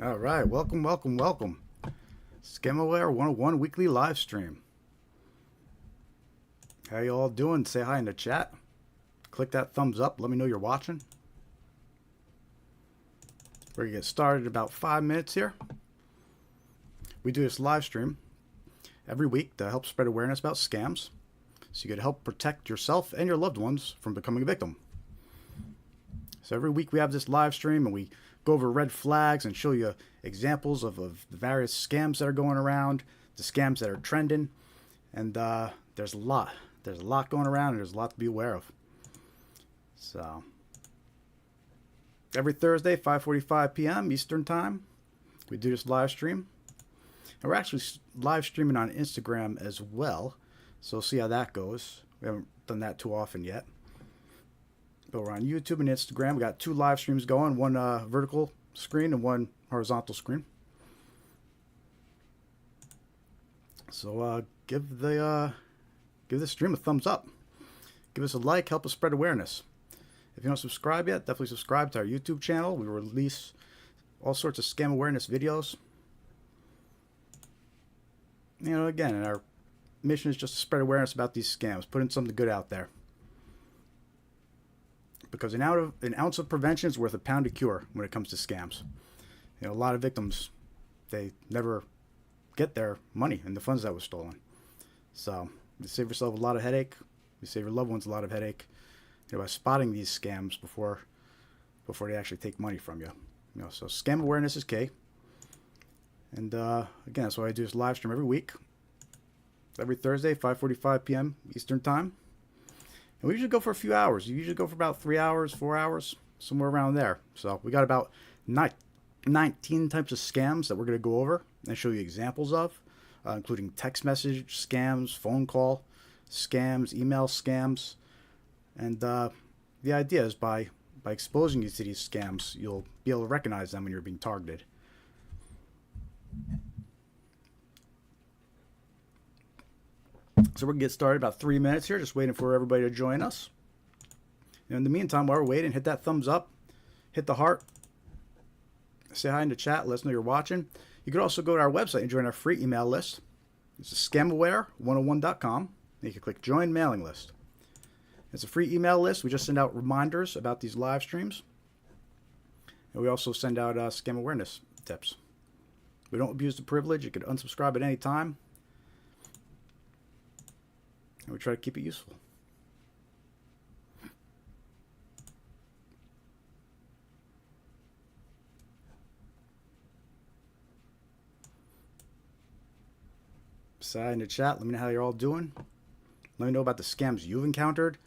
All right, welcome, welcome, welcome. Scamaware 101 weekly live stream. How you all doing? Say hi in the chat. Click that thumbs up. Let me know you're watching. We're going to get started in about 5 minutes here. We do this live stream every week to help spread awareness about scams so you can help protect yourself and your loved ones from becoming a victim. So every week we have this live stream and we go over red flags and show you examples of the various scams that are going around, the scams that are trending, and there's a lot. There's a lot going around and there's a lot to be aware of. So every Thursday, 5:45 p.m. Eastern Time, we do this live stream. And we're actually live streaming on Instagram as well, so we'll see how that goes. We haven't done that too often yet. But we're on YouTube and Instagram. We got 2 live streams going, one vertical screen and one horizontal screen. So give the stream a thumbs up. Give us a like, help us spread awareness. If you don't subscribe yet, definitely subscribe to our YouTube channel. We release all sorts of scam awareness videos. You know, again, our mission is just to spread awareness about these scams, putting something good out there. Because an ounce of prevention is worth a pound of cure when it comes to scams. You know, a lot of victims, they never get their money and the funds that was stolen. So you save yourself a lot of headache. You save your loved ones a lot of headache, you know, by spotting these scams before they actually take money from you. You know, so scam awareness is key. And again, that's why I do this live stream every week, every Thursday, 5:45 p.m. Eastern Time. And we usually go for a few hours. We usually go for about 3 hours, 4 hours, somewhere around there. So we got about 19 types of scams that we're going to go over and show you examples of, including text message scams, phone call scams, email scams. And the idea is by exposing you to these scams, you'll be able to recognize them when you're being targeted. So we're going to get started about 3 minutes here, just waiting for everybody to join us. And in the meantime, while we're waiting, hit that thumbs up, hit the heart, say hi in the chat, let us know you're watching. You could also go to our website and join our free email list. It's scamaware101.com. You can click join mailing list. It's a free email list. We just send out reminders about these live streams. And we also send out scam awareness tips. We don't abuse the privilege. You could unsubscribe at any time. And we try to keep it useful. Say in the chat. Let me know how you're all doing. Let me know about the scams you've encountered.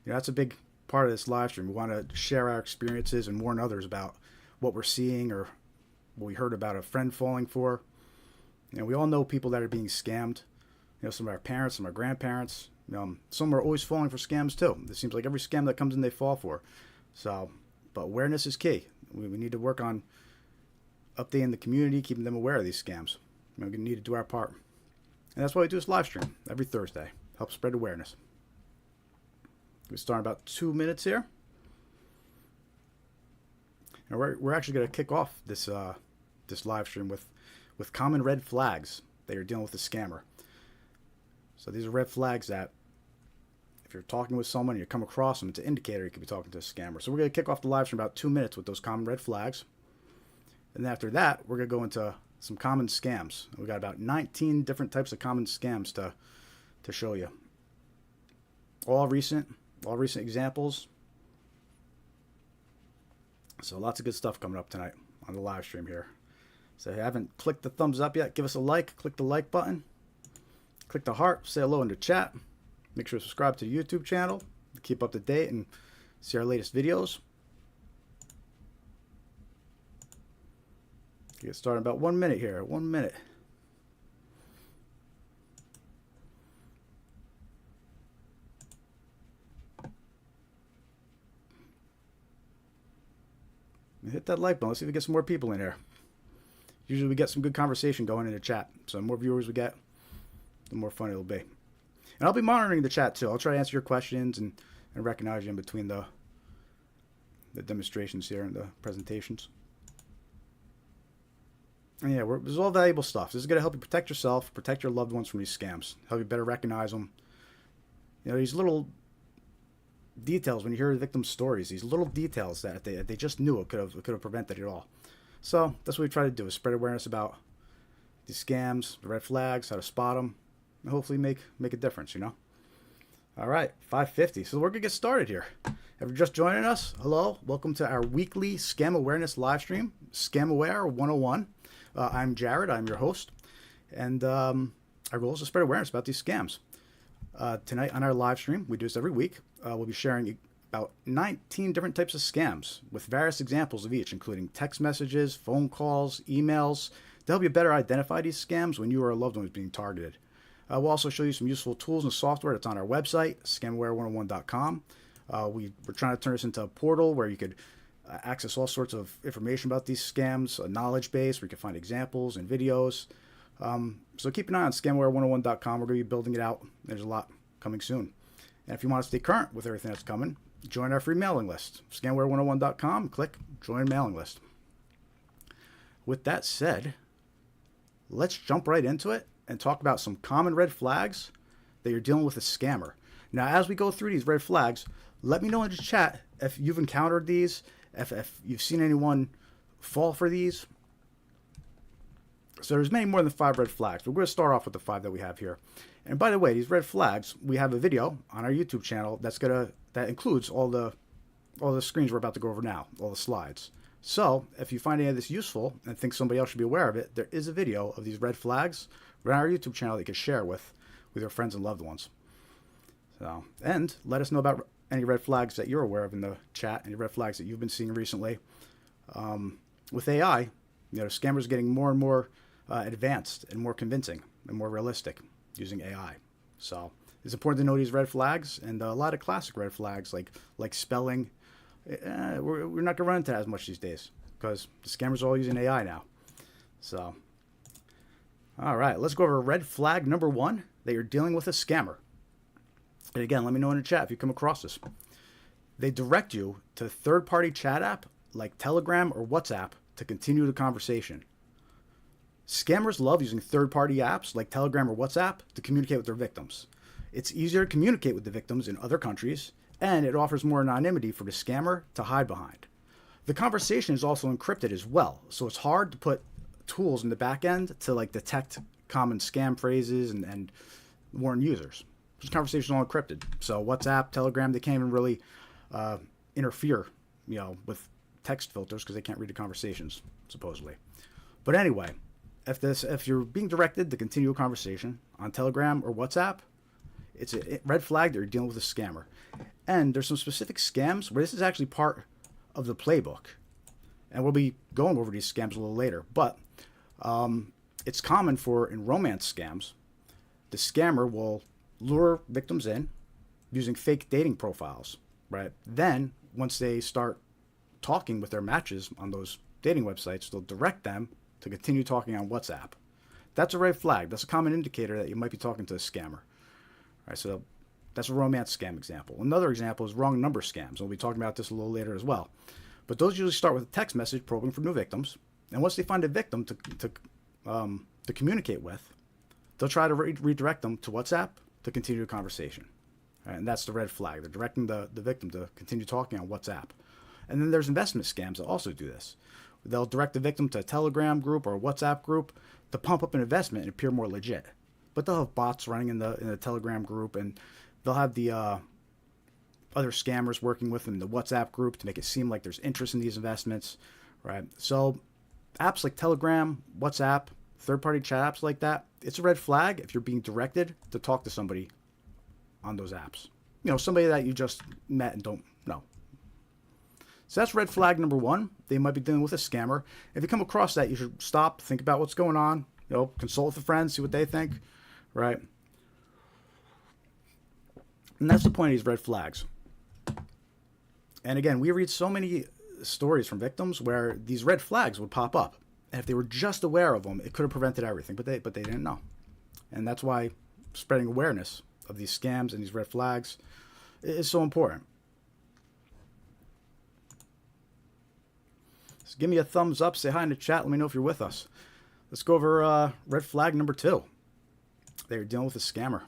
You know, that's a big part of this live stream. We want to share our experiences and warn others about what we're seeing or what we heard about a friend falling for. You know, we all know people that are being scammed. You know, some of our parents, some of our grandparents. Some are always falling for scams too. It seems like every scam that comes in, they fall for. So, but awareness is key. We need to work on updating the community, keeping them aware of these scams. You know, we need to do our part. And that's why we do this live stream every Thursday. Help spread awareness. We start in about 2 minutes here. And we're actually going to kick off this this live stream with common red flags that you're dealing with a scammer. So these are red flags that if you're talking with someone and you come across them, it's an indicator you could be talking to a scammer. So we're going to kick off the live stream in about 2 minutes with those common red flags. And after that, we're going to go into some common scams. We've got about 19 different types of common scams to show you. All recent examples. So lots of good stuff coming up tonight on the live stream here. So if you haven't clicked the thumbs up yet, give us a like. Click the like button. Click the heart. Say hello in the chat. Make sure to subscribe to the YouTube channel to keep up to date and see our latest videos. Get started in about 1 minute here. 1 minute. Hit that like button. Let's see if we get some more people in here. Usually we get some good conversation going in the chat. So the more viewers we get, the more fun it'll be. And I'll be monitoring the chat too. I'll try to answer your questions and recognize you in between the demonstrations here and the presentations. And yeah, this is all valuable stuff. This is going to help you protect yourself, protect your loved ones from these scams, help you better recognize them. You know, these little details when you hear the victim's stories, these little details that they just knew it could have prevented it all. So that's what we try to do, is spread awareness about these scams, the red flags, how to spot them, and hopefully make a difference, you know? All right, 5:50. So we're going to get started here. If you're just joining us, hello. Welcome to our weekly Scam Awareness live stream, Scam Aware 101. I'm Jared. I'm your host. And our goal is to spread awareness about these scams. Tonight on our live stream, we do this every week, we'll be sharing about 19 different types of scams with various examples of each, including text messages, phone calls, emails, to help you better identify these scams when you or a loved one is being targeted. We'll also show you some useful tools and software that's on our website, scamaware101.com. We're trying to turn this into a portal where you could access all sorts of information about these scams, a knowledge base where you can find examples and videos. So keep an eye on scamaware101.com. We're going to be building it out. There's a lot coming soon. And if you want to stay current with everything that's coming, join our free mailing list. Scamaware101.com, click Join Mailing List. With that said, let's jump right into it and talk about some common red flags that you're dealing with a scammer. Now, as we go through these red flags, let me know in the chat if you've encountered these, if you've seen anyone fall for these. So there's many more than 5 red flags, but we're going to start off with the 5 that we have here. And by the way, these red flags, we have a video on our YouTube channel that includes all the screens we're about to go over now, all the slides. So if you find any of this useful and think somebody else should be aware of it, there is a video of these red flags on our YouTube channel that you can share with your friends and loved ones. So, and let us know about any red flags that you're aware of in the chat, any red flags that you've been seeing recently. With AI, scammers are getting more and more advanced and more convincing and more realistic using AI. So it's important to know these red flags, and a lot of classic red flags like spelling. We're not going to run into that as much these days because the scammers are all using AI now. So, all right, let's go over red flag number 1, that you're dealing with a scammer. And again, let me know in the chat if you come across this. They direct you to a third-party chat app like Telegram or WhatsApp to continue the conversation. Scammers love using third-party apps like Telegram or WhatsApp to communicate with their victims. It's easier to communicate with the victims in other countries, and it offers more anonymity for the scammer to hide behind. The conversation is also encrypted as well, so it's hard to put tools in the back end to detect common scam phrases and warn users. This conversation is all encrypted. So WhatsApp, Telegram, they can't even really interfere, with text filters because they can't read the conversations, supposedly. But anyway, if you're being directed to continue a conversation on Telegram or WhatsApp, it's a red flag that you're dealing with a scammer. And there's some specific scams where this is actually part of the playbook. And we'll be going over these scams a little later. But it's common in romance scams, the scammer will lure victims in using fake dating profiles, right? Then once they start talking with their matches on those dating websites, they'll direct them to continue talking on WhatsApp. That's a red flag. That's a common indicator that you might be talking to a scammer. All right, so that's a romance scam example. Another example is wrong number scams. We'll be talking about this a little later as well. But those usually start with a text message probing for new victims. And once they find a victim to communicate with, they'll try to redirect them to WhatsApp to continue the conversation. All right, and that's the red flag. They're directing the victim to continue talking on WhatsApp. And then there's investment scams that also do this. They'll direct the victim to a Telegram group or a WhatsApp group to pump up an investment and appear more legit. But they'll have bots running in the Telegram group, and they'll have the other scammers working with them in the WhatsApp group to make it seem like there's interest in these investments, right? So apps like Telegram, WhatsApp, third-party chat apps like that, it's a red flag if you're being directed to talk to somebody on those apps. Somebody that you just met and don't know. So that's red flag number 1. They might be dealing with a scammer. If you come across that, you should stop, think about what's going on, consult with a friend, see what they think, right? And that's the point of these red flags. And again, we read so many stories from victims where these red flags would pop up. And if they were just aware of them, it could have prevented everything, but they didn't know. And that's why spreading awareness of these scams and these red flags is so important. So give me a thumbs up, say hi in the chat, let me know if you're with us. Let's go over red flag number 2. They're dealing with a scammer.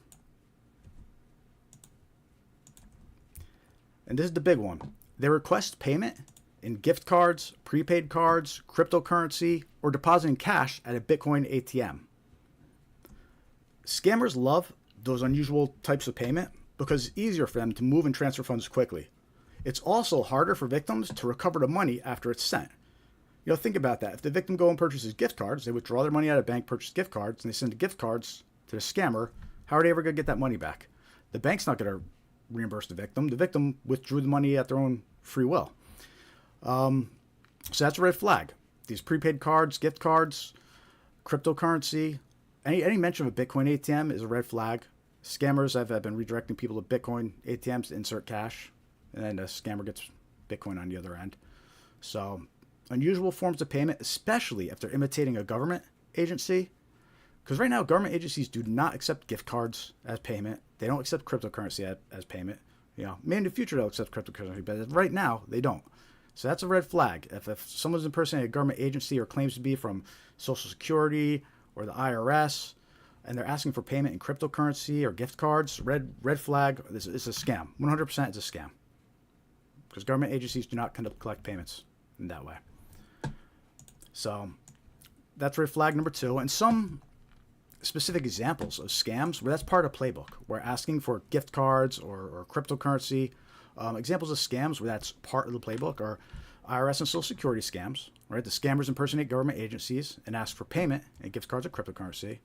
And this is the big one. They request payment in gift cards, prepaid cards, cryptocurrency, or depositing cash at a Bitcoin ATM. Scammers love those unusual types of payment because it's easier for them to move and transfer funds quickly. It's also harder for victims to recover the money after it's sent. You know, think about that. If the victim go and purchases gift cards, they withdraw their money out of the bank, purchase gift cards, and they send the gift cards to the scammer, how are they ever going to get that money back? The bank's not going to reimburse the victim. The victim withdrew the money at their own free will. So that's a red flag. These prepaid cards, gift cards, cryptocurrency, any mention of a Bitcoin ATM is a red flag. Scammers have been redirecting people to Bitcoin ATMs to insert cash, and then the scammer gets Bitcoin on the other end. So unusual forms of payment, especially if they're imitating a government agency, because right now government agencies do not accept gift cards as payment. They don't accept cryptocurrency as payment. You know, maybe in the future they'll accept cryptocurrency, but right now they don't. So that's a red flag. If someone's impersonating a government agency or claims to be from Social Security or the IRS, and they're asking for payment in cryptocurrency or gift cards, red flag. This is a scam. 100% it's a scam, because government agencies do not collect payments in that way. So that's red flag number 2. And some specific examples of scams where that's part of the playbook. We're asking for gift cards or cryptocurrency. Examples of scams where that's part of the playbook are IRS and Social Security scams. Right, the scammers impersonate government agencies and ask for payment in gift cards or cryptocurrency.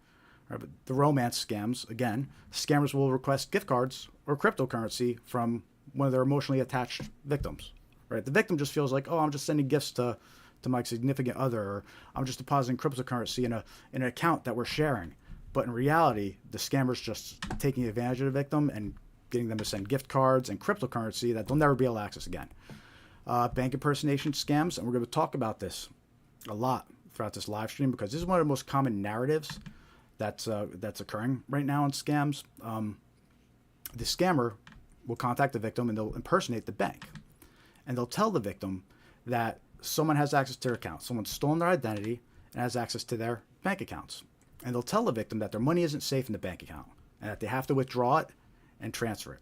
Right, but the romance scams, again, scammers will request gift cards or cryptocurrency from one of their emotionally attached victims. Right, the victim just feels like, oh, I'm just sending gifts to my significant other, or I'm just depositing cryptocurrency in an account that we're sharing. But in reality, the scammer's just taking advantage of the victim and getting them to send gift cards and cryptocurrency that they'll never be able to access again. Bank impersonation scams, and we're going to talk about this a lot throughout this live stream because this is one of the most common narratives that's occurring right now in scams. The scammer will contact the victim and they'll impersonate the bank, and they'll tell the victim that someone has access to their account. Someone's stolen their identity and has access to their bank accounts. And they'll tell the victim that their money isn't safe in the bank account and that they have to withdraw it and transfer it,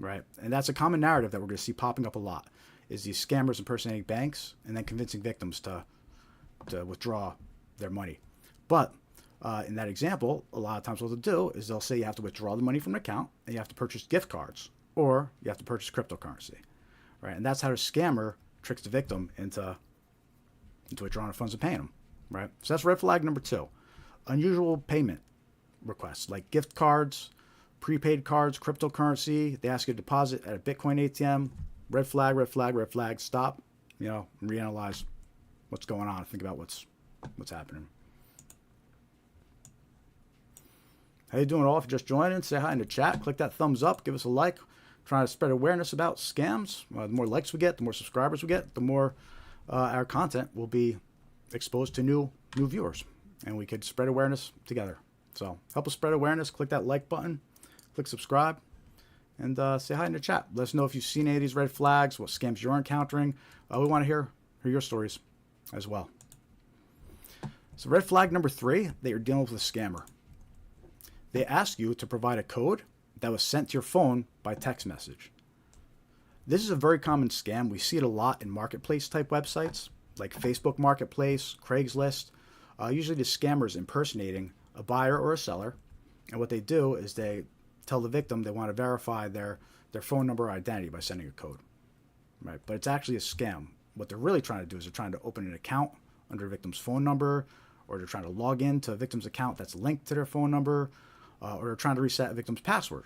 right? And that's a common narrative that we're going to see popping up a lot, is these scammers impersonating banks and then convincing victims to withdraw their money. But in that example, a lot of times what they'll do is they'll say you have to withdraw the money from an account and you have to purchase gift cards or you have to purchase cryptocurrency, right? And that's how the scammer tricks the victim into withdrawing the funds and paying them, right? So that's red flag number 2. Unusual payment requests like gift cards, prepaid cards, cryptocurrency. They ask you to deposit at a Bitcoin ATM. Red flag, red flag, red flag. Stop, and reanalyze what's going on. Think about what's happening. How you doing, all? If you're just joining, say hi in the chat. Click that thumbs up. Give us a like. Trying to spread awareness about scams. The more likes we get, the more subscribers we get, the more our content will be exposed to new viewers, and we could spread awareness together. So help us spread awareness. Click that like button. Click subscribe. And say hi in the chat. Let us know if you've seen any of these red flags, what scams you're encountering. We want to hear your stories as well. So red flag number 3, that you're dealing with a scammer. They ask you to provide a code that was sent to your phone by text message. This is a very common scam. We see it a lot in marketplace type websites like Facebook Marketplace, Craigslist. Usually the scammer's impersonating a buyer or a seller. And what they do is they tell the victim they want to verify their phone number or identity by sending a code, right? But it's actually a scam. What they're really trying to do is they're trying to open an account under a victim's phone number, or they're trying to log in to a victim's account that's linked to their phone number, or they're trying to reset a victim's password.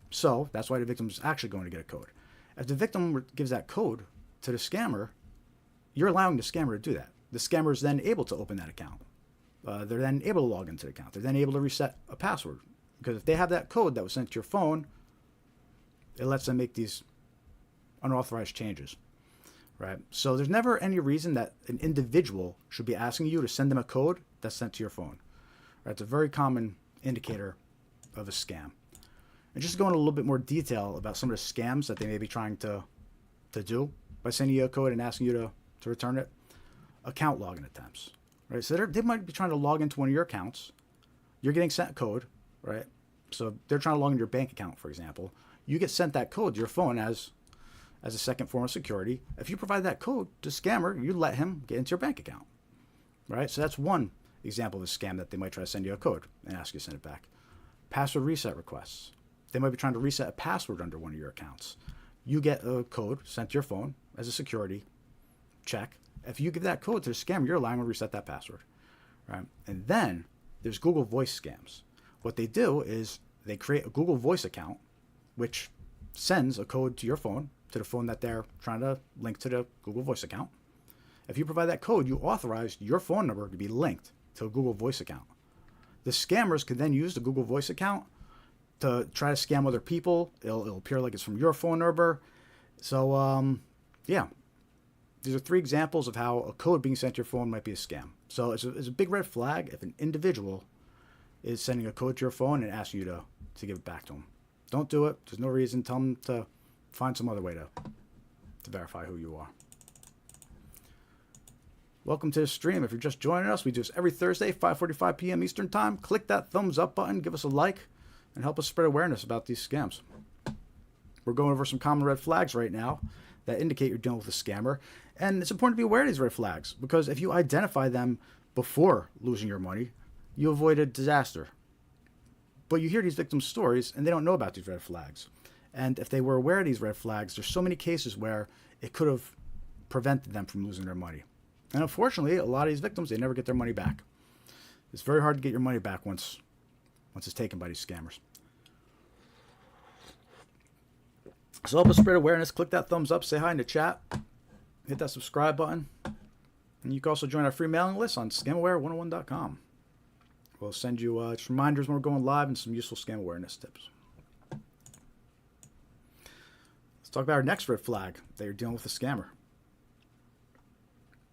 So that's why the victim's actually going to get a code. If the victim gives that code to the scammer, you're allowing the scammer to do that. The scammer is then able to open that account. They're then able to log into the account. They're then able to reset a password. Because if they have that code that was sent to your phone, it lets them make these unauthorized changes, right? So there's never any reason that an individual should be asking you to send them a code that's sent to your phone, right? It's a very common indicator of a scam. And just to go into a little bit more detail about some of the scams that they may be trying to do by sending you a code and asking you to return it. Account login attempts, right? So they might be trying to log into one of your accounts. You're getting sent a code, right? So they're trying to log into your bank account, for example. You get sent that code to your phone as a second form of security. If you provide that code to scammer, you let him get into your bank account, right? So that's one example of a scam that they might try to send you a code and ask you to send it back. Password reset requests. They might be trying to reset a password under one of your accounts. You get a code sent to your phone as a security check. If you give that code to the scammer, you're allowing them to reset that password, right? And then there's Google Voice scams. What they do is they create a Google Voice account, which sends a code to your phone, to the phone that they're trying to link to the Google Voice account. If you provide that code, you authorize your phone number to be linked to a Google Voice account. The scammers can then use the Google Voice account to try to scam other people. It'll appear like it's from your phone number. So, yeah. These are 3 examples of how a code being sent to your phone might be a scam. So it's a big red flag if an individual is sending a code to your phone and asking you to give it back to them. Don't do it. There's no reason. Tell them to find some other way to verify who you are. Welcome to the stream. If you're just joining us, we do this every Thursday, 5:45 p.m. Eastern Time. Click that thumbs up button, give us a like, and help us spread awareness about these scams. We're going over some common red flags right now that indicate you're dealing with a scammer. And it's important to be aware of these red flags, because if you identify them before losing your money, you avoid a disaster. But you hear these victims' stories, and they don't know about these red flags. And if they were aware of these red flags, there's so many cases where it could have prevented them from losing their money. And unfortunately, a lot of these victims, they never get their money back. It's very hard to get your money back once it's taken by these scammers. So help us spread awareness. Click that thumbs up, say hi in the chat, hit that subscribe button. And you can also join our free mailing list on scamaware101.com. We'll send you just reminders when we're going live and some useful scam awareness tips. Let's talk about our next red flag that you're dealing with a scammer.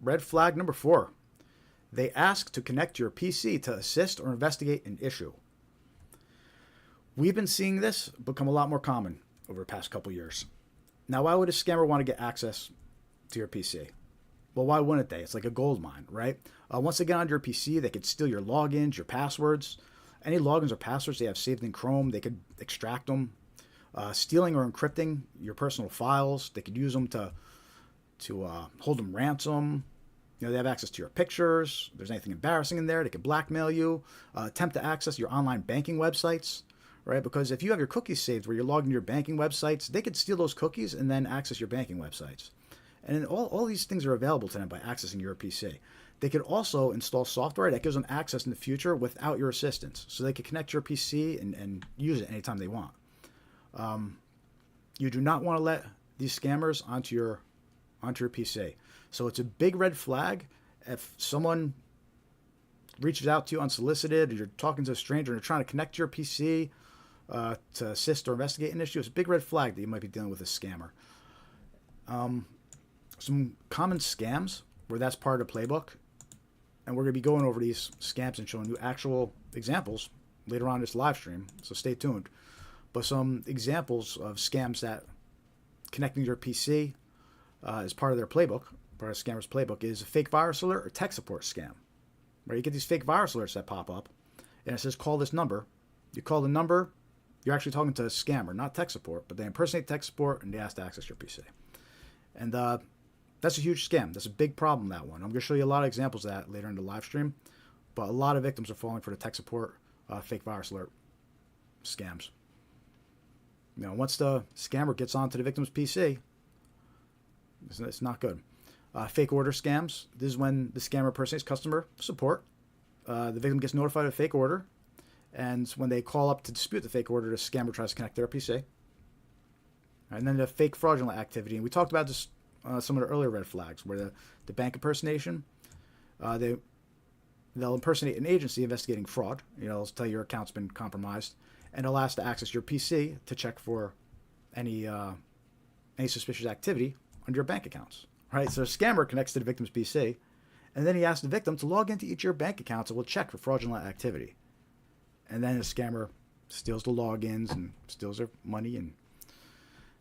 Red flag number 4. They ask to connect your PC to assist or investigate an issue. We've been seeing this become a lot more common over the past couple years. Now, why would a scammer want to get access to your PC? Well, why wouldn't they? It's like a gold mine, right? Once they get onto your PC, they could steal your logins, your passwords. Any logins or passwords they have saved in Chrome, they could extract them. Stealing or encrypting your personal files, they could use them to hold them ransom. You know, they have access to your pictures. If there's anything embarrassing in there, they could blackmail you. Attempt to access your online banking websites, right? Because if you have your cookies saved where you're logged into your banking websites, they could steal those cookies and then access your banking websites. And all these things are available to them by accessing your PC. They could also install software that gives them access in the future without your assistance. So they could connect to your PC and use it anytime they want. You do not want to let these scammers onto your PC. So it's a big red flag if someone reaches out to you unsolicited, or you're talking to a stranger and they're trying to connect to your PC to assist or investigate an issue. It's a big red flag that you might be dealing with a scammer. Some common scams where that's part of the playbook, and we're going to be going over these scams and showing you actual examples later on in this live stream, so stay tuned. But some examples of scams that connecting to your PC is part of their playbook, part of a scammer's playbook, is a fake virus alert or tech support scam. Right? You get these fake virus alerts that pop up, and it says, call this number. You call the number, you're actually talking to a scammer, not tech support, but they impersonate tech support, and they ask to access your PC. And that's a huge scam. That's a big problem, that one. I'm going to show you a lot of examples of that later in the live stream, but a lot of victims are falling for the tech support fake virus alert scams. You know, once the scammer gets onto the victim's PC, it's not good. Fake order scams. This is when the scammer impersonates customer support. The victim gets notified of a fake order, and when they call up to dispute the fake order, the scammer tries to connect their PC. And then the fake fraudulent activity. And we talked about this some of the earlier red flags, where the bank impersonation, they'll impersonate an agency investigating fraud. You know, they'll tell you your account's been compromised, and they'll ask to access your PC to check for any suspicious activity on your bank accounts. Right? So a scammer connects to the victim's PC, and then he asks the victim to log into each of your bank accounts and will check for fraudulent activity. And then the scammer steals the logins and steals their money. And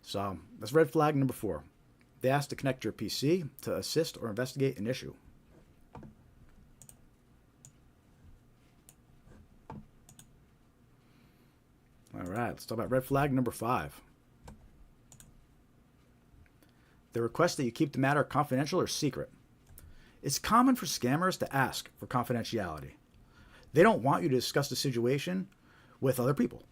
so that's red flag number 4. They ask to connect your PC to assist or investigate an issue. let's talk about red flag number 5. They request that you keep the matter confidential or secret. It's common for scammers to ask for confidentiality. They don't want you to discuss the situation with other people.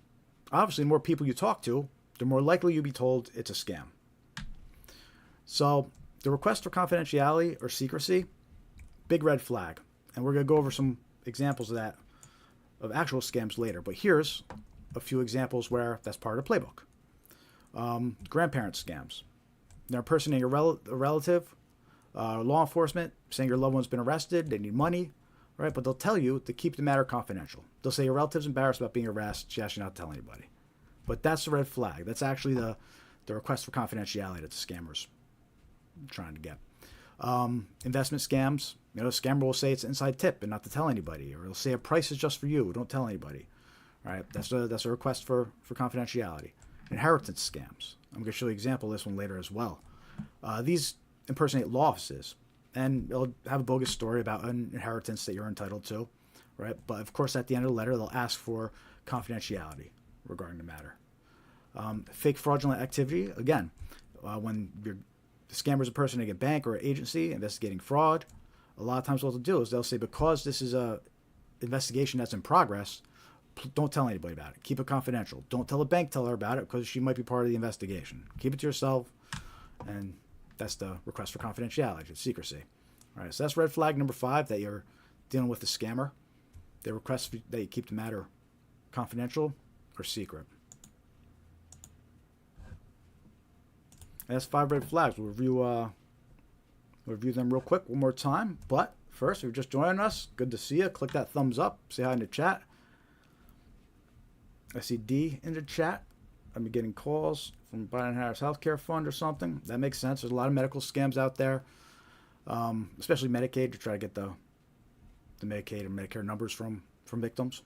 Obviously, the more people you talk to, the more likely you'll be told it's a scam. So, the request for confidentiality or secrecy, big red flag. And we're going to go over some examples of that, of actual scams later. But here's a few examples where that's part of the playbook. Grandparent scams. They're impersonating a relative, law enforcement, saying your loved one's been arrested, they need money, right? But they'll tell you to keep the matter confidential. They'll say your relative's embarrassed about being arrested, she asked you not to tell anybody. But that's the red flag. That's actually the request for confidentiality that the scammers are trying to get. Investment scams, the scammer will say it's an inside tip and not to tell anybody, or he'll say a price is just for you, don't tell anybody. Right? That's a request for confidentiality. Inheritance scams. I'm going to show you an example of this one later as well. These impersonate law offices, and they'll have a bogus story about an inheritance that you're entitled to, right? But of course, at the end of the letter, they'll ask for confidentiality regarding the matter. Fake fraudulent activity, again, when the scammer's impersonating a bank or an agency investigating fraud, a lot of times what they'll do is they'll say, because this is a investigation that's in progress, don't tell anybody about it. Keep it confidential. Don't tell a bank teller about it because she might be part of the investigation. Keep it to yourself, and that's the request for confidentiality, it's secrecy. All right, so that's red flag number 5, that you're dealing with a scammer. They request that you keep the matter confidential or secret. And that's 5 red flags. We'll review them real quick one more time. But first, if you're just joining us, good to see you. Click that thumbs up. Say hi in the chat. I see D in the chat. I'm getting calls from Biden Harris Healthcare Fund or something. That makes sense. There's a lot of medical scams out there, especially Medicaid, to try to get the Medicaid and Medicare numbers from victims.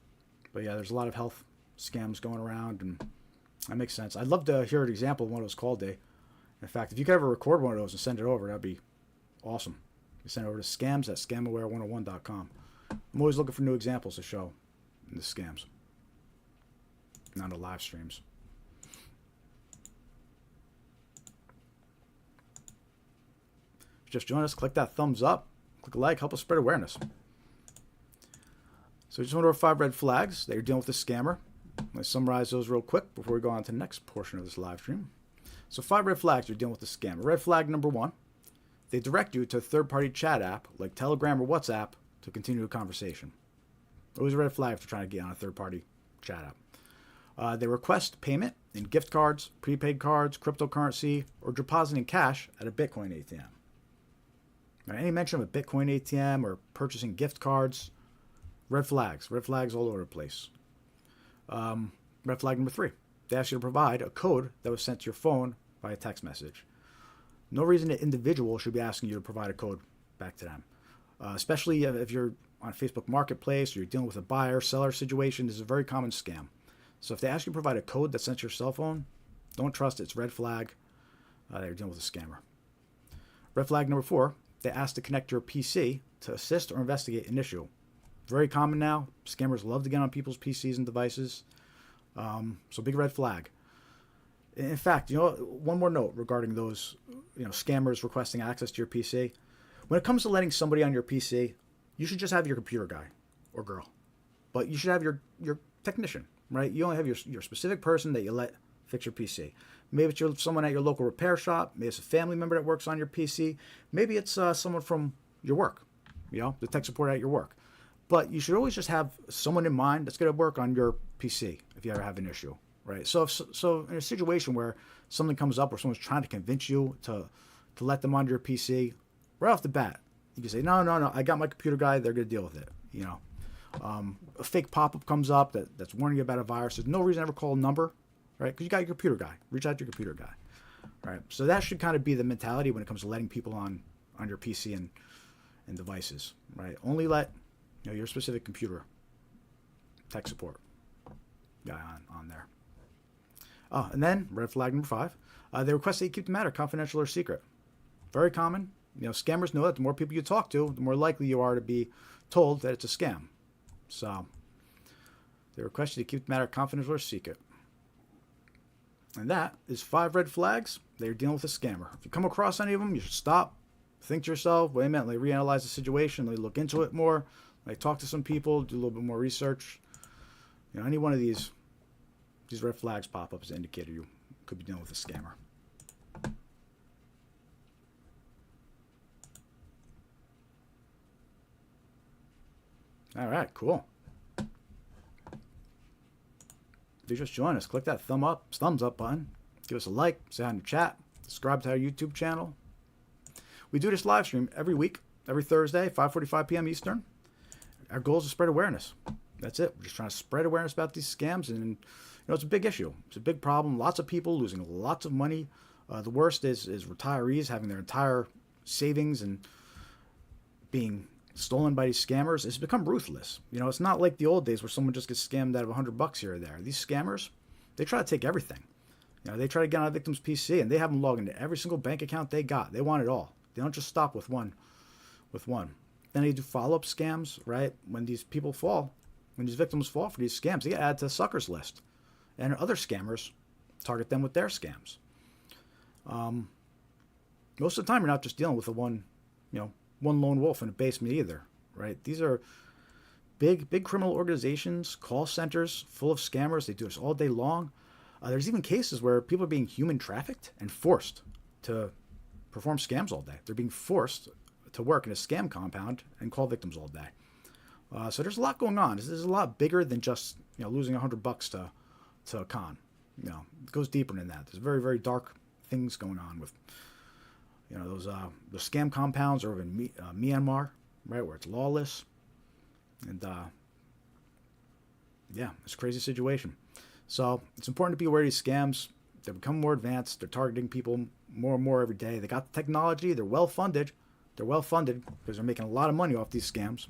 But yeah, there's a lot of health scams going around, and that makes sense. I'd love to hear an example of one of those call day. In fact, if you could ever record one of those and send it over, that'd be awesome. You send it over to scams@scamaware101.com. I'm always looking for new examples to show in the scams. Not the live streams. If you just join us, click that thumbs up, click a like, help us spread awareness. So we just went over 5 red flags that you're dealing with a scammer. I'm going to summarize those real quick before we go on to the next portion of this live stream. So 5 red flags you're dealing with a scammer. Red flag number 1, they direct you to a third-party chat app like Telegram or WhatsApp to continue a conversation. Always a red flag if you're trying to get on a third-party chat app. They request payment in gift cards, prepaid cards, cryptocurrency, or depositing cash at a Bitcoin ATM. Now, any mention of a Bitcoin ATM or purchasing gift cards, red flags all over the place. Red flag number 3, they ask you to provide a code that was sent to your phone via text message. No reason an individual should be asking you to provide a code back to them, especially if you're on Facebook Marketplace or you're dealing with a buyer-seller situation. This is a very common scam. So if they ask you to provide a code that's sent to your cell phone, don't trust it. It's red flag that you're dealing with a scammer. Red flag number 4, they ask to connect your PC to assist or investigate an issue. Very common now. Scammers love to get on people's PCs and devices. So big red flag. In fact, one more note regarding those, scammers requesting access to your PC. When it comes to letting somebody on your PC, you should just have your computer guy or girl, but you should have your technician, right? You only have your specific person that you let fix your PC. Maybe it's someone at your local repair shop. Maybe it's a family member that works on your PC. Maybe it's someone from your work, the tech support at your work. But you should always just have someone in mind that's going to work on your PC if you ever have an issue, right? So in a situation where something comes up where someone's trying to convince you to let them onto your PC, right off the bat, you can say, no, I got my computer guy, they're going to deal with it, A fake pop-up comes up that's warning you about a virus. There's no reason to ever call a number, right? Because you got your computer guy. Reach out to your computer guy, right? So that should kind of be the mentality when it comes to letting people on your PC and devices, right? Only let your specific computer tech support guy on there. And then red flag number 5, they request that you keep the matter confidential or secret. Very common. Scammers know that the more people you talk to, the more likely you are to be told that it's a scam. So they request you to keep the matter confidential or secret. And that is 5 red flags that you're dealing with a scammer. If you come across any of them, you should stop, think to yourself, wait a minute, let me reanalyze the situation, let me look into it more, let me talk to some people, do a little bit more research. Any one of these red flags pop up as an indicator you could be dealing with a scammer. All right, cool. If you just joined us, click that thumbs up button. Give us a like, say hi in the chat, subscribe to our YouTube channel. We do this live stream every week, every Thursday, 5:45 p.m. Eastern. Our goal is to spread awareness. That's it. We're just trying to spread awareness about these scams, and it's a big issue. It's a big problem. Lots of people losing lots of money. The worst is retirees having their entire savings and being stolen by these scammers. It's become ruthless. It's not like the old days where someone just gets scammed out of $100 here or there. These scammers, they try to take everything. They try to get on a victim's PC, and they have them log into every single bank account they got. They want it all. They don't just stop with one. Then they do follow-up scams, right? When these people fall, when these victims fall for these scams, they get added to the suckers list. And other scammers target them with their scams. Most of the time, you're not just dealing with one lone wolf in a basement either, right? These are big criminal organizations, call centers full of scammers. They do this all day long. There's even cases where people are being human trafficked and forced to perform scams all day. They're being forced to work in a scam compound and call victims all day. So there's a lot going on. This is a lot bigger than just losing $100 to a con. It goes deeper than that. There's very, very dark things going on with those scam compounds over in Myanmar, right, where it's lawless. And it's a crazy situation. So it's important to be aware of these scams. They're becoming more advanced. They're targeting people more and more every day. They got the technology. They're well funded. Because they're making a lot of money off these scams.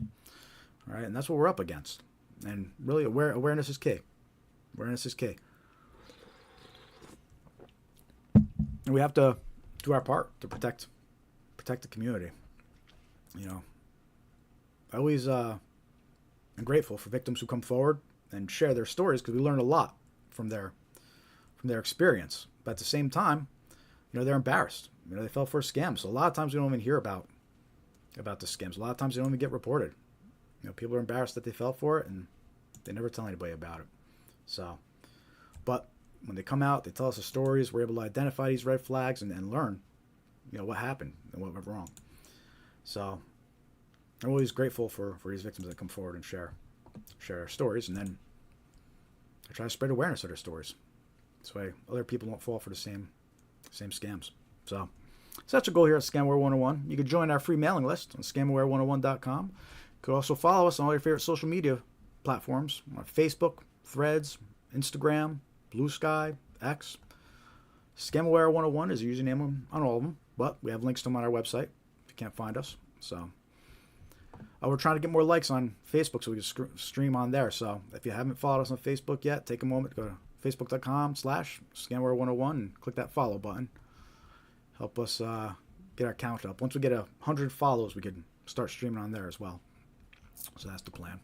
All right, and that's what we're up against. And really, awareness is key. Awareness is key. And we have to do our part to protect the community. I always am grateful for victims who come forward and share their stories, because we learn a lot from their experience. But at the same time, they're embarrassed. They fell for a scam. So a lot of times we don't even hear about the scams. A lot of times they don't even get reported. People are embarrassed that they fell for it, and they never tell anybody about it. So, but when they come out, they tell us the stories. We're able to identify these red flags and learn, what happened and what went wrong. So I'm always grateful for these victims that come forward and share their stories, and then I try to spread awareness of their stories. This way other people don't fall for the same scams. So that's our goal here at Scamware 101. You can join our free mailing list on scamware101.com. You could also follow us on all your favorite social media platforms, on Facebook, Threads, Instagram, Blue Sky, X. Scamware 101 is the username on all of them, but we have links to them on our website if you can't find us. So we're trying to get more likes on Facebook so we can stream on there. So if you haven't followed us on Facebook yet, take a moment to go to facebook.com/Scamware101 and click that follow button. Help us get our count up. Once we get 100 follows, we can start streaming on there as well. So that's the plan.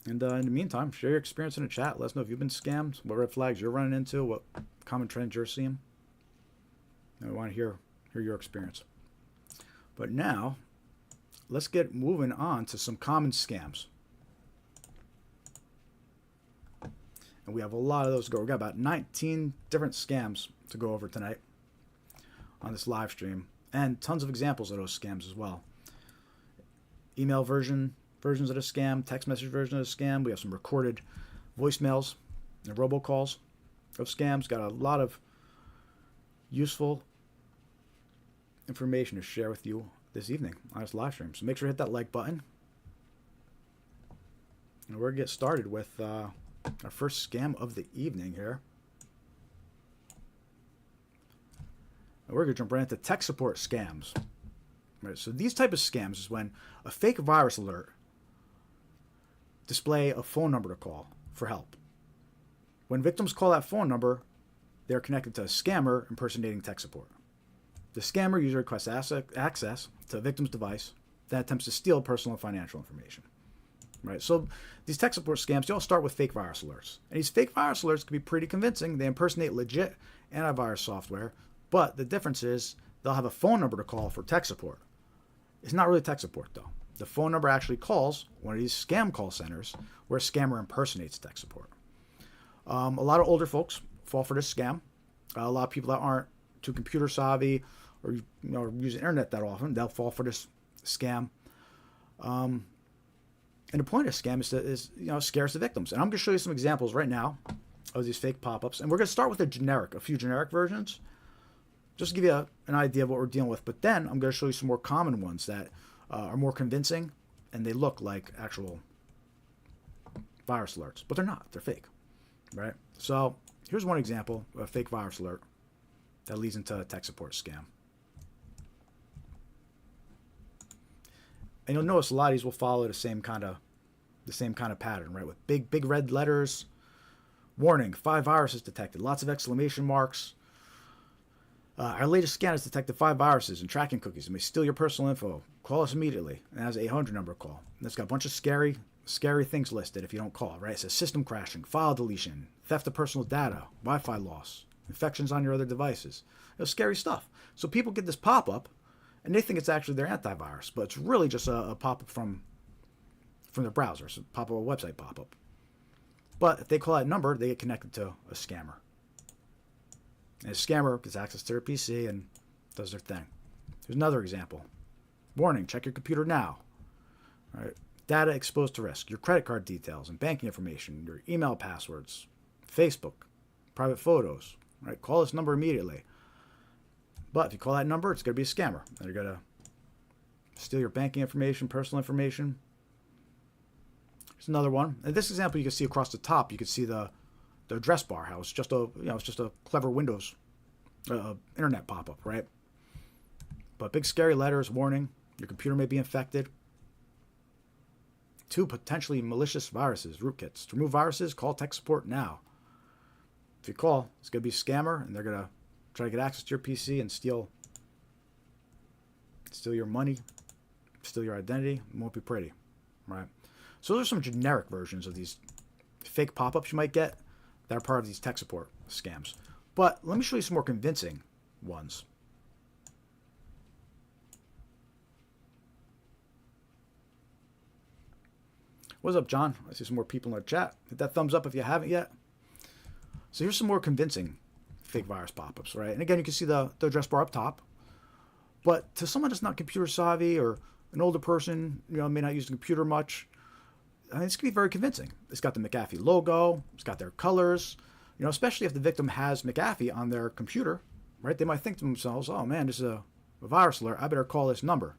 And in the meantime, share your experience in the chat. Let us know if you've been scammed, what red flags you're running into, what common trends you're seeing. And we want to hear your experience. But now, let's get moving on to some common scams. And we have a lot of those to go. We've got about 19 different scams to go over tonight on this live stream, and tons of examples of those scams as well. Email versions of the scam, text message version of the scam. We have some recorded voicemails and robocalls of scams. Got a lot of useful information to share with you this evening on this live stream. So make sure to hit that like button. And we're going to get started with our first scam of the evening here. And we're going to jump right into tech support scams. Right, so these type of scams is when a fake virus alert display a phone number to call for help. When victims call that phone number, they're connected to a scammer impersonating tech support. The scammer usually requests access to a victim's device that attempts to steal personal and financial information. right? So these tech support scams, they all start with fake virus alerts. And these fake virus alerts can be pretty convincing. They impersonate legit antivirus software, but the difference is they'll have a phone number to call for tech support. It's not really tech support, though. The phone number actually calls one of these scam call centers where a scammer impersonates tech support. A lot of older folks fall for this scam. A lot of people that aren't too computer savvy or use the internet that often, they'll fall for this scam. And the point of scam is scares the victims. And I'm going to show you some examples right now of these fake pop-ups. And we're going to start with a few generic versions, just to give you an idea of what we're dealing with. But then I'm going to show you some more common ones that are more convincing, and they look like actual virus alerts. But they're not. They're fake, right? So here's one example of a fake virus alert that leads into a tech support scam. And you'll notice a lot of these will follow the same kind of pattern, right? With big red letters, warning, 5 viruses detected, lots of exclamation marks. Our latest scan has detected 5 viruses and tracking cookies. It may steal your personal info. Call us immediately. And it has an 800 number call. And it's got a bunch of scary things listed if you don't call, right? It says system crashing, file deletion, theft of personal data, Wi-Fi loss, infections on your other devices. Scary stuff. So people get this pop-up, and they think it's actually their antivirus, but it's really just a pop-up from their browser, so a website pop-up. But if they call that number, they get connected to a scammer. And a scammer gets access to their PC and does their thing. Here's another example. Warning, check your computer now. All right. Data exposed to risk. Your credit card details and banking information, your email passwords, Facebook, private photos. All right. Call this number immediately. But if you call that number, it's going to be a scammer. They're going to steal your banking information, personal information. Here's another one. In this example, you can see across the top, you can see the address bar. How it's just a clever Windows internet pop-up, right? But big scary letters, warning, your computer may be infected. 2 potentially malicious viruses, rootkits. To remove viruses, call tech support now. If you call, it's going to be a scammer, and they're going to try to get access to your PC and steal your money, steal your identity. It won't be pretty, right? So those are some generic versions of these fake pop-ups you might get that are part of these tech support scams. But let me show you some more convincing ones. What's up, John? I see some more people in the chat. Hit that thumbs up if you haven't yet. So here's some more convincing fake virus pop-ups, right? And again, you can see the address bar up top. But to someone that's not computer savvy or an older person, may not use the computer much, I mean, this can be very convincing. It's got the McAfee logo. It's got their colors. Especially if the victim has McAfee on their computer, right? They might think to themselves, oh man, this is a virus alert. I better call this number,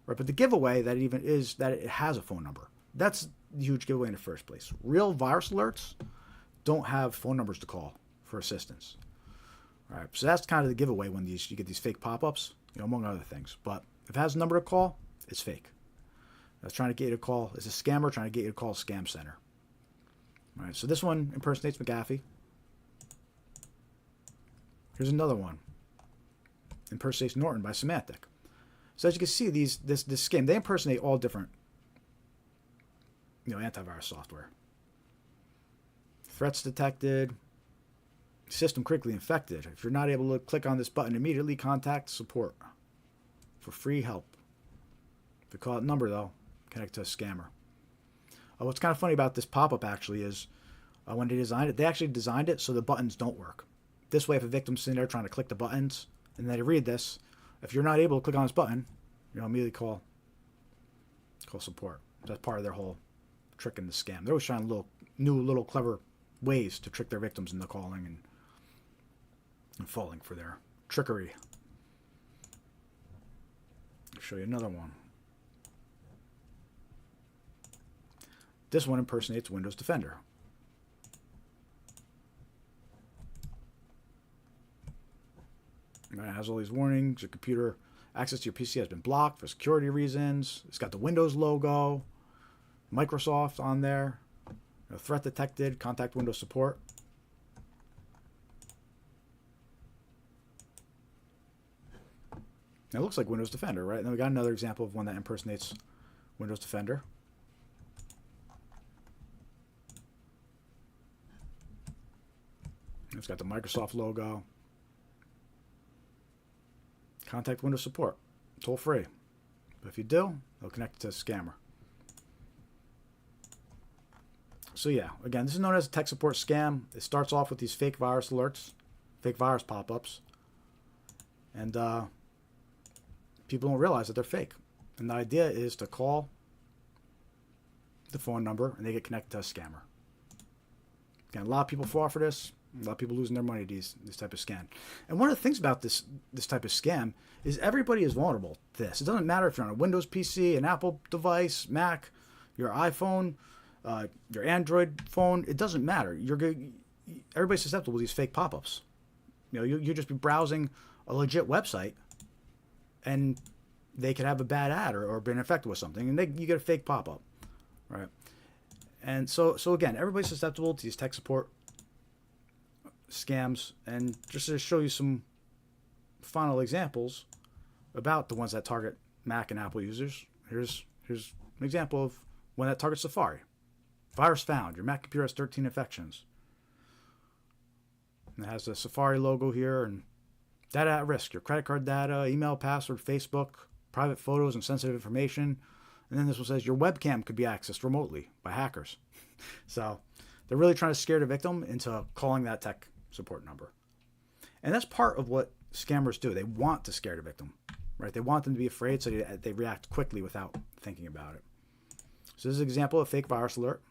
right? But the giveaway that it even is that it has a phone number. That's the huge giveaway in the first place. Real virus alerts don't have phone numbers to call for assistance. All right, so that's kind of the giveaway when you get these fake pop-ups, among other things. But if it has a number to call, it's fake. It's trying to get you to call. It's a scammer trying to get you to call a scam center. All right, so this one impersonates McAfee. Here's another one. Impersonates Norton by Symantec. So as you can see, this scam, they impersonate all different antivirus software. Threats detected. System critically infected. If you're not able to click on this button immediately, contact support for free help. If you call that number, though, connect to a scammer. What's kind of funny about this pop-up, actually, is when they designed it, they actually designed it so the buttons don't work. This way, if a victim's sitting there trying to click the buttons, and they read this, if you're not able to click on this button, immediately call support. That's part of their whole trick in the scam. They're always trying new little clever ways to trick their victims into calling and falling for their trickery. I'll show you another one. This one impersonates Windows Defender. It has all these warnings. Your computer access to your PC has been blocked for security reasons. It's got the Windows logo, Microsoft on there. Threat detected. Contact Windows support. It looks like Windows Defender, right? And then we got another example of one that impersonates Windows Defender. It's got the Microsoft logo. Contact Windows support, toll free. But if you do, they'll connect to a scammer. So yeah, again, this is known as a tech support scam. It starts off with these fake virus alerts, fake virus pop-ups, and people don't realize that they're fake. And the idea is to call the phone number and they get connected to a scammer. Again, a lot of people fall for this. A lot of people losing their money to this type of scam. And one of the things about this type of scam is everybody is vulnerable to this. It doesn't matter if you're on a Windows PC, an Apple device, Mac, your iPhone, your Android phone. It doesn't matter. Everybody's susceptible to these fake pop-ups. You just be browsing a legit website, and they could have a bad ad or been infected with something, and you get a fake pop-up, right? And so again, everybody's susceptible to these tech support scams. And just to show you some final examples about the ones that target Mac and Apple users, here's an example of one that targets Safari. Virus found. Your Mac computer has 13 infections. And it has the Safari logo here, and data at risk. Your credit card data, email, password, Facebook, private photos, and sensitive information. And then this one says your webcam could be accessed remotely by hackers. So they're really trying to scare the victim into calling that tech support number. And that's part of what scammers do. They want to scare the victim, right? They want them to be afraid, so they react quickly without thinking about it. So this is an example of fake virus alert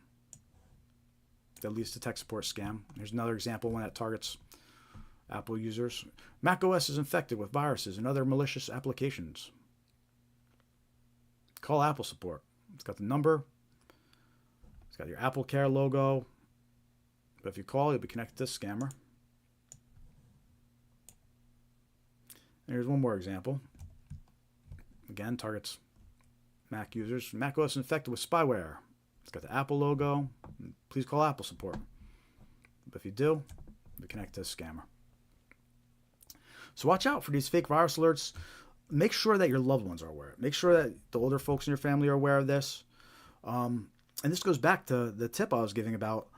that leads to tech support scam. Here's another example, one that targets Apple users. Mac OS is infected with viruses and other malicious applications. Call Apple support. It's got the number. It's got your Apple Care logo. But if you call, you'll be connected to a scammer. And here's one more example. Again, targets Mac users. Mac OS infected with spyware. It's got the Apple logo. Please call Apple support. But if you do, you'll be connected to a scammer. So watch out for these fake virus alerts. Make sure that your loved ones are aware. Make sure that the older folks in your family are aware of this. And this goes back to the tip I was giving about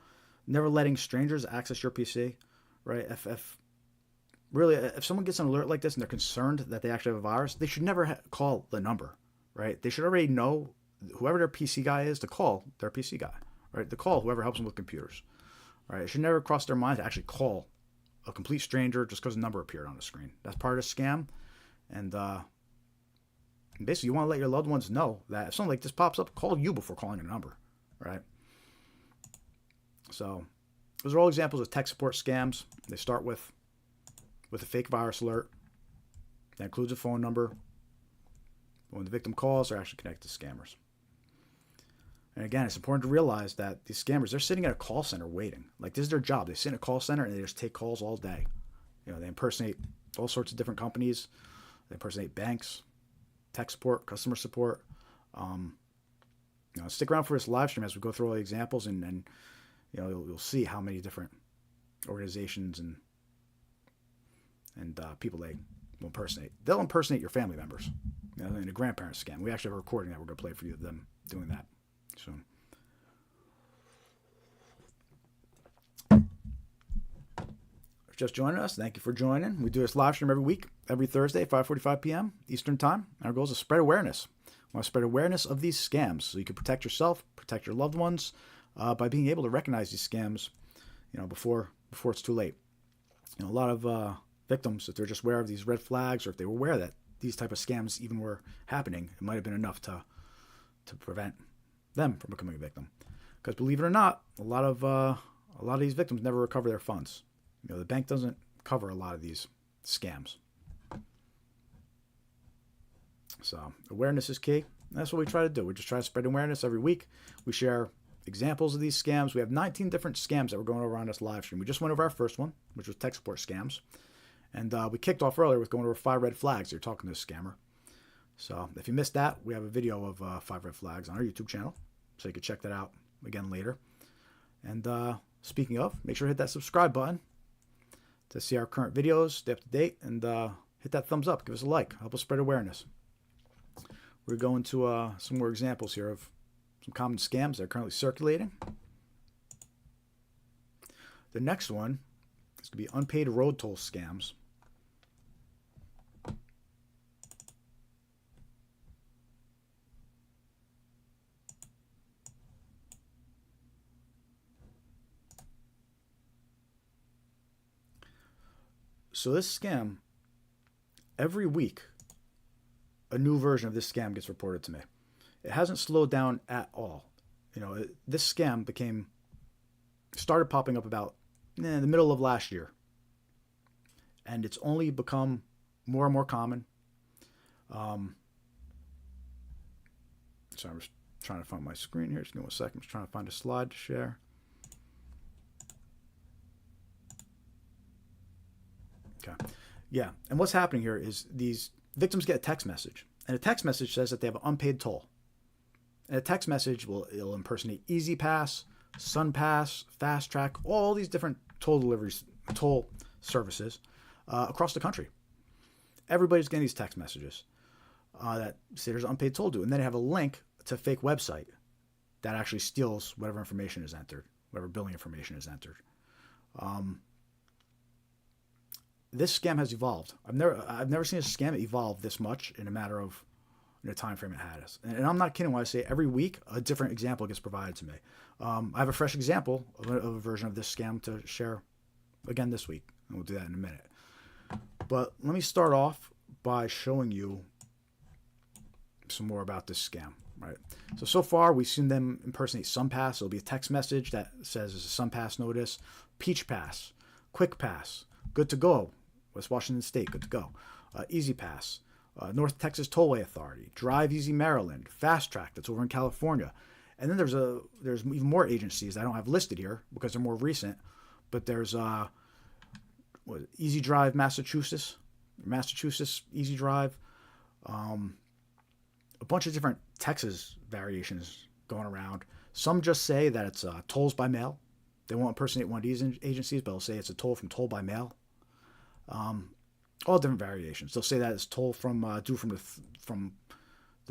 never letting strangers access your PC, right? If someone gets an alert like this and they're concerned that they actually have a virus, they should never call the number, right? They should already know whoever their PC guy is to call their PC guy, right? To call whoever helps them with computers, right? It should never cross their mind to actually call a complete stranger just because a number appeared on the screen. That's part of the scam. And basically, you want to let your loved ones know that if something like this pops up, call you before calling a number, right? So those are all examples of tech support scams. They start with a fake virus alert. That includes a phone number. When the victim calls, they're actually connected to scammers. And again, it's important to realize that these scammers, they're sitting at a call center waiting. Like, this is their job. They sit in a call center and they just take calls all day. They impersonate all sorts of different companies. They impersonate banks, tech support, customer support. Stick around for this live stream as we go through all the examples, and you'll see how many different organizations and people they will impersonate. They'll impersonate your family members. In a grandparent scam. We actually have a recording that we're going to play for you of them doing that soon. Just joining us, thank you for joining. We do this live stream every week, every Thursday, 5:45 p.m. Eastern Time. Our goal is to spread awareness. We want to spread awareness of these scams so you can protect yourself, protect your loved ones by being able to recognize these scams, before it's too late. A lot of victims, if they're just aware of these red flags, or if they were aware that these type of scams even were happening, it might have been enough to prevent them from becoming a victim. Because believe it or not, a lot of these victims never recover their funds. The bank doesn't cover a lot of these scams. So awareness is key. That's what we try to do. We just try to spread awareness every week. We share examples of these scams. We have 19 different scams that we're going over on this live stream. We just went over our first one, which was tech support scams. And we kicked off earlier with going over 5 red flags. You're talking to a scammer. So if you missed that, we have a video of 5 red flags on our YouTube channel. So you can check that out again later. And speaking of, make sure to hit that subscribe button to see our current videos, stay up to date, and hit that thumbs up. Give us a like. Help us spread awareness. We're going to some more examples here of some common scams that are currently circulating. The next one This could be unpaid road toll scams. So this scam, every week, a new version of this scam gets reported to me. It hasn't slowed down at all. This scam started popping up about in the middle of last year. And it's only become more and more common. So I'm just trying to find my screen here. Just give me 1 second. I'm just trying to find a slide to share. Okay. Yeah. And what's happening here is these victims get a text message. And a text message says that they have an unpaid toll. And a text message it'll impersonate Easy Pass, Sun Pass, Fast Track, all these different toll services across the country. Everybody's getting these text messages that say there's an unpaid toll due. And then they have a link to a fake website that actually steals whatever information is entered, whatever billing information is entered. This scam has evolved. I've never seen a scam evolve this much in a matter of the time frame it has. And I'm not kidding when I say every week a different example gets provided to me. I have a fresh example of a version of this scam to share again this week, and we'll do that in a minute. But let me start off by showing you some more about this scam. Right. So far we've seen them impersonate SunPass. It'll be a text message that says there's a SunPass notice, Peach Pass, Quick Pass, good to go. West Washington State, good to go. Easy Pass, North Texas Tollway Authority, Drive Easy Maryland, Fast Track, that's over in California. And then there's even more agencies I don't have listed here because they're more recent. But there's Easy Drive Massachusetts Easy Drive, a bunch of different Texas variations going around. Some just say that it's tolls by mail. They won't impersonate one of these agencies, but they'll say it's a toll from toll by mail. All different variations. They'll say that it's toll from due from the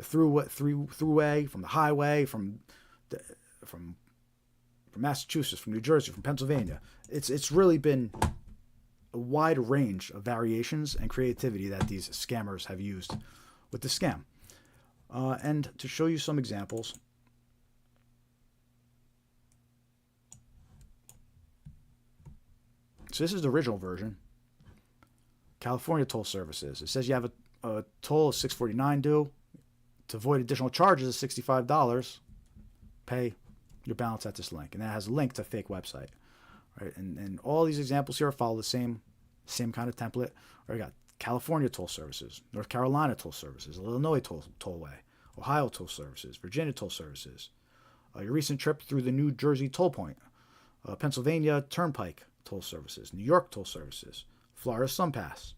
throughway, from the highway, from Massachusetts, from New Jersey, from Pennsylvania. It's really been a wide range of variations and creativity that these scammers have used with the scam. And to show you some examples, so this is the original version. California toll services. It says you have a toll of $6.49 due. To avoid additional charges of $65, pay your balance at this link. And that has a link to a fake website. Right? And all these examples here follow the same kind of template. Right, we got California toll services, North Carolina toll services, Illinois tollway, Ohio toll services, Virginia toll services, your recent trip through the New Jersey toll point, Pennsylvania Turnpike toll services, New York toll services, Florida SunPass.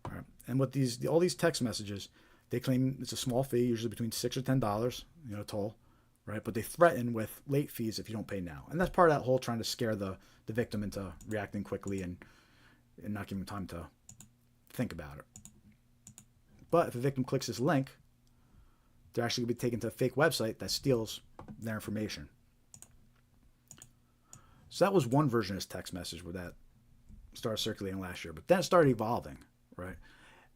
All right. And what all these text messages, they claim it's a small fee, usually between $6 or $10, toll, right? But they threaten with late fees if you don't pay now. And that's part of that whole trying to scare the victim into reacting quickly and not giving them time to think about it. But if a victim clicks this link, they're actually going to be taken to a fake website that steals their information. So that was one version of this text message where that started circulating last year. But then it started evolving, right?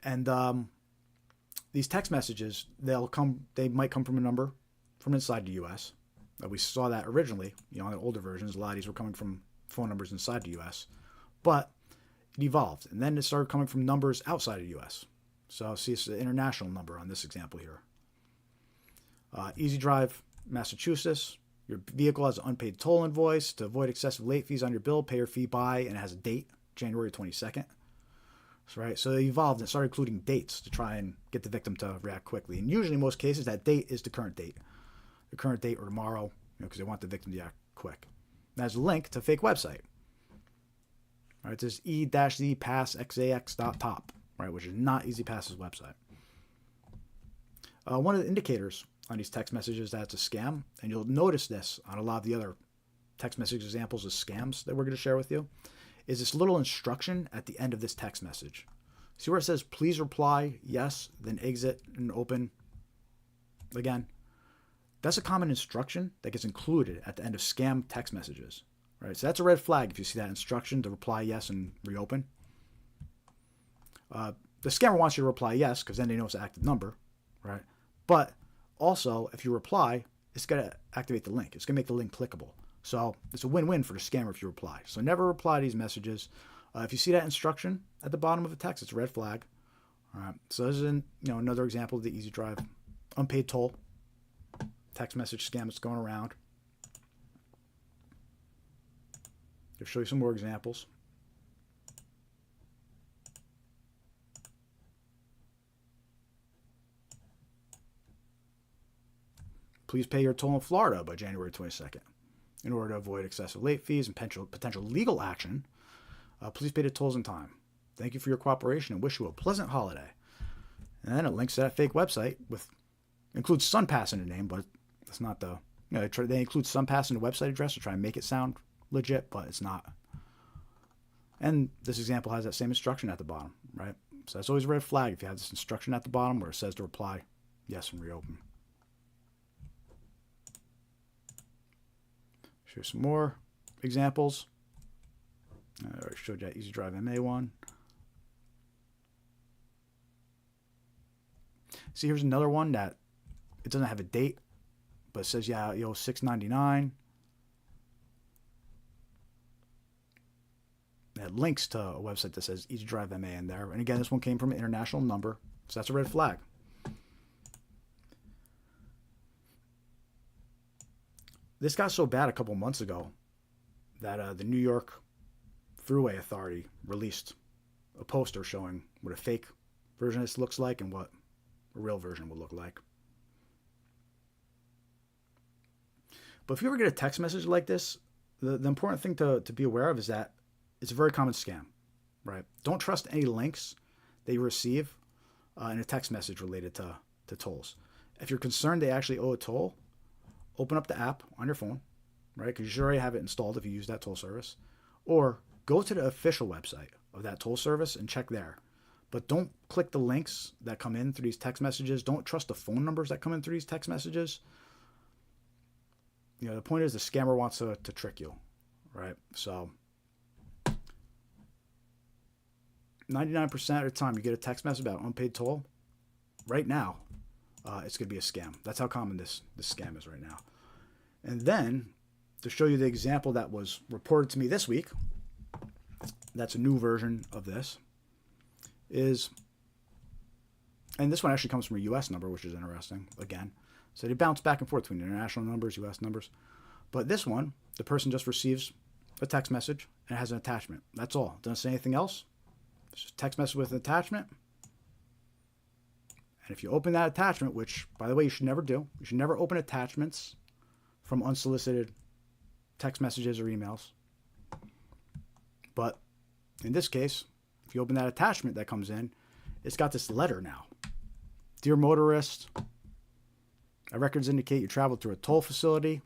And these text messages, they might come from a number from inside the U.S. We saw that originally, on the older versions. A lot of these were coming from phone numbers inside the U.S. But it evolved. And then it started coming from numbers outside of the U.S. So see, it's an international number on this example here. Easy Drive, Massachusetts. Your vehicle has an unpaid toll invoice. To avoid excessive late fees on your bill, pay your fee by, and it has a date, January 22nd. Right? So they evolved and started including dates to try and get the victim to react quickly. And usually in most cases, that date is the current date. The current date or tomorrow, because they want the victim to act quick. And there's a link to a fake website. Right? It says e-passxax.top, right, which is not Easy Pass's website. One of the indicators on these text messages that it's a scam, and you'll notice this on a lot of the other text message examples of scams that we're going to share with you, is this little instruction at the end of this text message. See where it says, please reply yes, then exit and open again? That's a common instruction that gets included at the end of scam text messages. Right, so that's a red flag if you see that instruction to reply yes and reopen. The scammer wants you to reply yes because then they know it's an active number, right? But also, if you reply, it's going to activate the link. It's going to make the link clickable. So it's a win-win for the scammer if you reply. So never reply to these messages. If you see that instruction at the bottom of a text, it's a red flag. All right. So this is another example of the Easy Drive unpaid toll text message scam that's going around. I'll show you some more examples. Please pay your toll in Florida by January 22nd. In order to avoid excessive late fees and potential legal action, please pay the tolls in time. Thank you for your cooperation and wish you a pleasant holiday. And then it links to that fake website includes SunPass in the name, but it's not the, they include SunPass in the website address to try and make it sound legit, but it's not. And this example has that same instruction at the bottom, right? So that's always a red flag if you have this instruction at the bottom where it says to reply yes and reopen. Show some more examples. I already showed you that Easy Drive MA one. See, here's another one that it doesn't have a date, but it says, yeah, you owe $6.99. It links to a website that says Easy Drive MA in there. And again, this one came from an international number, so that's a red flag. This got so bad a couple months ago that the New York Thruway Authority released a poster showing what a fake version of this looks like and what a real version will look like. But if you ever get a text message like this, the important thing to be aware of is that it's a very common scam, right? Don't trust any links that you receive in a text message related to tolls. If you're concerned they actually owe a toll, open up the app on your phone, right? Because you should already have it installed if you use that toll service. Or go to the official website of that toll service and check there. But don't click the links that come in through these text messages. Don't trust the phone numbers that come in through these text messages. The point is the scammer wants to trick you, right? So 99% of the time you get a text message about unpaid toll, right now, it's going to be a scam. That's how common this scam is right now. And then, to show you the example that was reported to me this week, that's a new version of this, and this one actually comes from a U.S. number, which is interesting, again. So they bounce back and forth between international numbers, U.S. numbers. But this one, the person just receives a text message and it has an attachment. That's all. It doesn't say anything else. It's just a text message with an attachment. And if you open that attachment, which, by the way, you should never do. You should never open attachments from unsolicited text messages or emails. But in this case, if you open that attachment that comes in, it's got this letter now. Dear motorist, our records indicate you traveled through a toll facility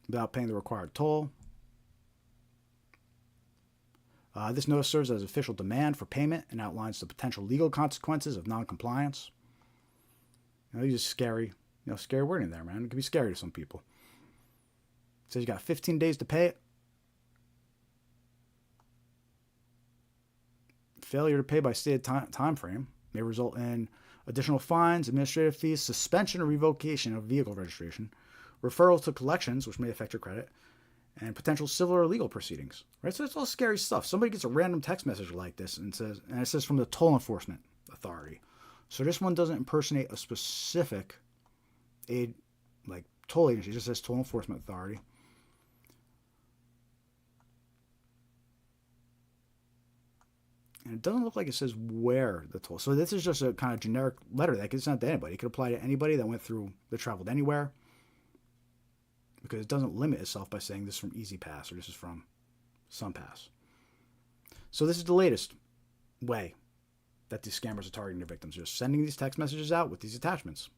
without paying the required toll. This notice serves as official demand for payment and outlines the potential legal consequences of non-compliance. These are scary, scary wording there, man. It can be scary to some people. It says you got 15 days to pay it. Failure to pay by stated time frame may result in additional fines, administrative fees, suspension or revocation of vehicle registration, referral to collections, which may affect your credit, and potential civil or legal proceedings. Right? So it's all scary stuff. Somebody gets a random text message like this and it says from the Toll Enforcement Authority. So this one doesn't impersonate a specific toll agency. It just says Toll Enforcement Authority. And it doesn't look like it says where the toll. So this is just a kind of generic letter that gets sent to anybody. It could apply to anybody that traveled anywhere. Because it doesn't limit itself by saying this is from EasyPass or this is from SunPass. So this is the latest way that these scammers are targeting their victims. They're just sending these text messages out with these attachments.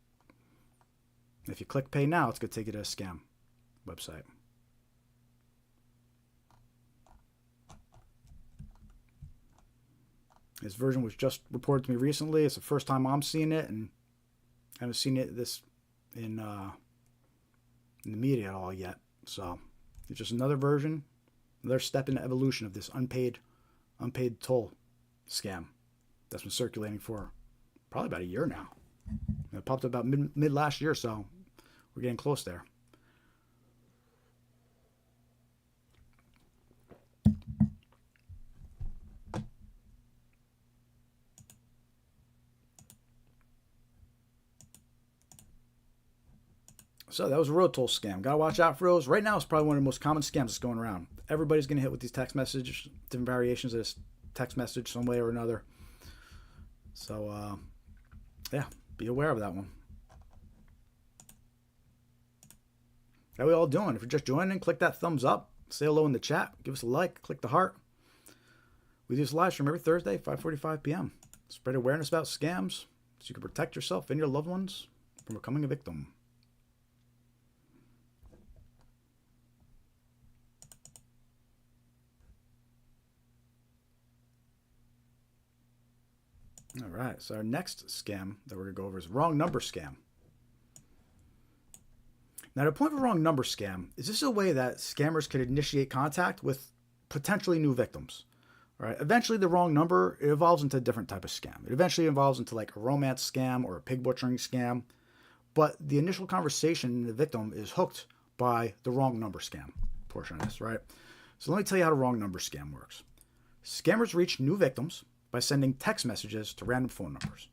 If you click pay now, it's going to take you to a scam website. This version was just reported to me recently. It's the first time I'm seeing it, and I haven't seen it in the media at all yet. So It's just another version, another step in the evolution of this unpaid toll scam that's been circulating for probably about a year now. It popped up about mid last year, so we're getting close there. So that was a road toll scam. Gotta watch out for those. Right now, it's probably one of the most common scams that's going around. Everybody's gonna hit with these text messages, different variations of this text message, some way or another. So, yeah, be aware of that one. How we all doing? If you're just joining, click that thumbs up. Say hello in the chat. Give us a like. Click the heart. We do this live stream every Thursday, 5:45 p.m. Spread awareness about scams so you can protect yourself and your loved ones from becoming a victim. All right, so our next scam that we're going to go over is wrong number scam. Now, the point of a wrong number scam is this is a way that scammers could initiate contact with potentially new victims. All right, eventually the wrong number, it evolves into a different type of scam. It eventually evolves into like a romance scam or a pig butchering scam. But the initial conversation, the victim is hooked by the wrong number scam portion of this, right? So let me tell you how the wrong number scam works. Scammers reach new victims by sending text messages to random phone numbers.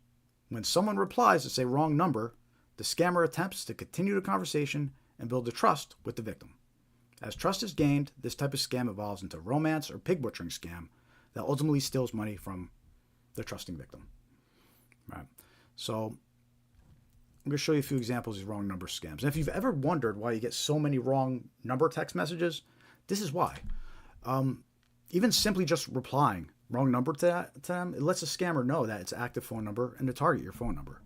When someone replies to say wrong number, the scammer attempts to continue the conversation and build a trust with the victim. As trust is gained, this type of scam evolves into romance or pig butchering scam that ultimately steals money from the trusting victim. Right. So I'm going to show you a few examples of these wrong number scams. And if you've ever wondered why you get so many wrong number text messages, this is why. Even simply just replying wrong number to them, it lets the scammer know that it's an active phone number and to target your phone number.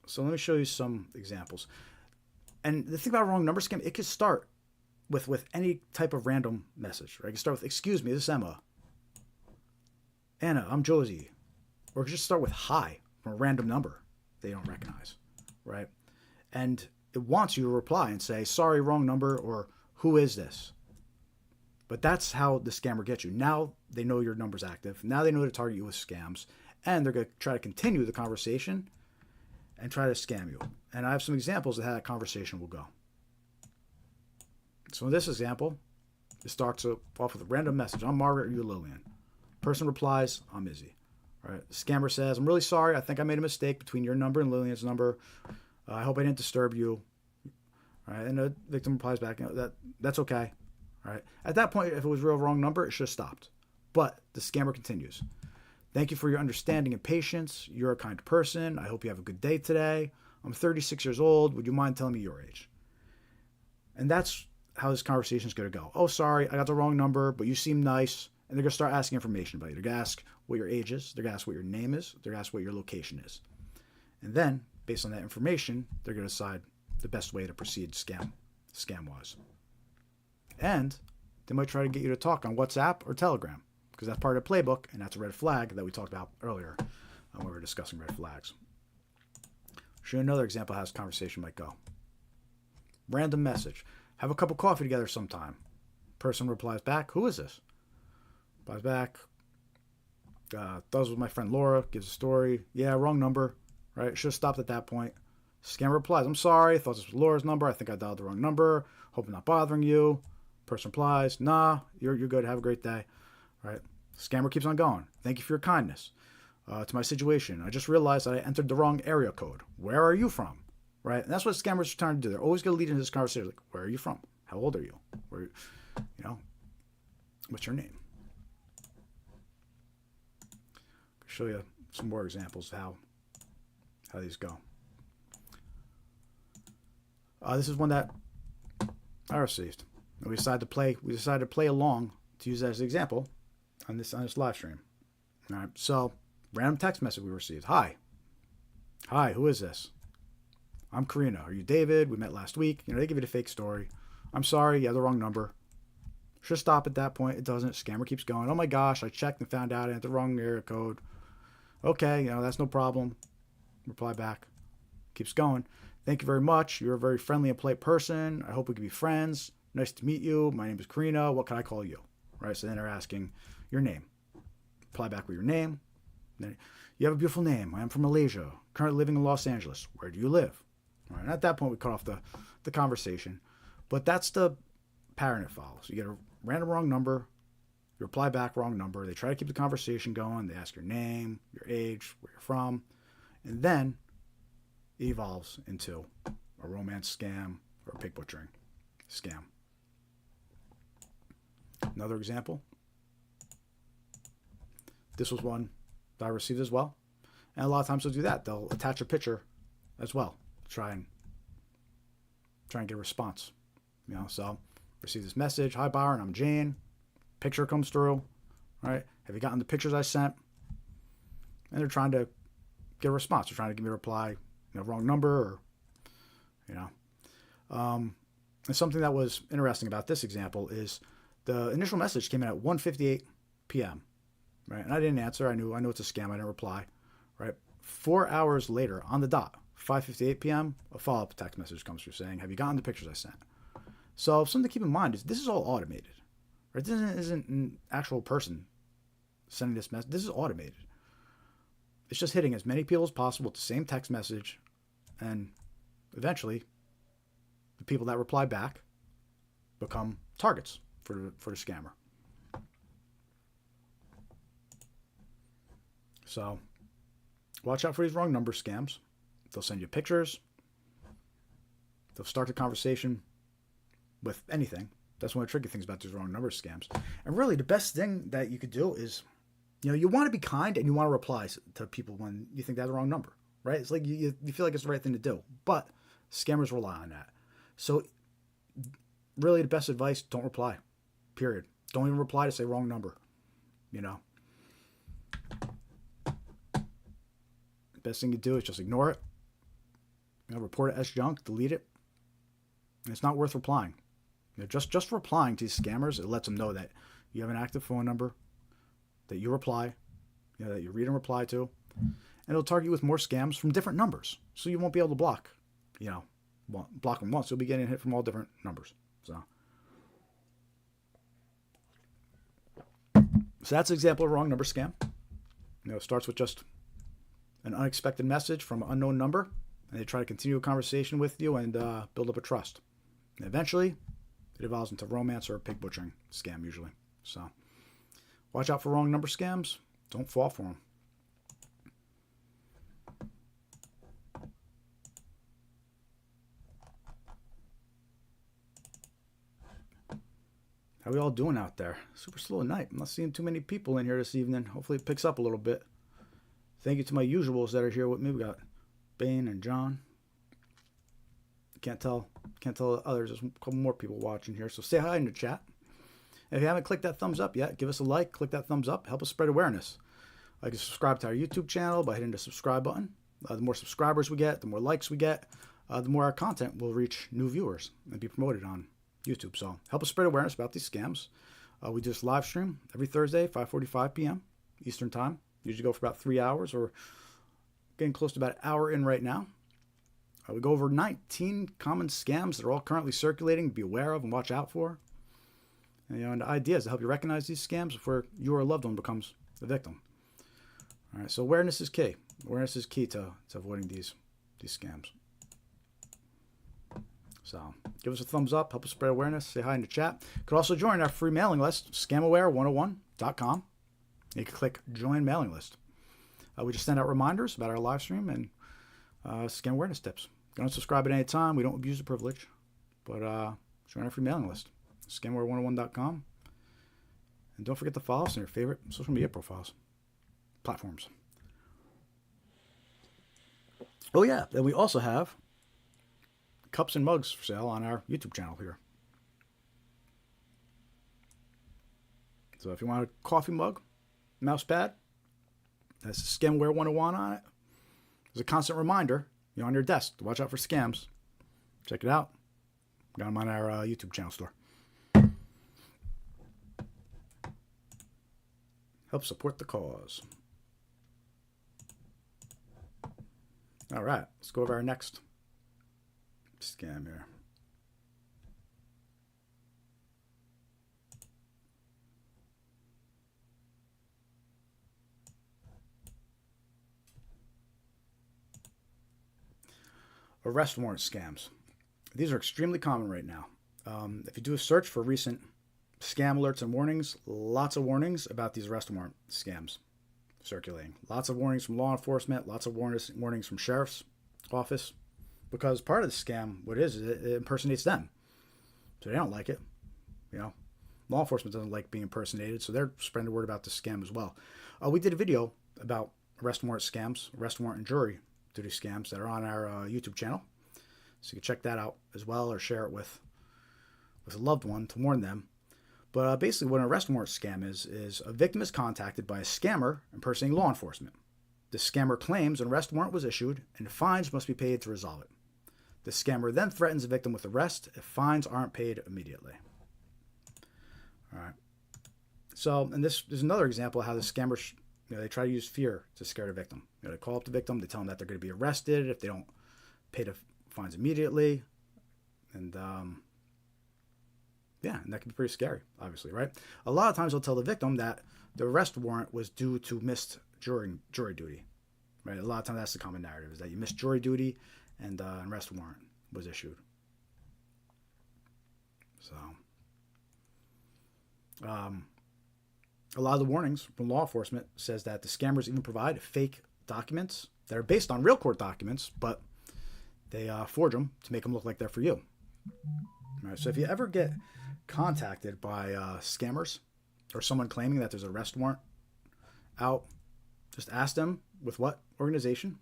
So let me show you some examples. And the thing about a wrong number scam, it could start with any type of random message. Right? It could start with, excuse me, this is Emma. Anna, I'm Josie. Or it could just start with hi from a random number they don't recognize. Right? And it wants you to reply and say, sorry, wrong number, or who is this? But that's how the scammer gets you. Now they know your number's active. Now they know to target you with scams. And they're going to try to continue the conversation and try to scam you. And I have some examples of how that conversation will go. So in this example, it starts off with a random message. I'm Margaret, are you Lillian? Person replies, I'm Izzy. All right. The scammer says, I'm really sorry. I think I made a mistake between your number and Lillian's number. I hope I didn't disturb you. All right. And the victim replies back, that's okay. All right. At that point, if it was real wrong number, it should have stopped. But the scammer continues. Thank you for your understanding and patience. You're a kind person. I hope you have a good day today. I'm 36 years old. Would you mind telling me your age? And that's how this conversation is going to go. Oh, sorry, I got the wrong number, but you seem nice. And they're going to start asking information about you. They're going to ask what your age is. They're going to ask what your name is. They're going to ask what your location is. And then, based on that information, they're going to decide the best way to proceed scam-wise. And they might try to get you to talk on WhatsApp or Telegram, because that's part of the playbook, and that's a red flag that we talked about earlier when we were discussing red flags. Show you another example of how this conversation might go. Random message. Have a cup of coffee together sometime. Person replies back, who is this? Replies back, thought it was my friend Laura, gives a story. Yeah, wrong number. Right? Should have stopped at that point. Scammer replies, I'm sorry, thought this was Laura's number. I think I dialed the wrong number. Hope I'm not bothering you. Person replies, nah, you're good. Have a great day. Right? Scammer keeps on going. Thank you for your kindness. To my situation, I just realized that I entered the wrong area code. Where are you from? Right? And that's what scammers are trying to do. They're always going to lead into this conversation. Like, where are you from? How old are you? What's your name? I'll show you some more examples of how these go. This is one that I received. And we decided to play along to use that as an example on this live stream. All right. So, random text message we received. Hi, who is this? I'm Karina. Are you David? We met last week. They give you the fake story. I'm sorry, you have the wrong number. Should stop at that point. It doesn't. Scammer keeps going. Oh my gosh, I checked and found out I had the wrong area code. Okay, that's no problem. Reply back. Keeps going. Thank you very much. You're a very friendly and polite person. I hope we can be friends. Nice to meet you. My name is Karina. What can I call you? Right? So then they're asking your name. Reply back with your name. Then, you have a beautiful name. I am from Malaysia. Currently living in Los Angeles. Where do you live? All right. And at that point, we cut off the conversation. But that's the pattern it follows. You get a random wrong number. You reply back wrong number. They try to keep the conversation going. They ask your name, your age, where you're from. And then it evolves into a romance scam or a pig butchering scam. Another example. This was one that I received as well. And a lot of times they'll do that. They'll attach a picture as well. Try and get a response. So receive this message. Hi, Byron. I'm Jane. Picture comes through. All right. Have you gotten the pictures I sent? And they're trying to get a response. They're trying to give me a reply. Wrong number, or and something that was interesting about this example is the initial message came in at 1:58 p.m. Right, and I didn't answer. I know it's a scam. I didn't reply. Right, 4 hours later, on the dot, 5:58 p.m., a follow-up text message comes through saying, "Have you gotten the pictures I sent?" So something to keep in mind is this is all automated. Right, this isn't an actual person sending this message. This is automated. It's just hitting as many people as possible with the same text message, and eventually, the people that reply back become targets for the scammer. So, watch out for these wrong number scams. They'll send you pictures. They'll start the conversation with anything. That's one of the tricky things about these wrong number scams. And really, the best thing that you could do is, you want to be kind and you want to reply to people when you think they have the wrong number, right? It's like you feel like it's the right thing to do. But scammers rely on that. So really the best advice, don't reply, period. Don't even reply to say wrong number, Best thing to do is just ignore it. Report it as junk, delete it. And it's not worth replying. Just replying to these scammers, it lets them know that you have an active phone number, that you reply, that you read and reply to, and it'll target you with more scams from different numbers. So you won't be able to block them once. You'll be getting hit from all different numbers. So that's an example of a wrong number scam. It starts with just an unexpected message from an unknown number, and they try to continue a conversation with you and build up a trust. And eventually, it evolves into romance or a pig butchering scam usually. So watch out for wrong number scams. Don't fall for them. How are we all doing out there? Super slow night. I'm not seeing too many people in here this evening. Hopefully it picks up a little bit. Thank you to my usuals that are here with me. We got Bane and John. Can't tell others. There's a couple more people watching here. So say hi in the chat. If you haven't clicked that thumbs up yet, give us a like. Click that thumbs up. Help us spread awareness. You can subscribe to our YouTube channel by hitting the subscribe button. The more subscribers we get, the more likes we get, the more our content will reach new viewers and be promoted on YouTube. So help us spread awareness about these scams. We do this live stream every Thursday, 5:45 p.m. Eastern Time. Usually go for about 3 hours. We're getting close to about an hour in right now. We go over 19 common scams that are all currently circulating to be aware of and watch out for. And the idea is to help you recognize these scams before you or a loved one becomes the victim. All right, so awareness is key. Awareness is key to avoiding these scams. So give us a thumbs up, help us spread awareness, say hi in the chat. You could also join our free mailing list, scamaware101.com. You can click join mailing list. We just send out reminders about our live stream and scam awareness tips. You don't subscribe at any time. We don't abuse the privilege. But join our free mailing list, scamaware101.com. And don't forget to follow us on your favorite social media platforms. Oh yeah, and we also have cups and mugs for sale on our YouTube channel here. So if you want a coffee mug, mouse pad, that's Scamware 101 on it. There's a constant reminder, on your desk to watch out for scams. Check it out. Got them on our YouTube channel store. Help support the cause. All right, let's go over our next scam here. Arrest warrant scams. These are extremely common right now. If you do a search for recent scam alerts and warnings, lots of warnings about these arrest warrant scams circulating. Lots of warnings from law enforcement, lots of warnings from sheriff's office, because part of the scam, what it is it impersonates them. So they don't like it. You know, law enforcement doesn't like being impersonated, so they're spreading the word about the scam as well. We did a video about arrest warrant scams, arrest warrant and jury duty scams that are on our YouTube channel. So you can check that out as well, or share it with a loved one to warn them. But basically what an arrest warrant scam is a victim is contacted by a scammer impersonating law enforcement. The scammer claims an arrest warrant was issued and fines must be paid to resolve it. The scammer then threatens the victim with arrest if fines aren't paid immediately. All right. So, and this is another example of how the scammers, they try to use fear to scare the victim. They call up the victim, they tell them that they're going to be arrested if they don't pay the fines immediately. And yeah, and that can be pretty scary, obviously, right? A lot of times they'll tell the victim that the arrest warrant was due to missed jury duty, right? A lot of times that's the common narrative, is that you missed jury duty and an arrest warrant was issued. So, a lot of the warnings from law enforcement says that the scammers even provide fake documents that are based on real court documents, but they forge them to make them look like they're for you. All right, so if you ever get contacted by scammers or someone claiming that there's an arrest warrant out, just ask them with what organization,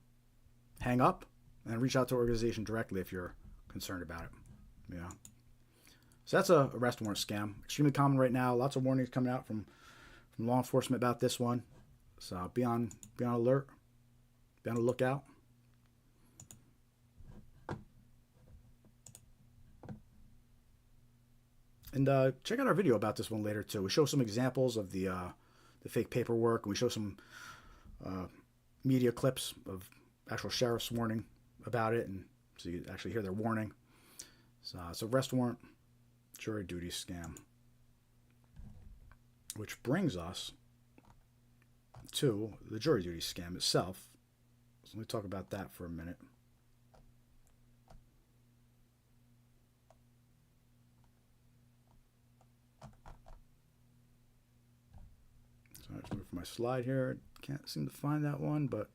hang up, and reach out to the organization directly if you're concerned about it. Yeah. So that's a arrest warrant scam. Extremely common right now. Lots of warnings coming out from law enforcement about this one. So be on alert. Be on the lookout. And check out our video about this one later too. We show some examples of the fake paperwork. And we show some media clips of actual sheriff's warning about it, and so you actually hear their warning. So it's a arrest warrant jury duty scam, which brings us to the jury duty scam itself. So let me talk about that for a minute. So I just move my slide here. Can't seem to find that one, but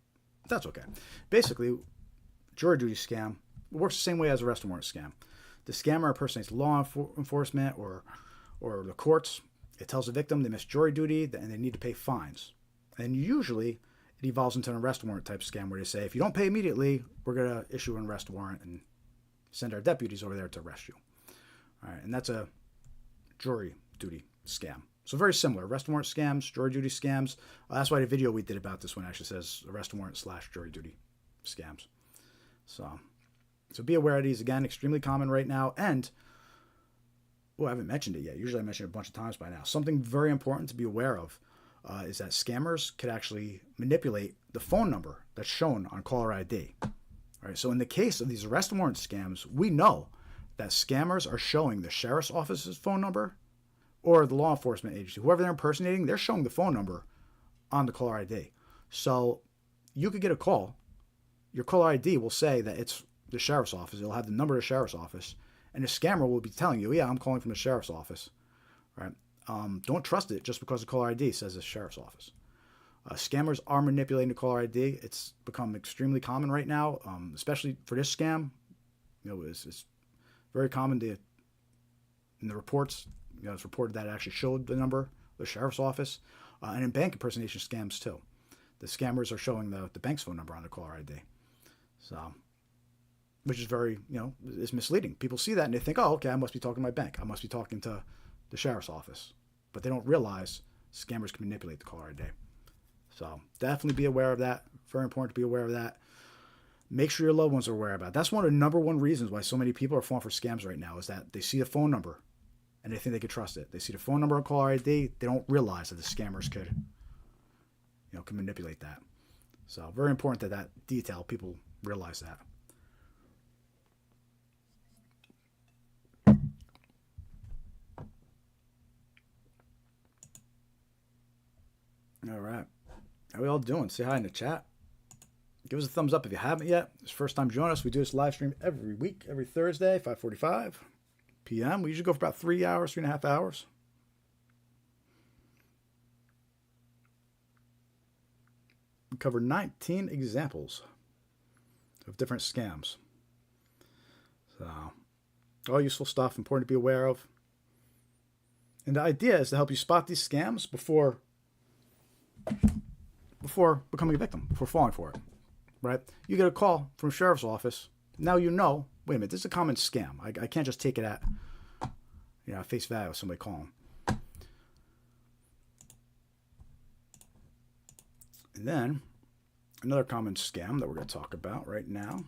that's okay. Basically, jury duty scam works the same way as a arrest warrant scam. The scammer impersonates law enforcement or the courts. It tells the victim they missed jury duty and they need to pay fines. And usually it evolves into an arrest warrant type scam where they say, if you don't pay immediately, we're going to issue an arrest warrant and send our deputies over there to arrest you. All right, and that's a jury duty scam. So very similar. Arrest warrant scams, jury duty scams. That's why the video we did about this one actually says arrest warrant / jury duty scams. So be aware of these. Again, extremely common right now. And, well, I haven't mentioned it yet. Usually I mention it a bunch of times by now. Something very important to be aware of is that scammers could actually manipulate the phone number that's shown on caller ID. All right, so in the case of these arrest warrant scams, we know that scammers are showing the sheriff's office's phone number or the law enforcement agency. Whoever they're impersonating, they're showing the phone number on the caller ID. So you could get a call. Your caller ID will say that it's the sheriff's office. It'll have the number of the sheriff's office. And the scammer will be telling you, yeah, I'm calling from the sheriff's office. All right? Don't trust it just because the caller ID says it's sheriff's office. Scammers are manipulating the caller ID. It's become extremely common right now, especially for this scam. It's very common in the reports. It's reported that it actually showed the number, the sheriff's office, and in bank impersonation scams too. The scammers are showing the bank's phone number on the caller ID. So, which is very, is misleading. People see that and they think, oh, okay, I must be talking to my bank. I must be talking to the sheriff's office. But they don't realize scammers can manipulate the caller ID. So definitely be aware of that. Very important to be aware of that. Make sure your loved ones are aware of that. That's one of the number one reasons why so many people are falling for scams right now, is that they see the phone number and they think they can trust it. They see the phone number on caller ID. They don't realize that the scammers could, can manipulate that. So very important that detail, people realize that. All right. How we all doing? Say hi in the chat. Give us a thumbs up if you haven't yet. It's first time joining us. We do this live stream every week, every Thursday, 5:45 p.m. We usually go for about 3 hours, 3.5 hours. We cover 19 examples of different scams. So, all useful stuff, important to be aware of. And the idea is to help you spot these scams before becoming a victim, before falling for it. Right? You get a call from a sheriff's office. Now you know, wait a minute, this is a common scam. I can't just take it at face value with somebody calling. And then another common scam that we're going to talk about right now,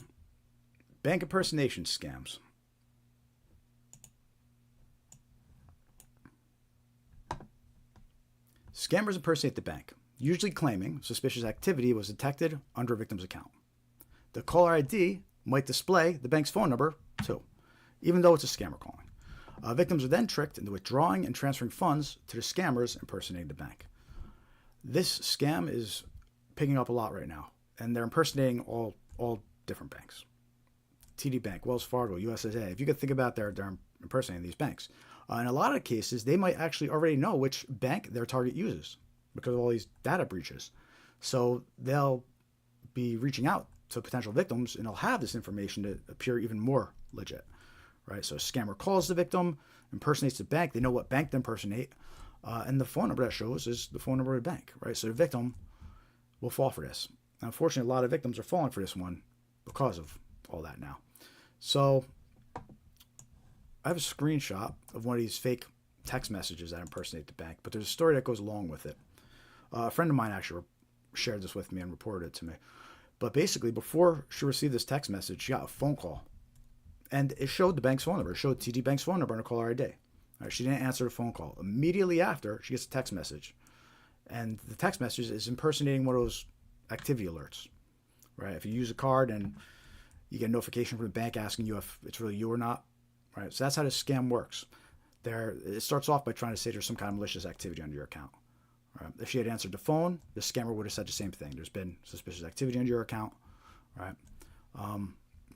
bank impersonation scams. Scammers impersonate the bank, usually claiming suspicious activity was detected under a victim's account. The caller ID might display the bank's phone number too, even though it's a scammer calling. Victims are then tricked into withdrawing and transferring funds to the scammers impersonating the bank. This scam is picking up a lot right now, and they're impersonating all different banks. TD Bank, Wells Fargo, USAA. If you could think about they're impersonating these banks. In a lot of cases, they might actually already know which bank their target uses because of all these data breaches. So they'll be reaching out to potential victims, and they'll have this information to appear even more legit, right? So a scammer calls the victim, impersonates the bank. They know what bank to impersonate, and the phone number that shows is the phone number of the bank, right? So the victim will fall for this. Now, unfortunately, a lot of victims are falling for this one because of all that now. So I have a screenshot of one of these fake text messages that impersonate the bank, but there's a story that goes along with it. A friend of mine actually shared this with me and reported it to me. But basically, before she received this text message, she got a phone call. And it showed the bank's phone number. It showed TD Bank's phone number on her caller ID. Right, she didn't answer the phone call. Immediately after, she gets a text message. And the text message is impersonating one of those activity alerts. Right? If you use a card and you get a notification from the bank asking you if it's really you or not. Right? So that's how this scam works. It starts off by trying to say there's some kind of malicious activity on your account. Right? If she had answered the phone, the scammer would have said the same thing. There's been suspicious activity on your account. Right?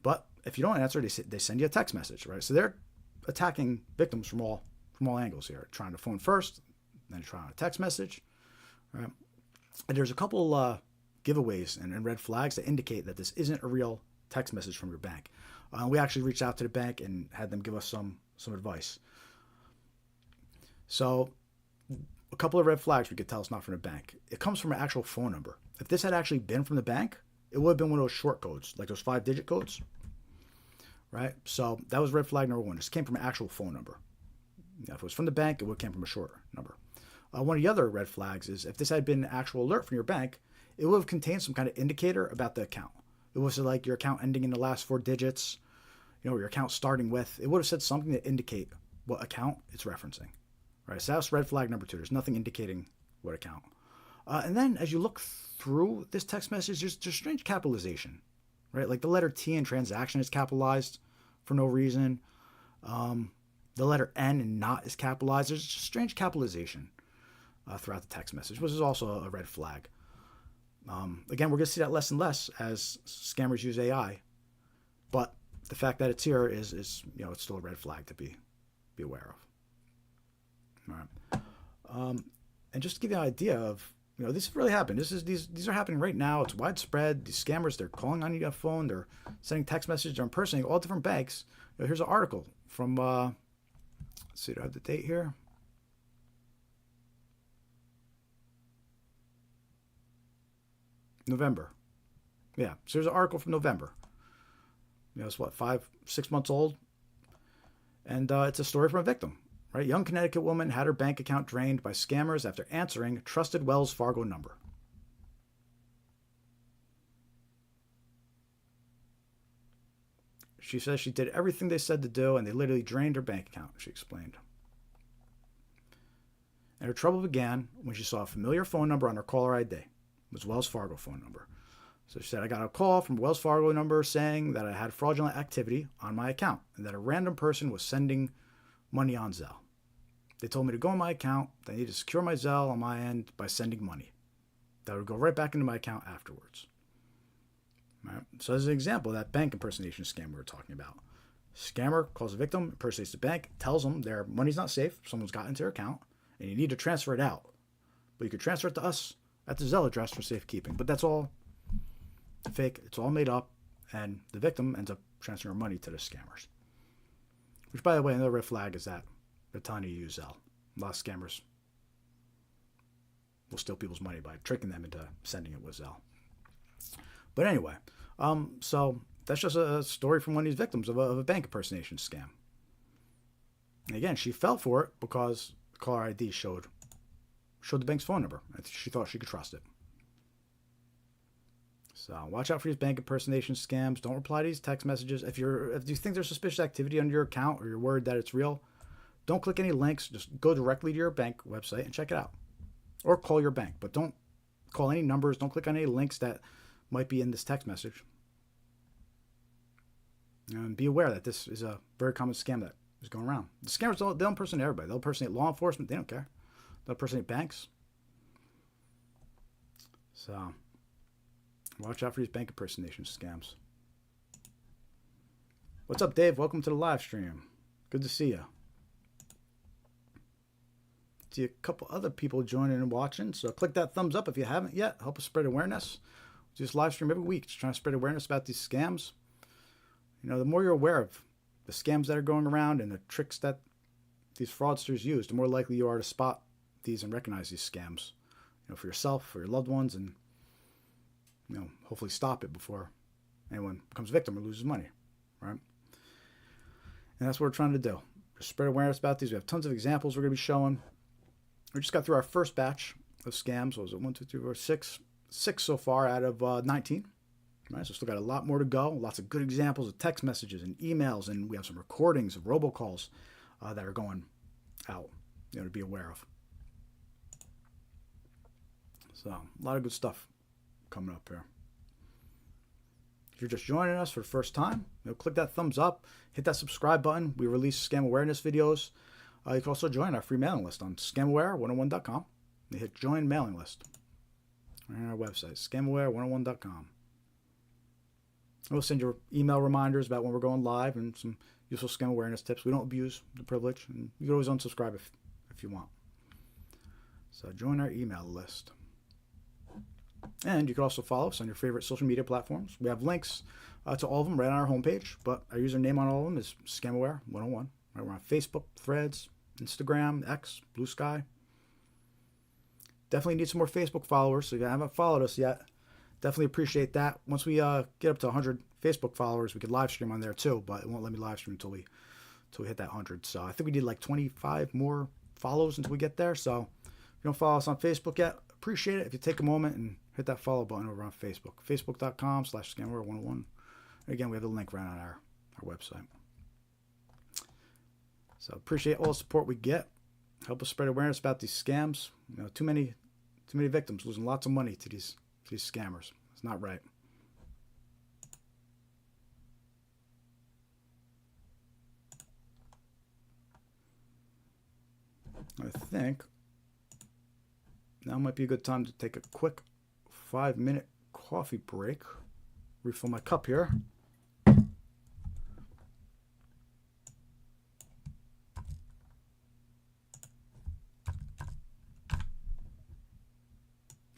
But if you don't answer, they send you a text message. Right? So they're attacking victims from all angles here. Trying to phone first, then trying a text message. Right? And there's a couple giveaways and red flags that indicate that this isn't a real text message from your bank. We actually reached out to the bank and had them give us some advice. So a couple of red flags we could tell it's not from the bank. It comes from an actual phone number. If this had actually been from the bank, it would have been one of those short codes, like those 5-digit codes. Right? So that was red flag number one. This came from an actual phone number. Now, if it was from the bank, it would have came from a short number. One of the other red flags is if this had been an actual alert from your bank, it would have contained some kind of indicator about the account. It was like your account ending in the last 4 digits, or your account starting with. It would have said something to indicate what account it's referencing. Right? So that's red flag number 2. There's nothing indicating what account. And then as you look through this text message, there's strange capitalization. Right? Like the letter T in transaction is capitalized for no reason. The letter N in not is capitalized. There's just strange capitalization throughout the text message, which is also a red flag. Again, we're going to see that less and less as scammers use AI. But the fact that it's here is it's still a red flag to be aware of. All right. And just to give you an idea of, this really happened. These are happening right now. It's widespread. These scammers, they're calling on your phone. They're sending text messages. They're impersonating all different banks. Here's an article from, let's see, do I have the date here? November. Yeah, so there's an article from November. It's 5-6 months old. And it's a story from a victim. Right? Young Connecticut woman had her bank account drained by scammers after answering trusted Wells Fargo number. She says she did everything they said to do, and they literally drained her bank account, she explained. And her trouble began when she saw a familiar phone number on her caller ID. It was Wells Fargo phone number. So she said, I got a call from a Wells Fargo number saying that I had fraudulent activity on my account and that a random person was sending money on Zelle. They told me to go on my account. They need to secure my Zelle on my end by sending money. That would go right back into my account afterwards. Right? So as an example of that bank impersonation scam we were talking about. Scammer calls a victim, impersonates the bank, tells them their money's not safe, someone's got into their account, and you need to transfer it out. But you could transfer it to us at the Zelle address for safekeeping. But that's all fake. It's all made up, and the victim ends up transferring money to the scammers. Which, by the way, another red flag is that they're telling you to use Zelle. A lot of scammers will steal people's money by tricking them into sending it with Zelle. But anyway, so that's just a story from one of these victims of a bank impersonation scam. And again, she fell for it because the caller ID showed the bank's phone number. She thought she could trust it. So watch out for these bank impersonation scams. Don't reply to these text messages. If you think there's suspicious activity on your account or you're worried that it's real, don't click any links. Just go directly to your bank website and check it out. Or call your bank. But don't call any numbers. Don't click on any links that might be in this text message. And be aware that this is a very common scam that is going around. The scammers, they'll impersonate everybody. They'll impersonate law enforcement. They don't care. They'll impersonate banks. So watch out for these bank impersonation scams. What's up, Dave? Welcome to the live stream. Good to see you. See a couple other people joining and watching. So click that thumbs up if you haven't yet. Help us spread awareness. We do this live stream every week, just trying to spread awareness about these scams. You know, the more you're aware of the scams that are going around and the tricks that these fraudsters use, the more likely you are to spot these and recognize these scams, you know, for yourself, for your loved ones, and, you know, hopefully stop it before anyone becomes a victim or loses money, right? And that's what we're trying to do. Just spread awareness about these. We have tons of examples we're going to be showing. We just got through our first batch of scams. What was it? 1, 2, 3, 4, 6. 6 so far out of 19. Right, so still got a lot more to go. Lots of good examples of text messages and emails, and we have some recordings of robocalls that are going out, you know, to be aware of. So a lot of good stuff coming up here. If you're just joining us for the first time, you know, click that thumbs up, hit that subscribe button. We release scam awareness videos. You can also join our free mailing list on scamaware101.com. You hit join mailing list right on our website, scamaware101.com. We'll send you email reminders about when we're going live and some useful scam awareness tips. We don't abuse the privilege, and you can always unsubscribe if you want. So join our email list. And you can also follow us on your favorite social media platforms. We have links to all of them right on our homepage, but our username on all of them is scamaware101. Right, we're on Facebook, Threads, Instagram, X, Blue Sky. Definitely need some more Facebook followers, so if you haven't followed us yet, definitely appreciate that. Once we get up to 100 Facebook followers, we could live stream on there too, but it won't let me live stream until we hit that 100. So I think we need like 25 more follows until we get there. So if you don't follow us on Facebook yet, appreciate it if you take a moment and hit that follow button over on Facebook. Facebook.com/scamaware101. Again, we have the link right on our website. So appreciate all the support we get. Help us spread awareness about these scams. You know, too many victims losing lots of money to these scammers. It's not right. I think now might be a good time to take a quick 5-minute coffee break. Refill my cup here.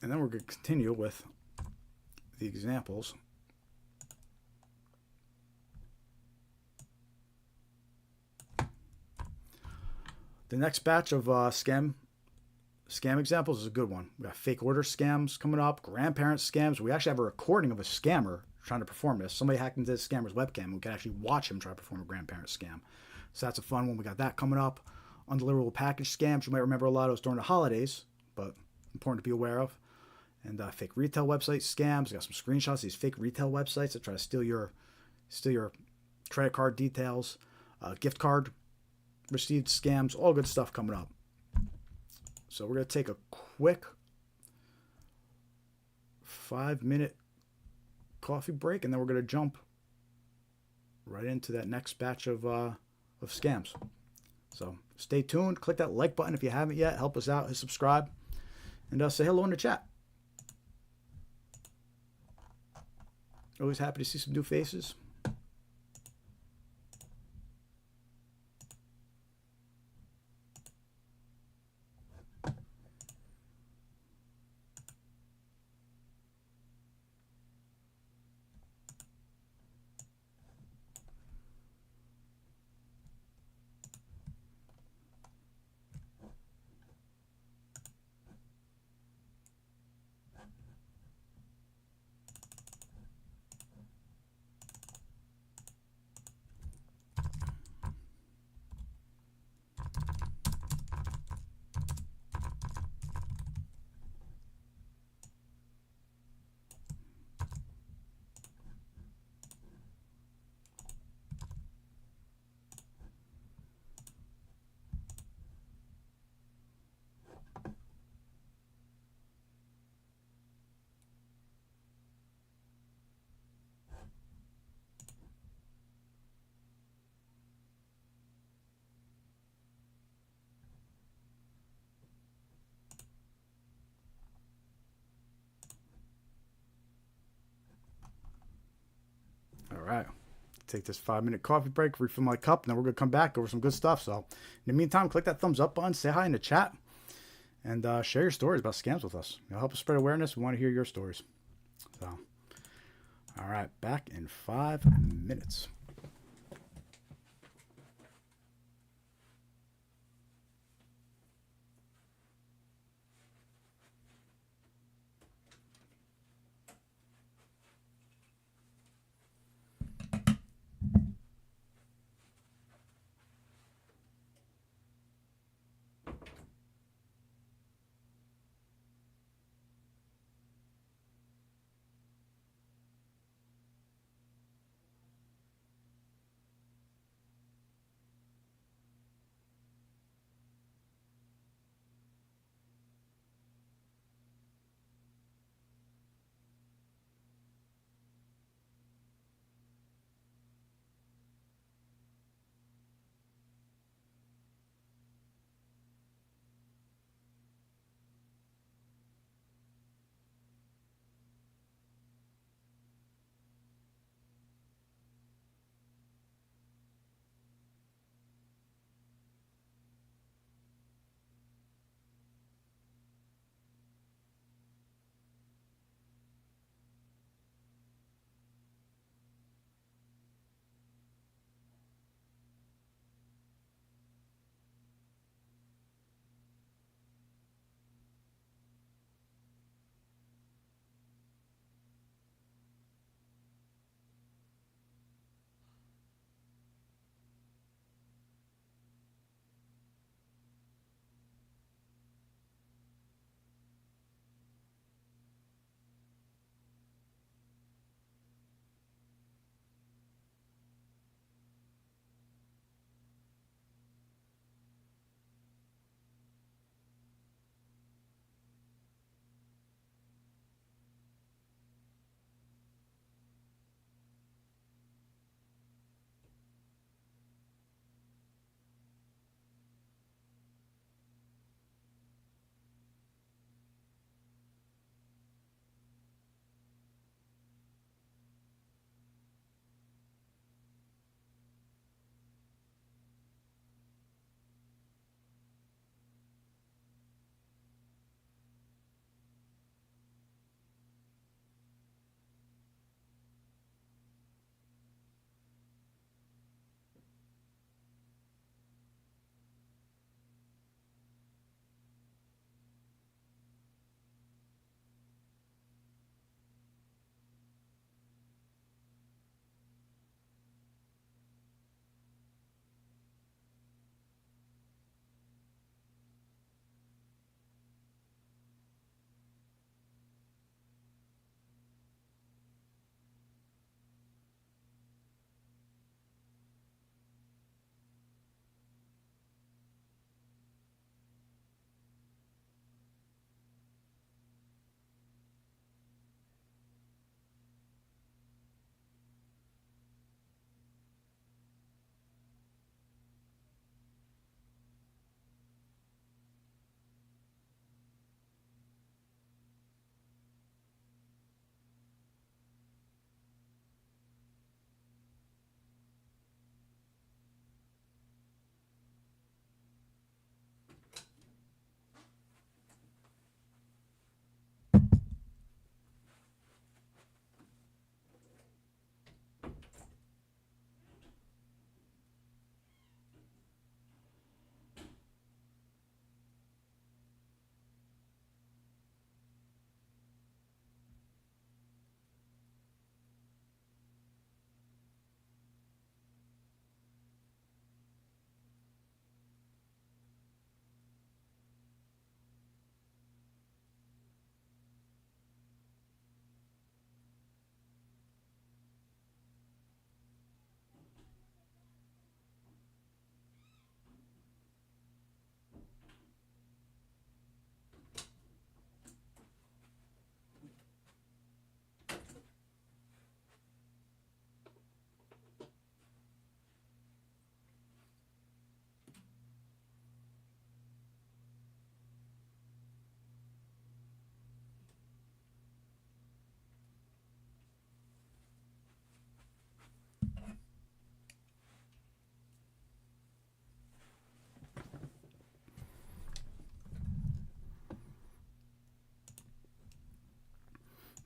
And then we're going to continue with the examples. The next batch of scam examples is a good one. We got fake order scams coming up, grandparent scams. We actually have a recording of a scammer trying to perform this. Somebody hacked into the scammer's webcam, and we can actually watch him try to perform a grandparent scam. So that's a fun one. We got that coming up. Undeliverable package scams. You might remember a lot of those during the holidays, but important to be aware of. And fake retail website scams. We got some screenshots of these fake retail websites that try to steal your credit card details. Gift card received scams. All good stuff coming up. So we're going to take a quick 5-minute coffee break, and then we're going to jump right into that next batch of scams. So stay tuned. Click that like button if you haven't yet. Help us out. Hit subscribe. And say hello in the chat. Always happy to see some new faces. All right. Take this 5-minute coffee break, refill my cup, and then we're going to come back over some good stuff. So, in the meantime, click that thumbs up button, say hi in the chat, and share your stories about scams with us. It'll help us spread awareness. We want to hear your stories. So, all right, back in 5 minutes.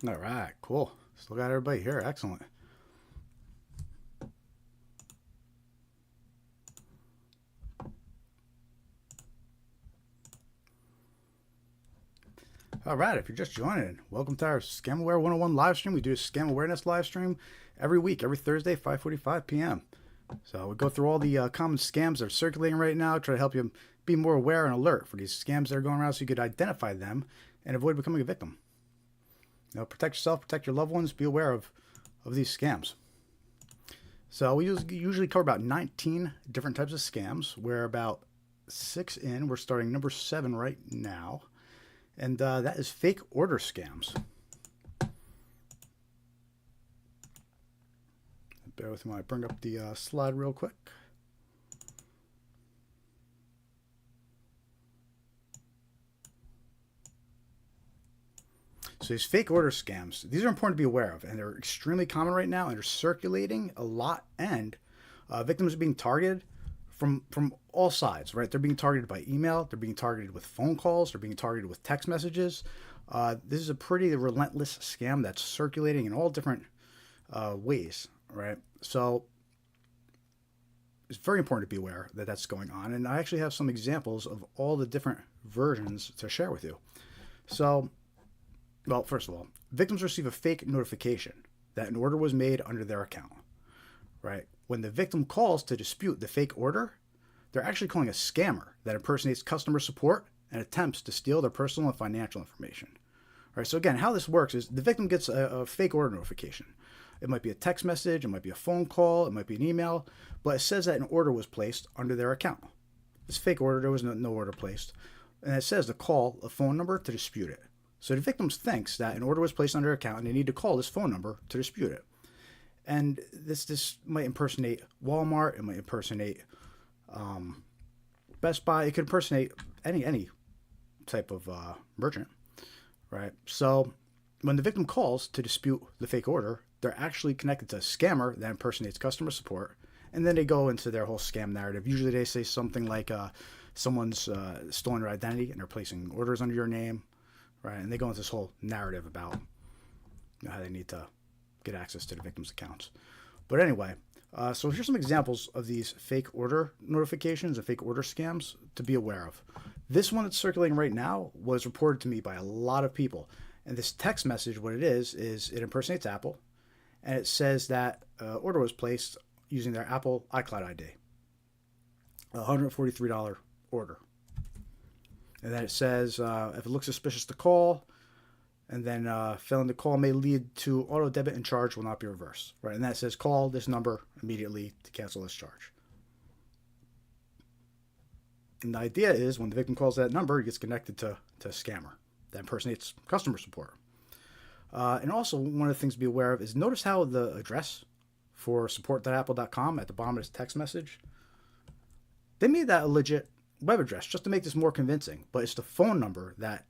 All right, cool. Still got everybody here. Excellent. All right, if you're just joining, welcome to our Scam Aware 101 live stream. We do a scam awareness live stream every week, every Thursday, 5:45 p.m. So we go through all the common scams that are circulating right now, try to help you be more aware and alert for these scams that are going around so you could identify them and avoid becoming a victim. Protect yourself, protect your loved ones, be aware of these scams. So we usually cover about 19 different types of scams. We're about 6 in. We're starting number 7 right now. And that is fake order scams. Bear with me while I bring up the slide real quick. So these fake order scams, these are important to be aware of, and they're extremely common right now, and they're circulating a lot, and victims are being targeted from all sides, right? They're being targeted by email, they're being targeted with phone calls, they're being targeted with text messages. This is a pretty relentless scam that's circulating in all different ways, right? So it's very important to be aware that that's going on, and I actually have some examples of all the different versions to share with you. So, well, first of all, victims receive a fake notification that an order was made under their account, right? When the victim calls to dispute the fake order, they're actually calling a scammer that impersonates customer support and attempts to steal their personal and financial information. All right, so again, how this works is the victim gets a fake order notification. It might be a text message, it might be a phone call, it might be an email, but it says that an order was placed under their account. This fake order, there was no order placed, and it says to call a phone number to dispute it. So the victim thinks that an order was placed under their account and they need to call this phone number to dispute it. And this might impersonate Walmart, it might impersonate Best Buy, it could impersonate any type of merchant, right? So when the victim calls to dispute the fake order, they're actually connected to a scammer that impersonates customer support, and then they go into their whole scam narrative. Usually they say something like someone's stolen your identity and they're placing orders under your name, right? And they go into this whole narrative about how they need to get access to the victim's accounts. But anyway, so here's some examples of these fake order notifications and fake order scams to be aware of. This one that's circulating right now was reported to me by a lot of people. And this text message, what it is it impersonates Apple, and it says that order was placed using their Apple iCloud ID. $143 order. And then it says, if it looks suspicious to call, and then failing to call may lead to auto debit and charge will not be reversed. Right, and that says call this number immediately to cancel this charge. And the idea is when the victim calls that number, it gets connected to a scammer that impersonates customer support. And also, one of the things to be aware of is notice how the address for support.apple.com at the bottom of this text message, they made that a legit web address just to make this more convincing, but it's the phone number that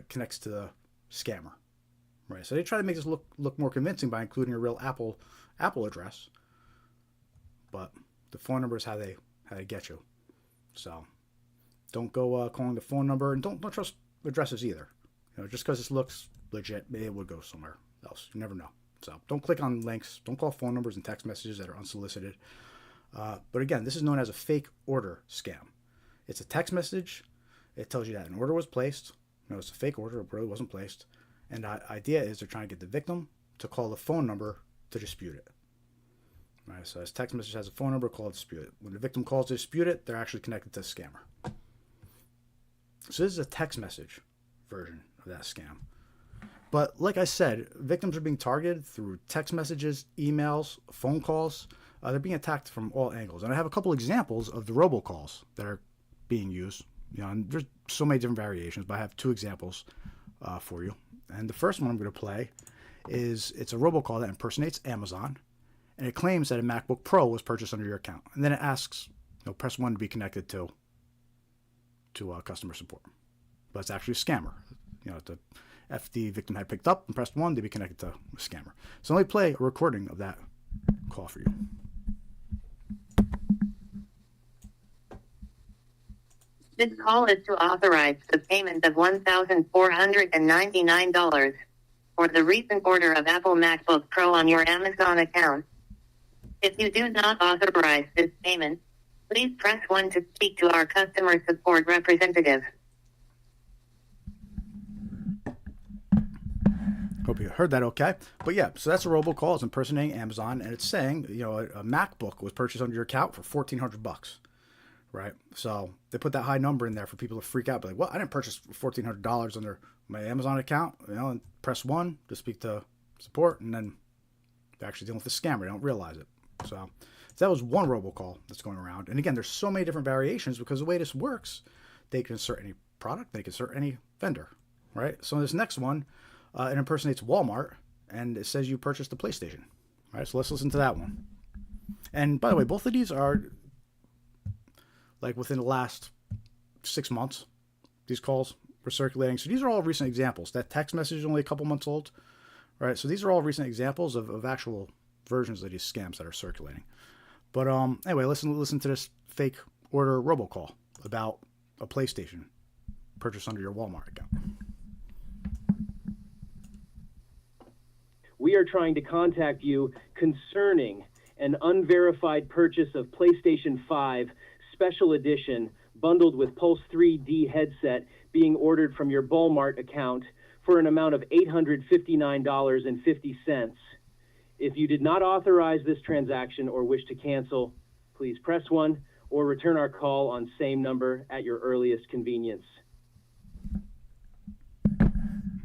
connects to the scammer, right? So they try to make this look more convincing by including a real Apple address, but the phone number is how they get you. So don't go calling the phone number, and don't trust addresses either. Just because this looks legit, maybe it would go somewhere else. You never know. So don't click on links. Don't call phone numbers and text messages that are unsolicited. But again, this is known as a fake order scam. It's a text message. It tells you that an order was placed. No, it's a fake order. It really wasn't placed. And the idea is they're trying to get the victim to call the phone number to dispute it. Right, so this text message has a phone number, call to dispute it. When the victim calls to dispute it, they're actually connected to a scammer. So this is a text message version of that scam. But like I said, victims are being targeted through text messages, emails, phone calls. They're being attacked from all angles. And I have a couple examples of the robocalls that are being used. And there's so many different variations, but I have 2 examples for you. And the first one I'm going to play is it's a robocall that impersonates Amazon, and it claims that a MacBook Pro was purchased under your account. And then it asks, press 1 to be connected to customer support. But it's actually a scammer. If the victim had picked up and pressed 1, they'd be connected to a scammer. So let me play a recording of that call for you. This call is to authorize the payment of $1,499. for the recent order of Apple MacBook Pro on your Amazon account. If you do not authorize this payment, please press 1 to speak to our customer support representative. Hope you heard that okay. But yeah, so that's a robocall. It's impersonating Amazon, and it's saying, a MacBook was purchased under your account for $1,400, right? So they put that high number in there for people to freak out. Be like, well, I didn't purchase $1,400 under my Amazon account, and press 1 to speak to support, and then they're actually dealing with a scammer. They don't realize it. So that was one robocall that's going around. And again, there's so many different variations because the way this works, they can insert any product, they can insert any vendor, right? So this next one, it impersonates Walmart, and it says you purchased a PlayStation. All right, so let's listen to that one. And by the way, both of these are like within the last 6 months. These calls were circulating. So these are all recent examples. That text message is only a couple months old. Right, so these are all recent examples of actual versions of these scams that are circulating. But anyway, listen to this fake order robocall about a PlayStation purchased under your Walmart account. We are trying to contact you concerning an unverified purchase of PlayStation 5 Special Edition bundled with Pulse 3D headset being ordered from your Walmart account for an amount of $859.50. If you did not authorize this transaction or wish to cancel, please press 1 or return our call on same number at your earliest convenience.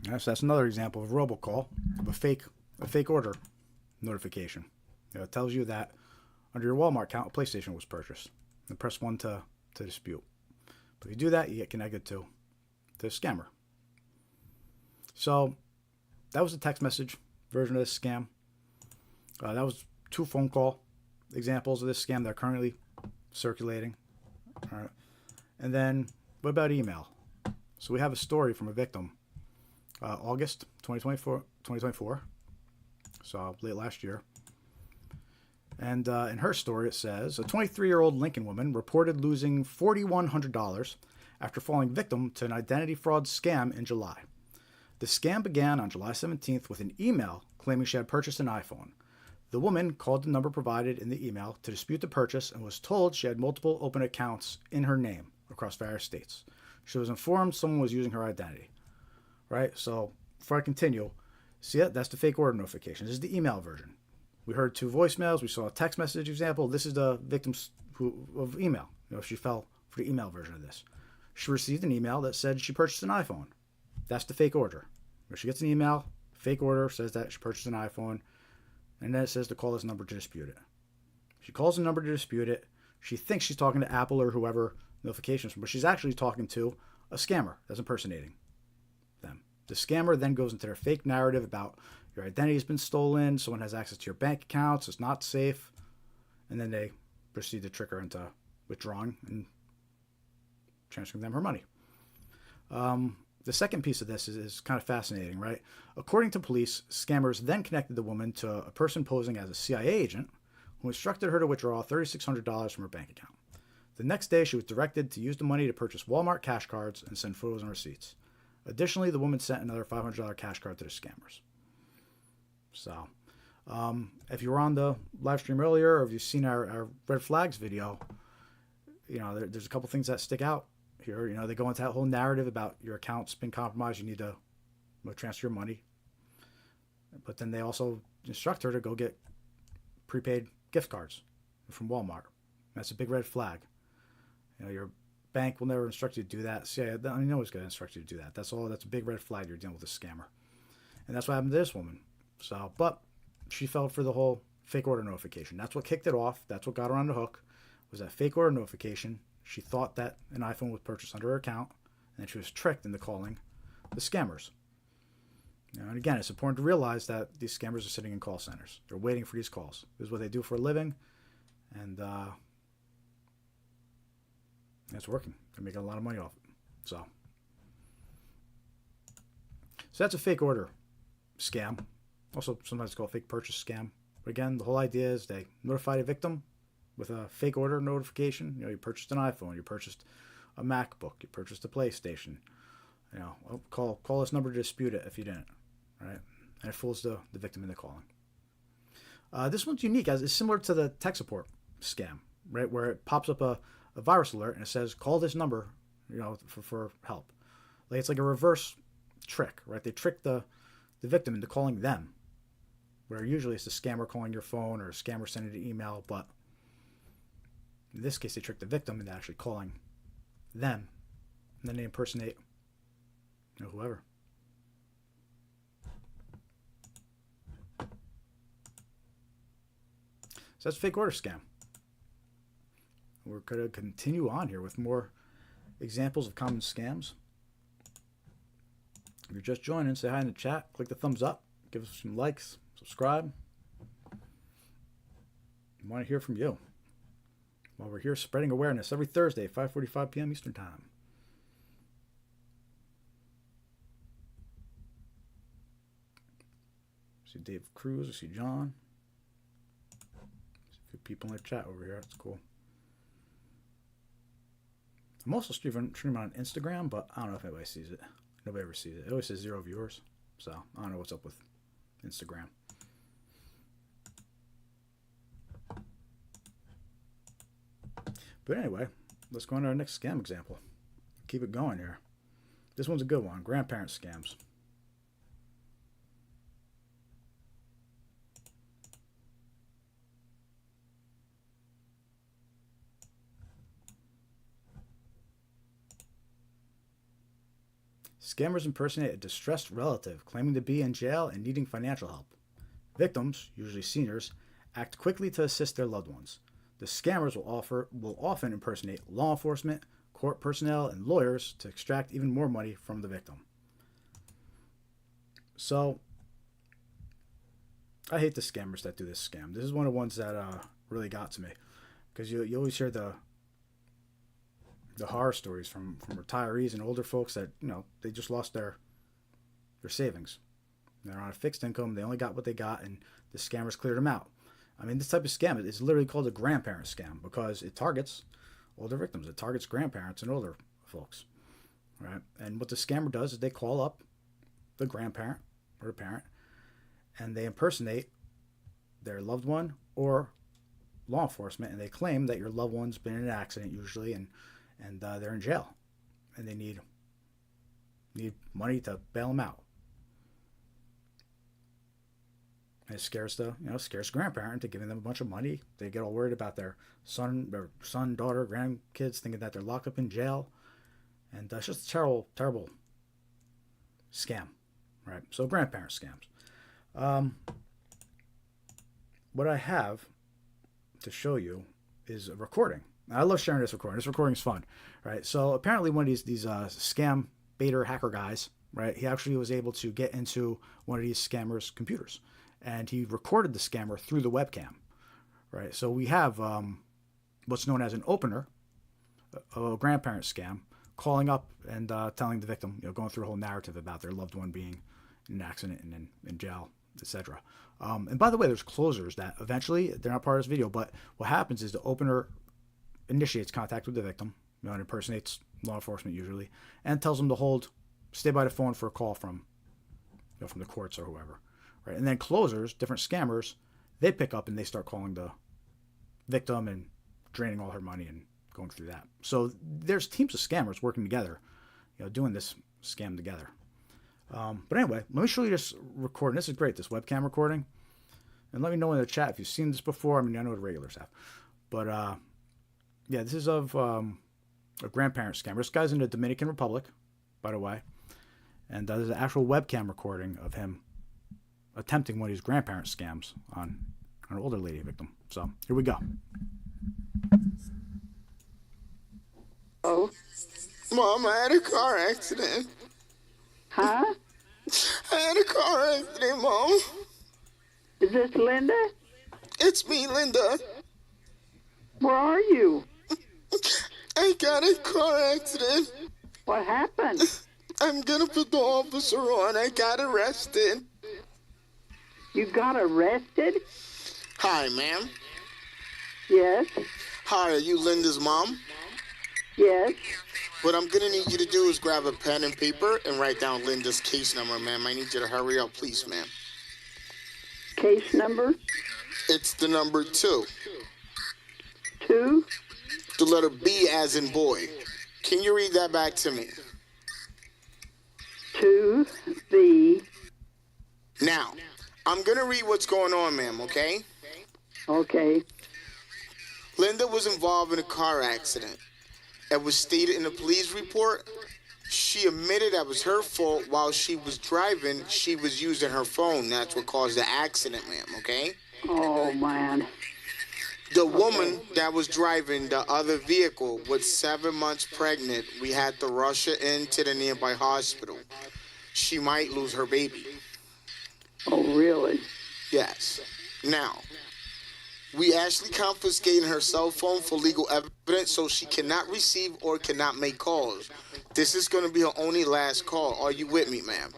Yes, that's another example of a robocall of a fake order notification. It tells you that under your Walmart account, a PlayStation was purchased. And press 1 to dispute. But if you do that, you get connected to the scammer. So that was the text message version of this scam. That was 2 phone call examples of this scam that are currently circulating. All right. And then what about email? So we have a story from a victim, August 2024. So late last year. And in her story, it says, a 23-year-old Lincoln woman reported losing $4,100 after falling victim to an identity fraud scam in July. The scam began on July 17th with an email claiming she had purchased an iPhone. The woman called the number provided in the email to dispute the purchase and was told she had multiple open accounts in her name across various states. She was informed someone was using her identity. Right? So before I continue, see it? That's the fake order notification. This is the email version. We heard 2 voicemails. We saw a text message example. This is the victim's of email. She fell for the email version of this. She received an email that said she purchased an iPhone. That's the fake order. Where she gets an email, fake order, says that she purchased an iPhone, and then it says to call this number to dispute it. She calls the number to dispute it. She thinks she's talking to Apple or whoever notifications from, but she's actually talking to a scammer that's impersonating them. The scammer then goes into their fake narrative about your identity has been stolen, someone has access to your bank accounts, it's not safe, and then they proceed to trick her into withdrawing and transferring them her money. The second piece of this is kind of fascinating, right? According to police, scammers then connected the woman to a person posing as a CIA agent who instructed her to withdraw $3,600 from her bank account. The next day, she was directed to use the money to purchase Walmart cash cards and send photos and receipts. Additionally, the woman sent another $500 cash card to the scammers. So, if you were on the live stream earlier, or if you've seen our red flags video, there's a couple things that stick out here. They go into that whole narrative about your account's been compromised, you need to transfer your money. But then they also instruct her to go get prepaid gift cards from Walmart. That's a big red flag. Your bank will never instruct you to do that. CIA, I know it's going to instruct you to do that. That's a big red flag. You're dealing with a scammer. And that's what happened to this woman. So, but she fell for the whole fake order notification. That's what kicked it off. That's what got her on the hook, was that fake order notification. She thought that an iPhone was purchased under her account, and she was tricked into calling the scammers. And again, it's important to realize that these scammers are sitting in call centers. They're waiting for these calls. This is what they do for a living, and it's working. They're making a lot of money off it. So that's a fake order scam. Also, sometimes it's called a fake purchase scam. But again, the whole idea is they notify a victim with a fake order notification. You purchased an iPhone, you purchased a MacBook, you purchased a PlayStation. Call this number to dispute it if you didn't. Right? and it fools the victim into calling. This one's unique, as it's similar to the tech support scam, right? Where it pops up a virus alert and it says, call this number, for help. Like, it's like a reverse trick, right? They trick the victim into calling them, where usually it's the scammer calling your phone or a scammer sending an email, but in this case, they trick the victim into actually calling them, and then they impersonate whoever. So that's fake order scam. We're going to continue on here with more examples of common scams. If you're just joining, say hi in the chat, click the thumbs up, give us some likes, subscribe. We want to hear from you. While we're here spreading awareness every Thursday, 5:45 p.m. Eastern Time. I see Dave Cruz, I see John. See a few people in the chat over here, that's cool. I'm also streaming on Instagram, but I don't know if anybody sees it. Nobody ever sees it. It always says 0 viewers, so I don't know what's up with Instagram. But anyway, let's go on to our next scam example. Keep it going here. This one's a good one. Grandparent scams. Scammers impersonate a distressed relative claiming to be in jail and needing financial help. Victims, usually seniors, act quickly to assist their loved ones. The scammers will often impersonate law enforcement, court personnel, and lawyers to extract even more money from the victim. So, I hate the scammers that do this scam. This is one of the ones that really got to me, because you always hear the horror stories from retirees and older folks that they just lost their savings. They're on a fixed income. They only got what they got, and the scammers cleared them out. I mean, this type of scam is literally called a grandparent scam because it targets older victims. It targets grandparents and older folks, right? And what the scammer does is they call up the grandparent or the parent, and they impersonate their loved one or law enforcement, and they claim that your loved one's been in an accident usually, and they're in jail, and they need money to bail them out. And it scares the grandparent into giving them a bunch of money. They get all worried about their son, daughter, grandkids, thinking that they're locked up in jail, and that's just a terrible, terrible scam, right? So grandparent scams. What I have to show you is a recording. I love sharing this recording. This recording is fun, right? So apparently one of these scam baiter hacker guys, right? He actually was able to get into one of these scammers' computers, and he recorded the scammer through the webcam, right? So we have what's known as an opener, a grandparent scam, calling up and telling the victim, going through a whole narrative about their loved one being in an accident and in jail, etc. And by the way, there's closers that eventually, they're not part of this video, but what happens is the opener initiates contact with the victim, and impersonates law enforcement usually, and tells them to stay by the phone for a call from the courts or whoever, right? And then closers, different scammers, they pick up and they start calling the victim and draining all her money and going through that. So there's teams of scammers working together, doing this scam together. But anyway, let me show you this recording. This is great, this webcam recording, and let me know in the chat if you've seen this before. I mean, I know the regulars have, but yeah, this is of a grandparent scammer. This guy's in the Dominican Republic, by the way. And there's an actual webcam recording of him attempting one of these grandparent scams on an older lady victim. So, here we go. Oh. Mom, I had a car accident. Huh? I had a car accident, Mom. Is this Linda? It's me, Linda. Where are you? I got a car accident. What happened? I'm gonna put the officer on. I got arrested. You got arrested? Hi, ma'am. Yes. Hi, are you Linda's mom? Yes. What I'm gonna need you to do is grab a pen and paper and write down Linda's case number, ma'am. I need you to hurry up, please, ma'am. Case number It's the number 2. 2. The letter B as in boy. Can you read that back to me? 2 B. Now, I'm going to read what's going on, ma'am, okay? Okay. Linda was involved in a car accident. It was stated in the police report. She admitted that was her fault. While she was driving, she was using her phone. That's what caused the accident, ma'am, okay? Oh, man. The woman that was driving the other vehicle was 7 months pregnant. We had to rush her into the nearby hospital. She might lose her baby. Oh, really? Yes. Now, we actually confiscated her cell phone for legal evidence, so she cannot receive or cannot make calls. This is going to be her only last call. Are you with me, ma'am?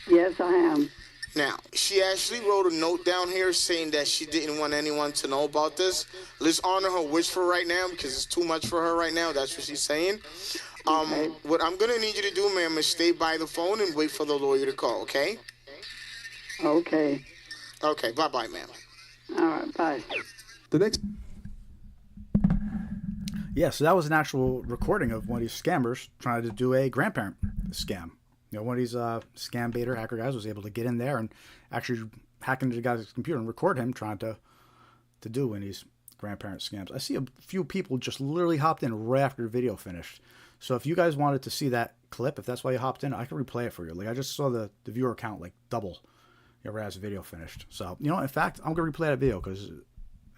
Yes, I am. Now, she actually wrote a note down here saying that she didn't want anyone to know about this. Let's honor her wish for right now because it's too much for her right now. That's what she's saying. Okay. What I'm going to need you to do, ma'am, is stay by the phone and wait for the lawyer to call, okay? Okay. Okay, bye-bye, ma'am. All right, bye. The next. Yeah, so that was an actual recording of one of these scammers trying to do a grandparent scam. You know, one of these scam baiter hacker guys was able to get in there and actually hack into the guy's computer and record him trying to do one of these grandparent scams. I see a few people just literally hopped in right after the video finished. So if you guys wanted to see that clip, if that's why you hopped in, I can replay it for you. Like I just saw the viewer count like double, you know, right as the video finished. So, you know, in fact, I'm going to replay that video because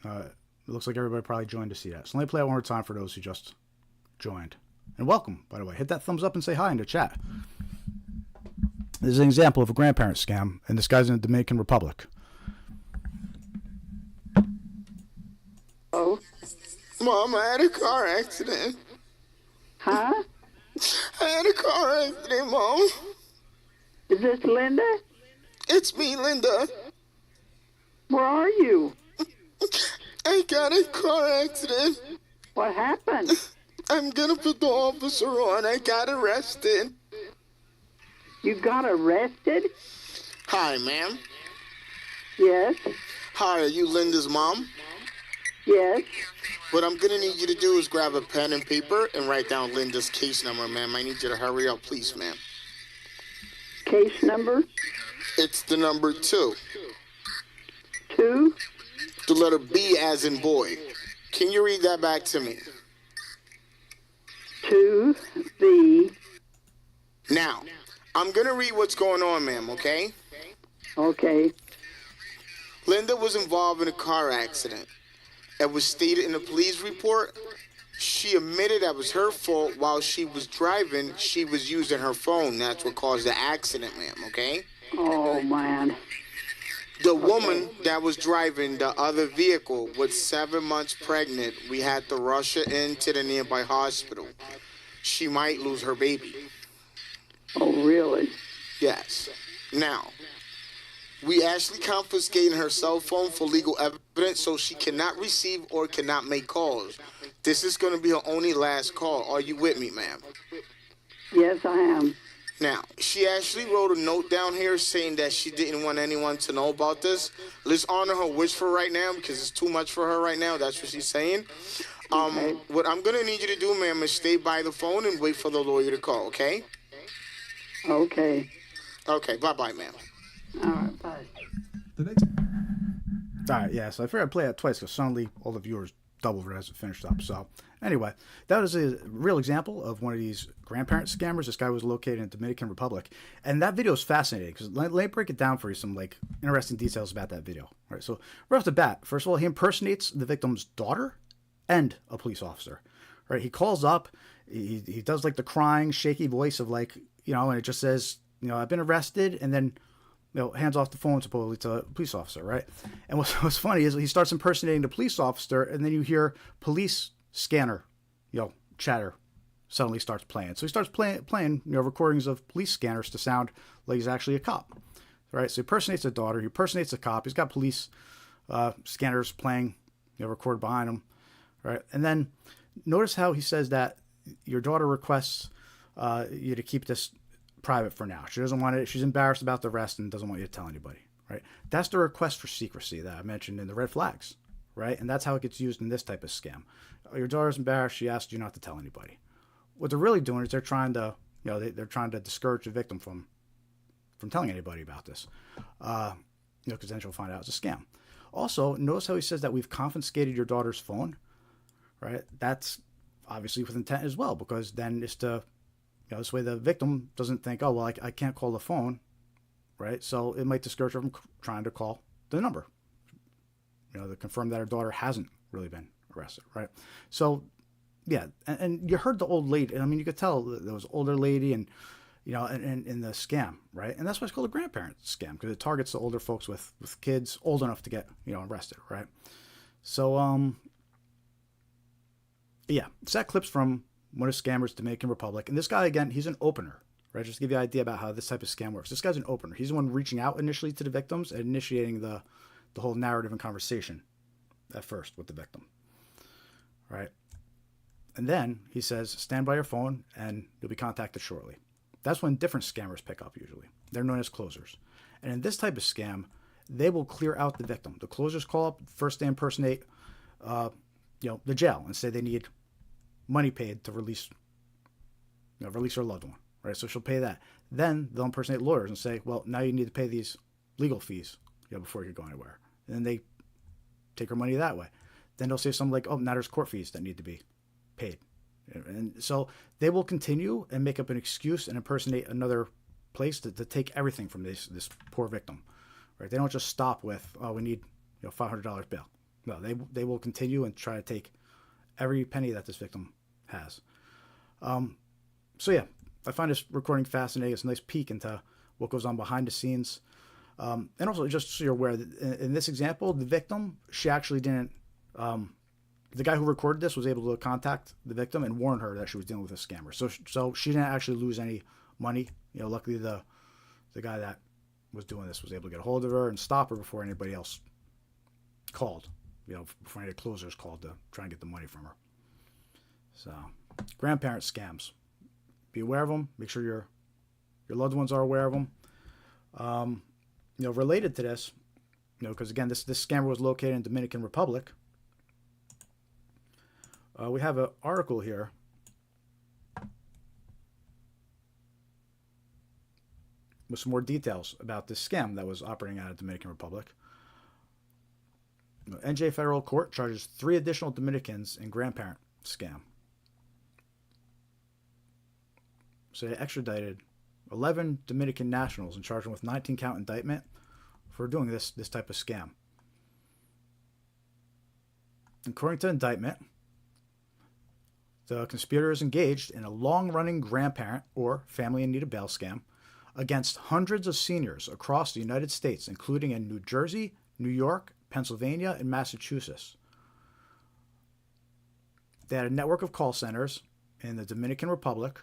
it looks like everybody probably joined to see that. So let me play it one more time for those who just joined. And welcome, by the way. Hit that thumbs up and say hi in the chat. This is an example of a grandparent scam, and this guy's in the Dominican Republic. Oh, Mom, I had a car accident. huh? I had a car accident, Mom. Is this Linda? It's me, Linda. Where are you? I got a car accident. What happened? I'm gonna put the officer on. I got arrested. You got arrested? Hi, ma'am. Yes. Hi, are you Linda's mom? Yes. What I'm gonna need you to do is grab a pen and paper and write down Linda's case number, ma'am. I need you to hurry up, please, ma'am. Case number It's the number 2. 2. The letter B as in boy. Can you read that back to me? 2 B. Now, I'm gonna read what's going on, ma'am, okay? Okay. Linda was involved in a car accident. It was stated in the police report. She admitted that was her fault. While she was driving, she was using her phone. That's what caused the accident, ma'am, okay? Oh, man. The woman that was driving the other vehicle was 7 months pregnant. We had to rush her into the nearby hospital. She might lose her baby. Oh, really? Yes. Now, we actually confiscated her cell phone for legal evidence, so she cannot receive or cannot make calls. This is going to be her only last call. Are you with me, ma'am? Yes, I am. Now, she actually wrote a note down here saying that she didn't want anyone to know about this. Let's honor her wish for right now because it's too much for her right now. That's what she's saying. Okay. What I'm going to need you to do, ma'am, is stay by the phone and wait for the lawyer to call, okay? Okay. Okay, bye-bye, ma'am. All right, bye. The next. All right, yeah. So I figured I'd play that twice because suddenly all the viewers doubled right as it finished up. So anyway, that was a real example of one of these grandparent scammers. This guy was located in the Dominican Republic, and that video is fascinating because let me break it down for you. Some like interesting details about that video. All right, so right off the bat, first of all, he impersonates the victim's daughter and a police officer. Right, he calls up. He does like the crying, shaky voice of like, you know, and it just says, you know, I've been arrested, and then, you know, hands off the phone supposedly to a police officer, right? And what's funny is he starts impersonating the police officer, and then you hear police scanner, you know, chatter suddenly starts playing. So he starts playing, you know, recordings of police scanners to sound like he's actually a cop, right? So he impersonates a daughter, he impersonates a cop, he's got police scanners playing, you know, recorded behind him, right? And then notice how he says that your daughter requests you to keep this private for now. She doesn't want it. She's embarrassed about the arrest and doesn't want you to tell anybody. right? That's the request for secrecy that I mentioned in the red flags, right? And that's how it gets used in this type of scam. Your daughter's embarrassed. She asked you not to tell anybody. What they're really doing is they're trying to, they're trying to discourage the victim from telling anybody about this, because then she'll find out it's a scam. Also, notice how he says that we've confiscated your daughter's phone, right? That's obviously with intent as well, because then it's to, this way the victim doesn't think, oh, well, I can't call the phone, right? So it might discourage her from trying to call the number, to confirm that her daughter hasn't really been arrested, right? So, yeah, and you heard the old lady. I mean, you could tell there was an older lady and, and in the scam, right? And that's why it's called a grandparent scam, because it targets the older folks with kids old enough to get, arrested, right? So, yeah, it's that clip's from one of Scammers' Dominican Republic. And this guy, again, he's an opener, right? Just to give you an idea about how this type of scam works. This guy's an opener. He's the one reaching out initially to the victims and initiating the whole narrative and conversation at first with the victim, right? And then he says, stand by your phone and you'll be contacted shortly. That's when different scammers pick up usually. They're known as closers. And in this type of scam, they will clear out the victim. The closers call up, first they impersonate, the jail and say they need money paid to release her loved one, right? So she'll pay that. Then they'll impersonate lawyers and say, well, now you need to pay these legal fees, before you go anywhere. And then they take her money that way. Then they'll say something like, oh, now there's court fees that need to be paid. And so they will continue and make up an excuse and impersonate another place to take everything from this poor victim, right? They don't just stop with, oh, we need $500 bail. No, they will continue and try to take every penny that this victim has. So yeah, I find this recording fascinating. It's a nice peek into what goes on behind the scenes. And also, just so you're aware, that in this example, the victim, she actually didn't, the guy who recorded this was able to contact the victim and warn her that she was dealing with a scammer. So she didn't actually lose any money. Luckily the guy that was doing this was able to get a hold of her and stop her before anybody else called, before any closers called to try and get the money from her. So, grandparent scams. Be aware of them. Make sure your loved ones are aware of them. Related to this, because again, this scammer was located in Dominican Republic. We have an article here with some more details about this scam that was operating out of Dominican Republic. NJ Federal Court charges 3 additional Dominicans in grandparent scam. So they extradited 11 Dominican nationals and charged them with 19-count indictment for doing this type of scam. According to indictment, the conspirators engaged in a long-running grandparent or family in need of bail scam against hundreds of seniors across the United States, including in New Jersey, New York, Pennsylvania, and Massachusetts. They had a network of call centers in the Dominican Republic,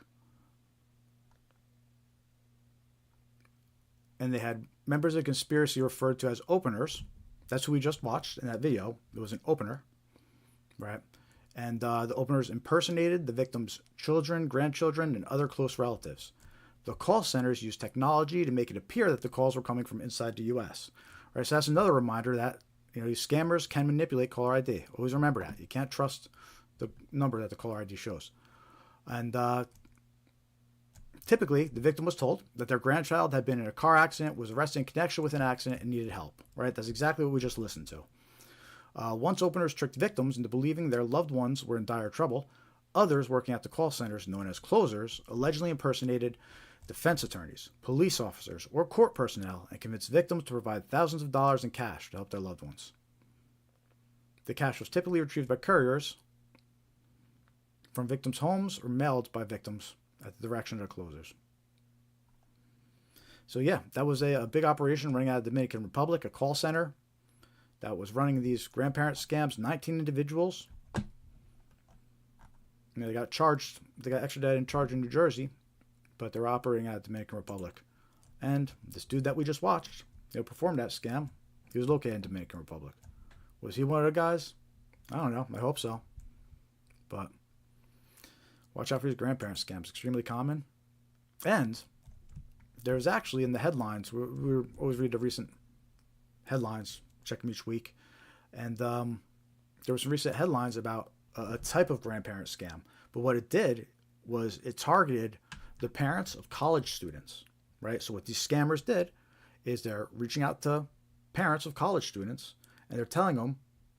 and they had members of the conspiracy referred to as openers. That's who we just watched in that video. It was an opener, right? And the openers impersonated the victim's children, grandchildren, and other close relatives. The call centers used technology to make it appear that the calls were coming from inside the U.S. Right, so that's another reminder that these scammers can manipulate caller ID. Always remember that. You can't trust the number that the caller ID shows. And typically, the victim was told that their grandchild had been in a car accident, was arrested in connection with an accident, and needed help. Right? That's exactly what we just listened to. Once openers tricked victims into believing their loved ones were in dire trouble, others working at the call centers, known as closers, allegedly impersonated defense attorneys, police officers, or court personnel and convinced victims to provide thousands of dollars in cash to help their loved ones. The cash was typically retrieved by couriers from victims' homes or mailed by victims at the direction of the closers. So yeah, that was a big operation running out of the Dominican Republic, a call center that was running these grandparent scams, 19 individuals. They got extradited and charged in New Jersey, but they're operating out of the Dominican Republic. And this dude that we just watched, performed that scam. He was located in Dominican Republic. Was he one of the guys? I don't know. I hope so. But watch out for these grandparent scams. Extremely common. And there's actually in the headlines, we always read the recent headlines, check them each week. And there were some recent headlines about a type of grandparent scam. But what it did was it targeted the parents of college students, right? So what these scammers did is they're reaching out to parents of college students, and they're telling them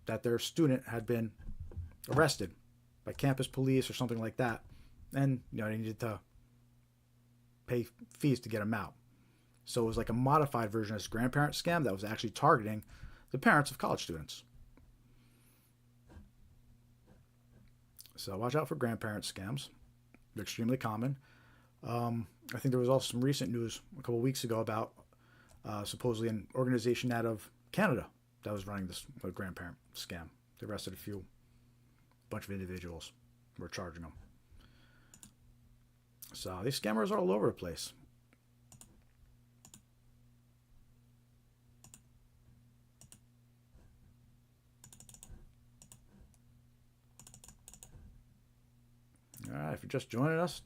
that their student had been arrested by campus police or something like that, and they needed to pay fees to get them out. So it was like a modified version of this grandparent scam that was actually targeting the parents of college students. So watch out for grandparent scams. They're extremely common. I think there was also some recent news a couple of weeks ago about supposedly an organization out of Canada that was running this grandparent scam. They arrested a bunch of individuals who were charging them. So these scammers are all over the place. All right, if you're just joining us,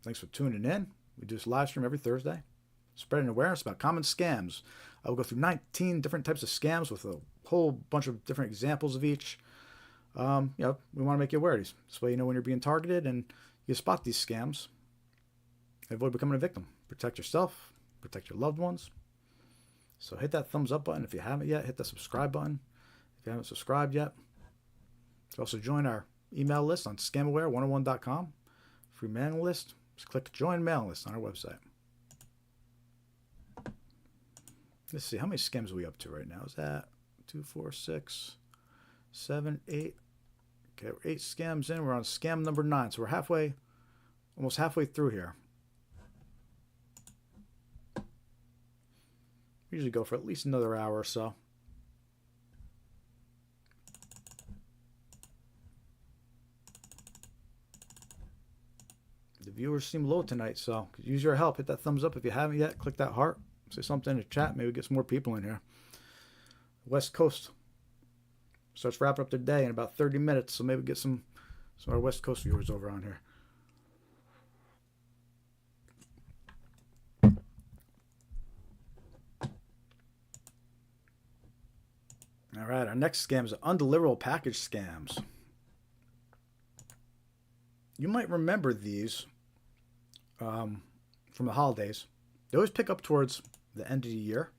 thanks for tuning in. We do this live stream every Thursday, spreading awareness about common scams. I will go through 19 different types of scams with a whole bunch of different examples of each. We want to make you aware of these. This way you know when you're being targeted and you spot these scams. Avoid becoming a victim. Protect yourself, protect your loved ones. So hit that thumbs up button if you haven't yet. Hit the subscribe button if you haven't subscribed yet. Also join our email list on scamaware101.com. Free mailing list. Just click join mailing list on our website. Let's see, how many scams are we up to right now? Is that 2, 4, 6, 7, 8? Okay, we're 8 scams in. We're on scam number 9. So we're almost halfway through here. We usually go for at least another hour or so. The viewers seem low tonight, so could use your help. Hit that thumbs up if you haven't yet. Click that heart. Say something in the chat. Maybe get some more people in here. West Coast starts wrapping up their day in about 30 minutes, so maybe get some of our West Coast viewers over on here. All right, our next scam is undeliverable package scams. You might remember these from the holidays. They always pick up towards the end of the year.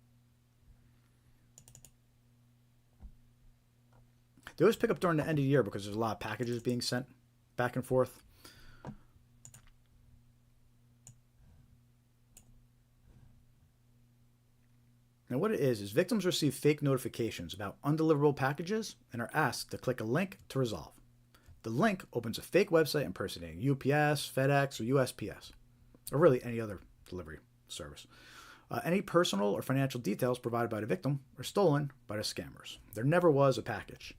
They always pick up during the end of the year because there's a lot of packages being sent back and forth. Now what it is victims receive fake notifications about undeliverable packages and are asked to click a link to resolve. The link opens a fake website impersonating UPS, FedEx, or USPS, or really any other delivery service. Any personal or financial details provided by the victim are stolen by the scammers. There never was a package.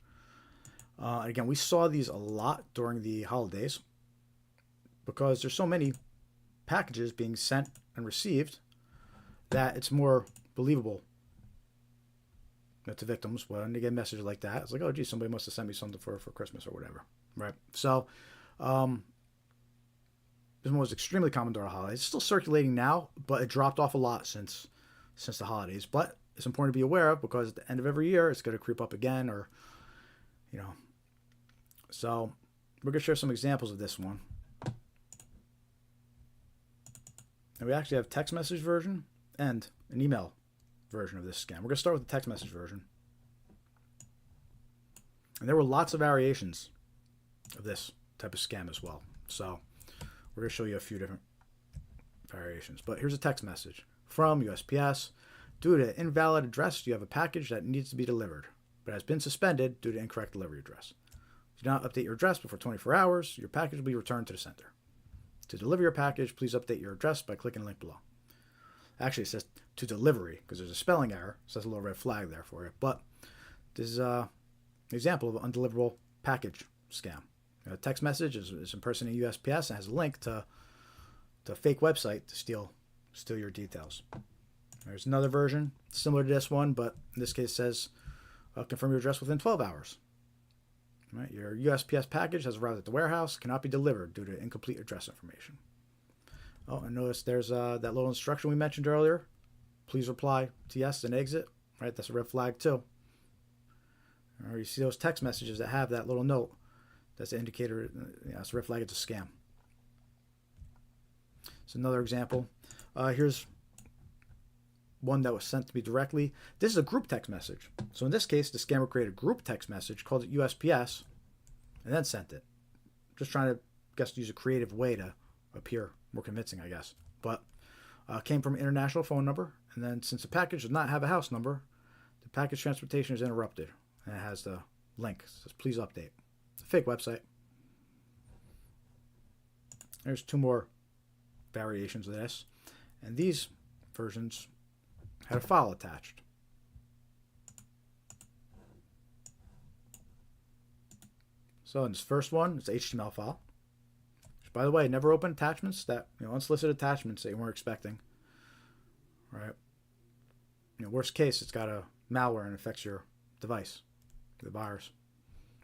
Again, we saw these a lot during the holidays because there's so many packages being sent and received that it's more believable to victims when they get messages like that. It's like, oh, gee, somebody must have sent me something for Christmas or whatever, right? So this one was extremely common during the holidays. It's still circulating now, but it dropped off a lot since the holidays. But it's important to be aware of because at the end of every year, it's going to creep up again, or So we're going to share some examples of this one. And we actually have a text message version and an email version of this scam. We're going to start with the text message version. And there were lots of variations of this type of scam as well. So we're going to show you a few different variations. But here's a text message from USPS. Due to invalid address, you have a package that needs to be delivered, but has been suspended due to incorrect delivery address. If you do not update your address before 24 hours, your package will be returned to the sender. To deliver your package, please update your address by clicking the link below. Actually, it says to delivery because there's a spelling error. So that's a little red flag there for you. But this is an example of an undeliverable package scam. A text message is impersonating USPS and has a link to a fake website to steal your details. There's another version similar to this one, but in this case it says confirm your address within 12 hours. Right? Your USPS package has arrived at the warehouse, cannot be delivered due to incomplete address information. Oh, and notice there's that little instruction we mentioned earlier. Please reply to yes and exit right? That's a red flag too. Or you see those text messages that have that little note. That's an indicator. It's a red flag. It's a scam. So another example. Here's one that was sent to me directly. This is a group text message. So in this case, the scammer created a group text message, called it USPS, and then sent it. Just trying to, use a creative way to appear more convincing, I guess. But came from an international phone number, and then since the package does not have a house number, the package transportation is interrupted. And it has the link. It says, please update. It's a fake website. There's 2 more variations of this. And these versions had a file attached. So in this first one, it's an HTML file. Which, by the way, never open attachments that, unsolicited attachments that you weren't expecting. Right? Worst case, it's got a malware and affects your device, the virus.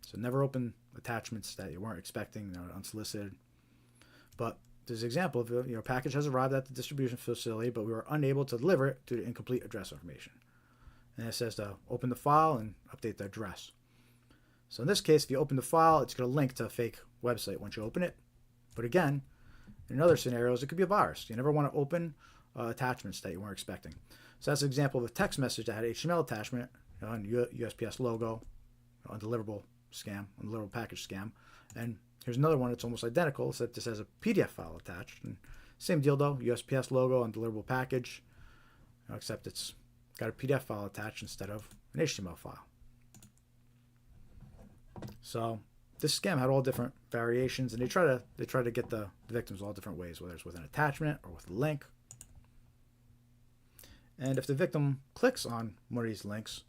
So never open attachments that you weren't expecting, unsolicited. But there's an example of a package has arrived at the distribution facility, but we were unable to deliver it due to incomplete address information. And it says to open the file and update the address. So in this case, if you open the file, it's going to link to a fake website once you open it. But again, in other scenarios, it could be a virus. You never want to open attachments that you weren't expecting. So that's an example of a text message that had HTML attachment, and USPS logo, undeliverable scam, undeliverable package scam. And here's another one that's almost identical, except this has a PDF file attached. And same deal though, USPS logo, undeliverable package, except it's got a PDF file attached instead of an HTML file. So this scam had all different variations, and they try to get the victims all different ways, whether it's with an attachment or with a link. And if the victim clicks on one of these links,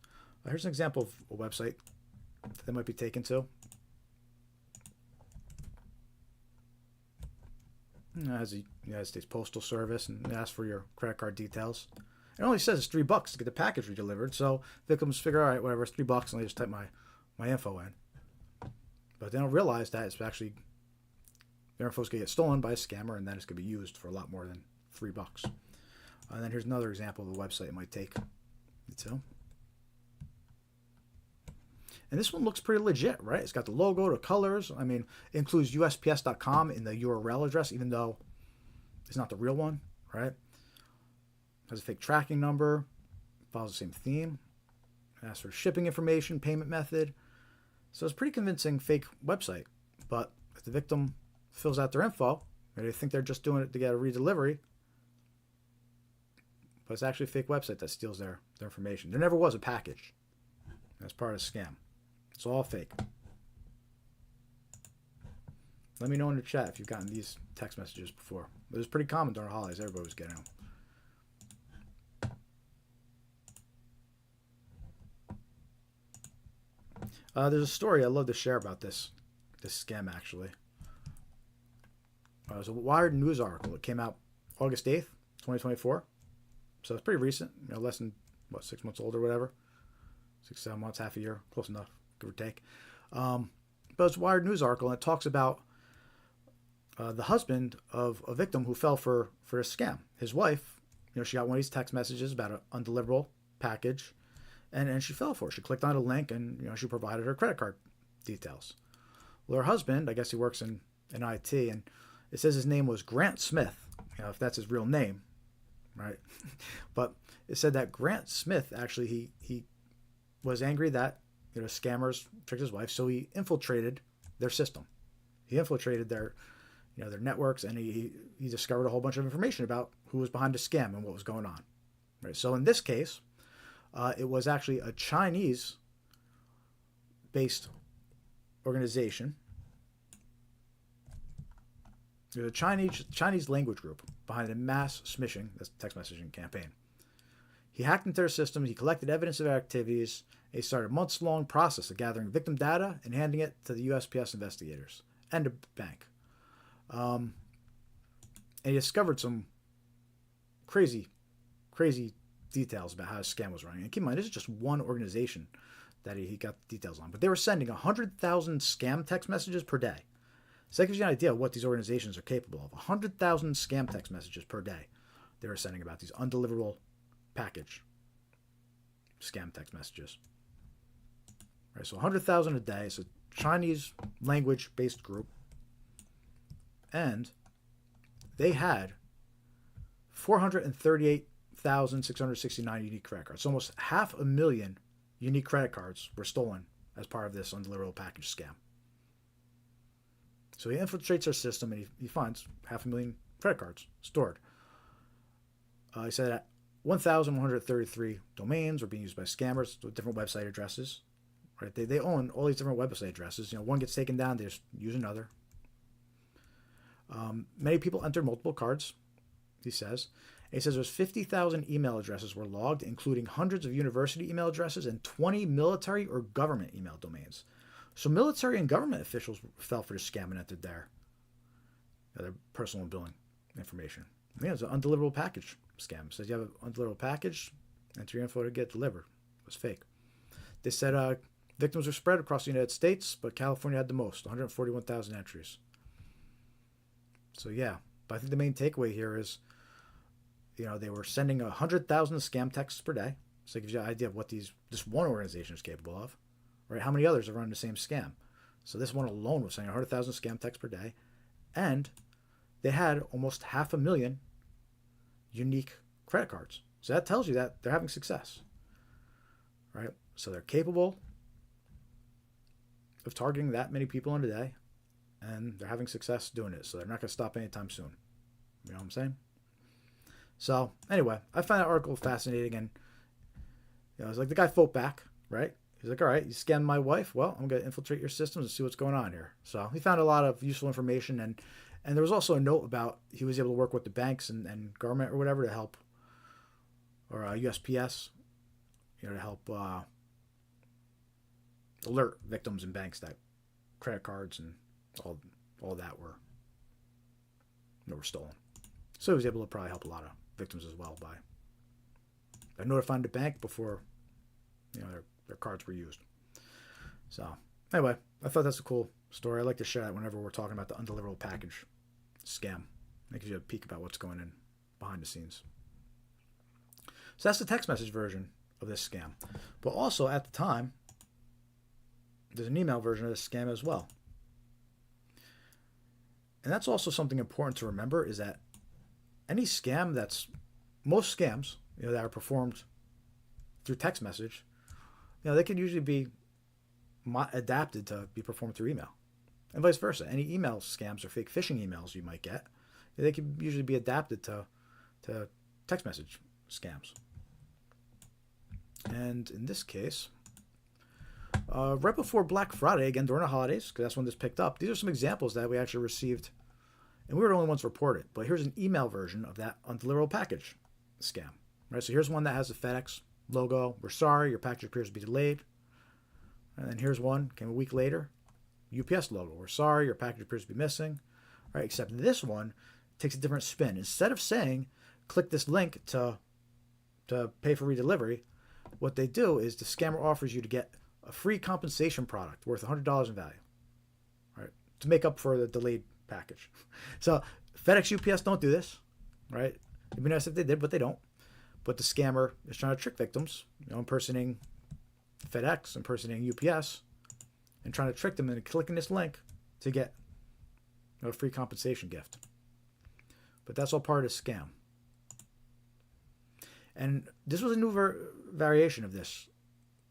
here's an example of a website that they might be taken to. It has the United States Postal Service, and it asks for your credit card details. It only says it's $3 to get the package redelivered, so victims figure, all right, whatever, it's $3, and they just type my info in. But they don't realize that it's actually, their info's going to get stolen by a scammer, and then it's going to be used for a lot more than $3. And then here's another example of a website it might take. So, and this one looks pretty legit, right? It's got the logo, the colors. I mean, it includes USPS.com in the URL address, even though it's not the real one, right? It has a fake tracking number, follows the same theme, it asks for shipping information, payment method. So it's a pretty convincing fake website. But if the victim fills out their info, they think they're just doing it to get a redelivery, but it's actually a fake website that steals their information. There never was a package. That's part of the scam. It's all fake. Let me know in the chat if you've gotten these text messages before. It was pretty common during the holidays. Everybody was getting them. There's a story I'd love to share about this scam, actually. It was a Wired news article. It came out August 8th, 2024. So it's pretty recent, less than, 6 months old or whatever. 6, 7 months, half a year, close enough, give or take. But it's a Wired news article, and it talks about the husband of a victim who fell for a scam. His wife, she got one of these text messages about an undeliverable package, and she fell for it. She clicked on a link, and she provided her credit card details. Well, her husband, I guess he works in IT, and it says his name was Grant Smith, if that's his real name, right? But it said that Grant Smith, actually, he was angry that scammers tricked his wife, so he infiltrated their system. He infiltrated their their networks, and he discovered a whole bunch of information about who was behind the scam and what was going on. Right. So in this case, it was actually a Chinese-based organization. There's a Chinese language group behind a mass smishing, that's text messaging campaign. He hacked into their system, he collected evidence of their activities, and he started a months-long process of gathering victim data and handing it to the USPS investigators and a bank. And he discovered some crazy details about how his scam was running. And keep in mind, this is just one organization that he got details on. But they were sending 100,000 scam text messages per day. So that gives you an idea of what these organizations are capable of. 100,000 scam text messages per day they were sending about these undeliverable package scam text messages. Right, so 100,000 a day. It's a Chinese language-based group. And they had 438,669 unique credit cards. So almost 500,000 unique credit cards were stolen as part of this undeliverable package scam. So he infiltrates our system and he finds 500,000 credit cards stored. He said that 1,133 domains were being used by scammers with different website addresses. Right? They own all these different website addresses. One gets taken down, they just use another. Many people entered multiple cards, he says. And he says there's 50,000 email addresses were logged, including hundreds of university email addresses and 20 military or government email domains. So military and government officials fell for this scam and entered their personal and billing information. Yeah, it's an undeliverable package scam. It says you have an undeliverable package, enter your info to get delivered. It was fake. They said victims were spread across the United States, but California had the most, 141,000 entries. So yeah, but I think the main takeaway here is, they were sending 100,000 scam texts per day. So it gives you an idea of what this one organization is capable of, right? How many others are running the same scam? So this one alone was sending 100,000 scam texts per day, and they had almost 500,000 unique credit cards. So that tells you that they're having success, right? So they're capable of targeting that many people in a day, and they're having success doing it. So they're not going to stop anytime soon. You know what I'm saying? So anyway, I find that article fascinating, and it's like the guy fought back, right? He's like, all right, you scammed my wife. Well, I'm going to infiltrate your systems and see what's going on here. So he found a lot of useful information, and there was also a note about he was able to work with the banks and government or whatever to help, or USPS, to help alert victims and banks that credit cards and all that were stolen. So he was able to probably help a lot of victims as well by notifying the bank before their cards were used. So anyway, I thought that's a cool story. I like to share that whenever we're talking about the undeliverable package scam. It gives you a peek about what's going on behind the scenes. So that's the text message version of this scam. But also at the time, there's an email version of this scam as well. And that's also something important to remember, is that any scam most scams, that are performed through text message, they can usually be adapted to be performed through email. And vice versa. Any email scams or fake phishing emails you might get, they can usually be adapted to text message scams. And in this case, right before Black Friday, again during the holidays, because that's when this picked up, these are some examples that we actually received, and we were the only ones reported. But here's an email version of that undeliverable package scam. Right, so here's one that has the FedEx logo. We're sorry, your package appears to be delayed. And then here's one, came a week later, UPS logo. We're sorry, your package appears to be missing. Right, except this one takes a different spin. Instead of saying, click this link to pay for redelivery, what they do is the scammer offers you to get a free compensation product worth $100 in value, right, to make up for the delayed package. So FedEx, UPS don't do this, right? It'd be nice if they did, but they don't. But the scammer is trying to trick victims, impersonating FedEx, impersonating UPS, and trying to trick them into clicking this link to get a free compensation gift. But that's all part of the scam. And this was a new variation of this.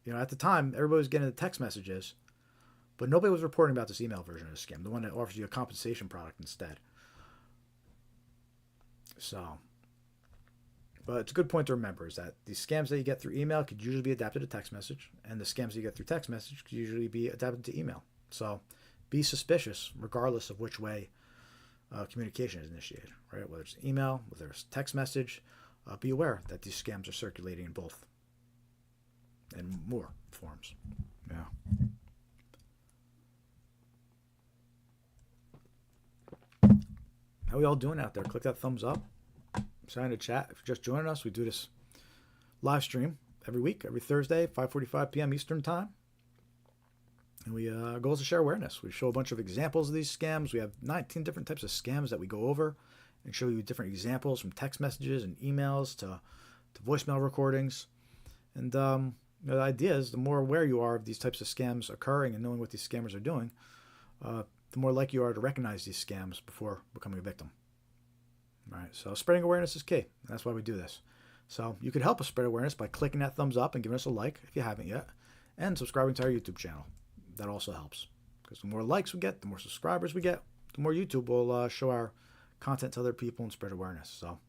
At the time, everybody was getting the text messages, but nobody was reporting about this email version of the scam, the one that offers you a compensation product instead. So, but it's a good point to remember, is that these scams that you get through email could usually be adapted to text message, and the scams that you get through text message could usually be adapted to email. So be suspicious regardless of which way communication is initiated, right? Whether it's email, whether it's text message, be aware that these scams are circulating in both and more forms. Yeah. How we all doing out there? Click that thumbs up. Sign in the chat. If you're just joining us, we do this live stream every week, every Thursday, 5:45 p.m. Eastern Time. And we goal is to share awareness. We show a bunch of examples of these scams. We have 19 different types of scams that we go over and show you different examples, from text messages and emails to voicemail recordings. And the idea is the more aware you are of these types of scams occurring and knowing what these scammers are doing, the more likely you are to recognize these scams before becoming a victim. All right, so spreading awareness is key. And that's why we do this. So you could help us spread awareness by clicking that thumbs up and giving us a like if you haven't yet, and subscribing to our YouTube channel. That also helps, because the more likes we get, the more subscribers we get, the more YouTube will show our content to other people and spread awareness. So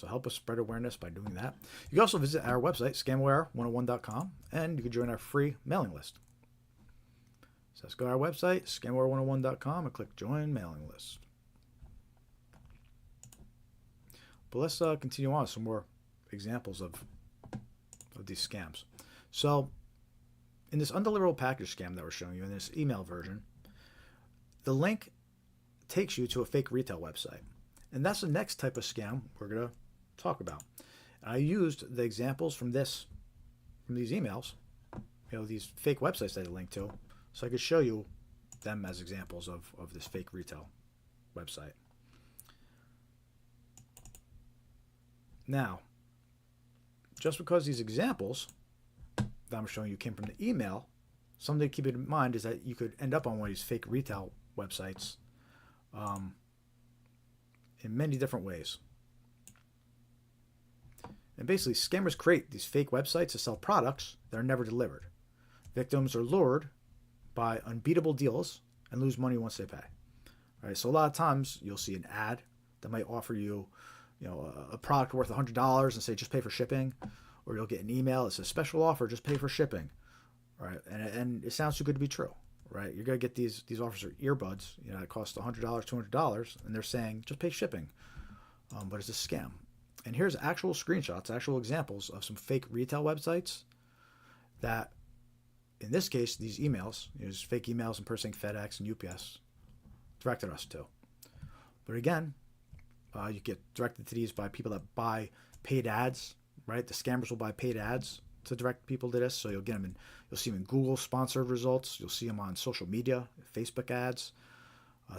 help us spread awareness by doing that. You can also visit our website, scamware101.com, and you can join our free mailing list. So let's go to our website, scamware101.com, and click join mailing list. But let's continue on with some more examples of these scams. So in this undeliverable package scam that we're showing you in this email version, the link takes you to a fake retail website. And that's the next type of scam we're going to talk about. I used the examples from these emails, these fake websites that I linked to, so I could show you them as examples of this fake retail website. Now, just because these examples that I'm showing you came from the email, something to keep in mind is that you could end up on one of these fake retail websites in many different ways. And basically, scammers create these fake websites to sell products that are never delivered. Victims are lured by unbeatable deals and lose money once they pay. All right, so a lot of times you'll see an ad that might offer you, a product worth $100 and say just pay for shipping, or you'll get an email that says special offer, just pay for shipping. All right, and it sounds too good to be true. Right, you're gonna get these offers are earbuds, that cost $100, $200, and they're saying just pay shipping, but it's a scam. And here's actual screenshots, actual examples of some fake retail websites that, in this case, these emails, these fake emails impersonating FedEx and UPS, directed us to. But again, you get directed to these by people that buy paid ads. Right, the scammers will buy paid ads to direct people to this, so you'll get them you'll see them in Google sponsored results. You'll see them on social media, Facebook ads,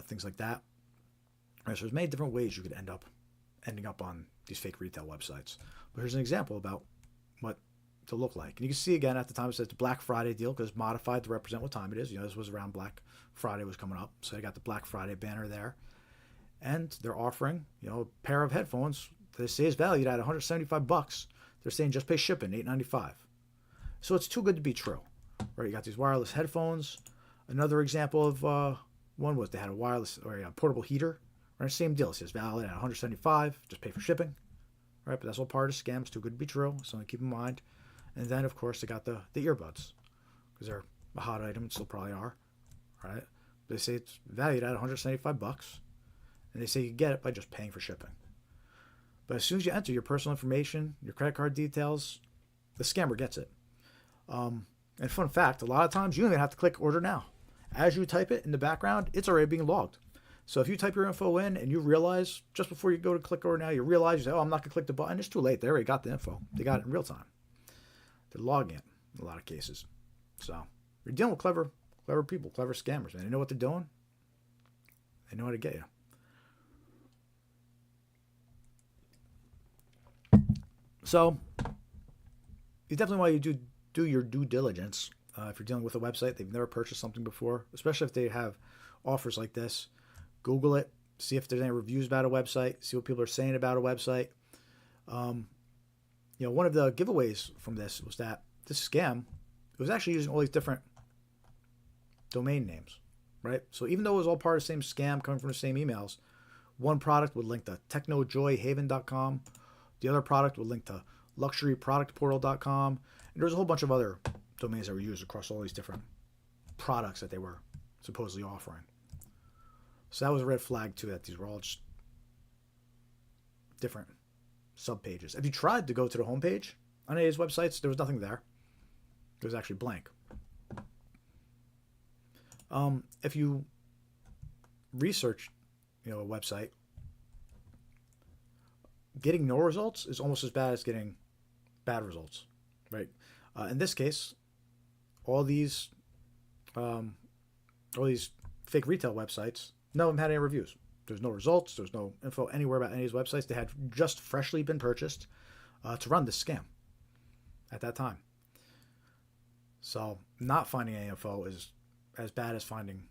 things like that. Right, so there's many different ways you could ending up on these fake retail websites. But here's an example about what to look like. And you can see again at the time it says the Black Friday deal because it's modified to represent what time it is. This was around Black Friday was coming up, so they got the Black Friday banner there, and they're offering a pair of headphones that they say is valued at $175. They're saying just pay shipping, $8.95. So it's too good to be true, right? You got these wireless headphones. Another example of one was they had a wireless or a portable heater. Right, same deal. It says valid at $175. Just pay for shipping, right? But that's all part of scams. Too good to be true. Something to keep in mind. And then of course they got the earbuds because they're a hot item and still probably are, right? They say it's valued at $175, and they say you get it by just paying for shipping. But as soon as you enter your personal information, your credit card details, the scammer gets it. And fun fact, a lot of times you don't even have to click order now. As you type it in the background, it's already being logged. So if you type your info in and you realize, just before you go to click order now, you realize, you say, I'm not going to click the button. It's too late. They already got the info. They got it in real time. They're logging it in a lot of cases. So you're dealing with clever people, clever scammers, man. They know what they're doing. They know how to get you. So you definitely want to do your due diligence if you're dealing with a website they've never purchased something before, especially if they have offers like this. Google it, see if there's any reviews about a website, see what people are saying about a website. One of the giveaways from this was that this scam, it was actually using all these different domain names, right? So even though it was all part of the same scam coming from the same emails, one product would link to technojoyhaven.com. The other product would link to luxuryproductportal.com. And there's a whole bunch of other domains that were used across all these different products that they were supposedly offering. So that was a red flag too, that these were all just different subpages. If you tried to go to the homepage on any of these websites, there was nothing there. It was actually blank. If you research, a website, getting no results is almost as bad as getting bad results, right? In this case, all these fake retail websites, none of them had any reviews. There's no results. There's no info anywhere about any of these websites. They had just freshly been purchased to run this scam. at that time. So not finding any info is as bad as finding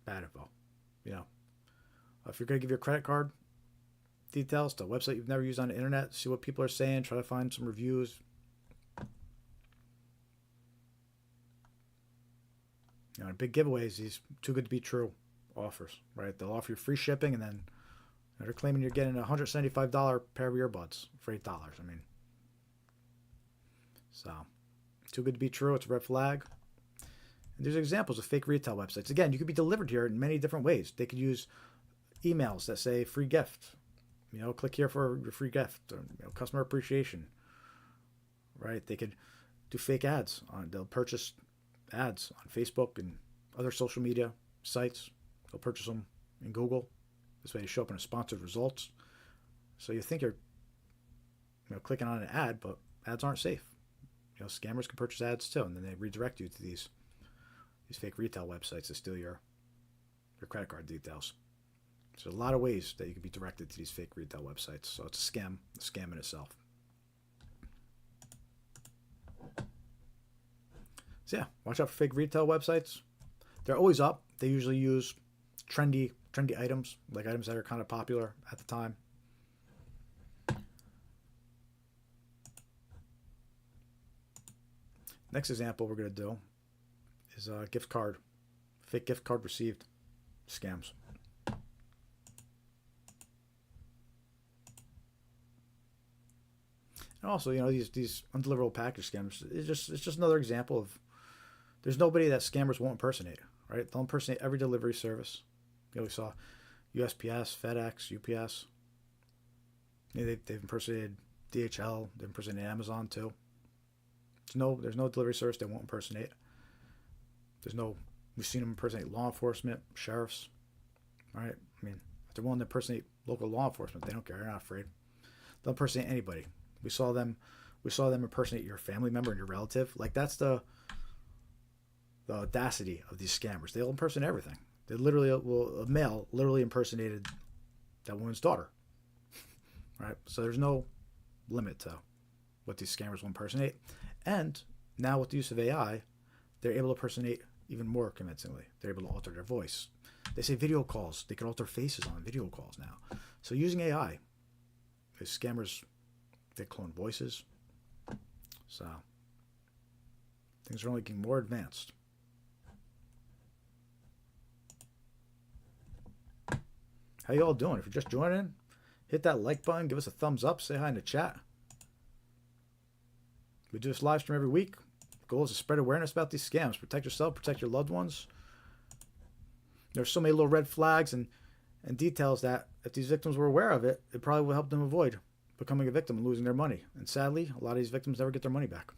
bad info. You know, if you're going to give your credit card details to a website you've never used on the internet, see what people are saying, try to find some reviews. You know, big giveaways, these too good to be true offers, right? They'll offer you free shipping, and then they're claiming you're getting a $175 pair of earbuds for $8. I mean, so too good to be true. It's a red flag. And there's examples of fake retail websites. Again, you could be delivered here in many different ways. They could use emails that say free gift. You know, click here for your free gift, or, you know, customer appreciation. Right? They could do fake ads. They'll purchase ads on Facebook and other social media sites. They'll purchase them in Google. This way, they show up in a sponsored results. So you think you're, you know, clicking on an ad, but ads aren't safe. You know, scammers can purchase ads too, and then they redirect you to these fake retail websites to steal your credit card details. So there's a lot of ways that you can be directed to these fake retail websites. So it's a scam in itself. So yeah, watch out for fake retail websites. They're always up. They usually use trendy items, like items that are kind of popular at the time. Next example we're going to do is a fake gift card received scams. And also, you know, these undeliverable package scams, it's just another example of there's nobody that scammers won't impersonate, right? They'll impersonate every delivery service. You know, we saw USPS, FedEx, UPS. You know, they've impersonated DHL. They've impersonated Amazon too. There's no delivery service they won't impersonate. We've seen them impersonate law enforcement, sheriffs, right? I mean, if they're willing to impersonate local law enforcement, they don't care. They're not afraid. They'll impersonate anybody. We saw them impersonate your family member and your relative. Like, that's the audacity of these scammers. They'll impersonate everything. They literally a male literally impersonated that woman's daughter, right? So there's no limit to what these scammers will impersonate. And now with the use of AI, they're able to impersonate even more convincingly. They're able to alter their voice. They say video calls. They can alter faces on video calls now. So using AI, the scammers, they clone voices. So things are only getting more advanced. How you all doing? If you're just joining, hit that like button, give us a thumbs up, say hi in the chat. We do this live stream every week. The goal is to spread awareness about these scams. Protect yourself, protect your loved ones. There's so many little red flags and details that if these victims were aware of it, it probably would help them avoid becoming a victim and losing their money. And sadly, a lot of these victims never get their money back.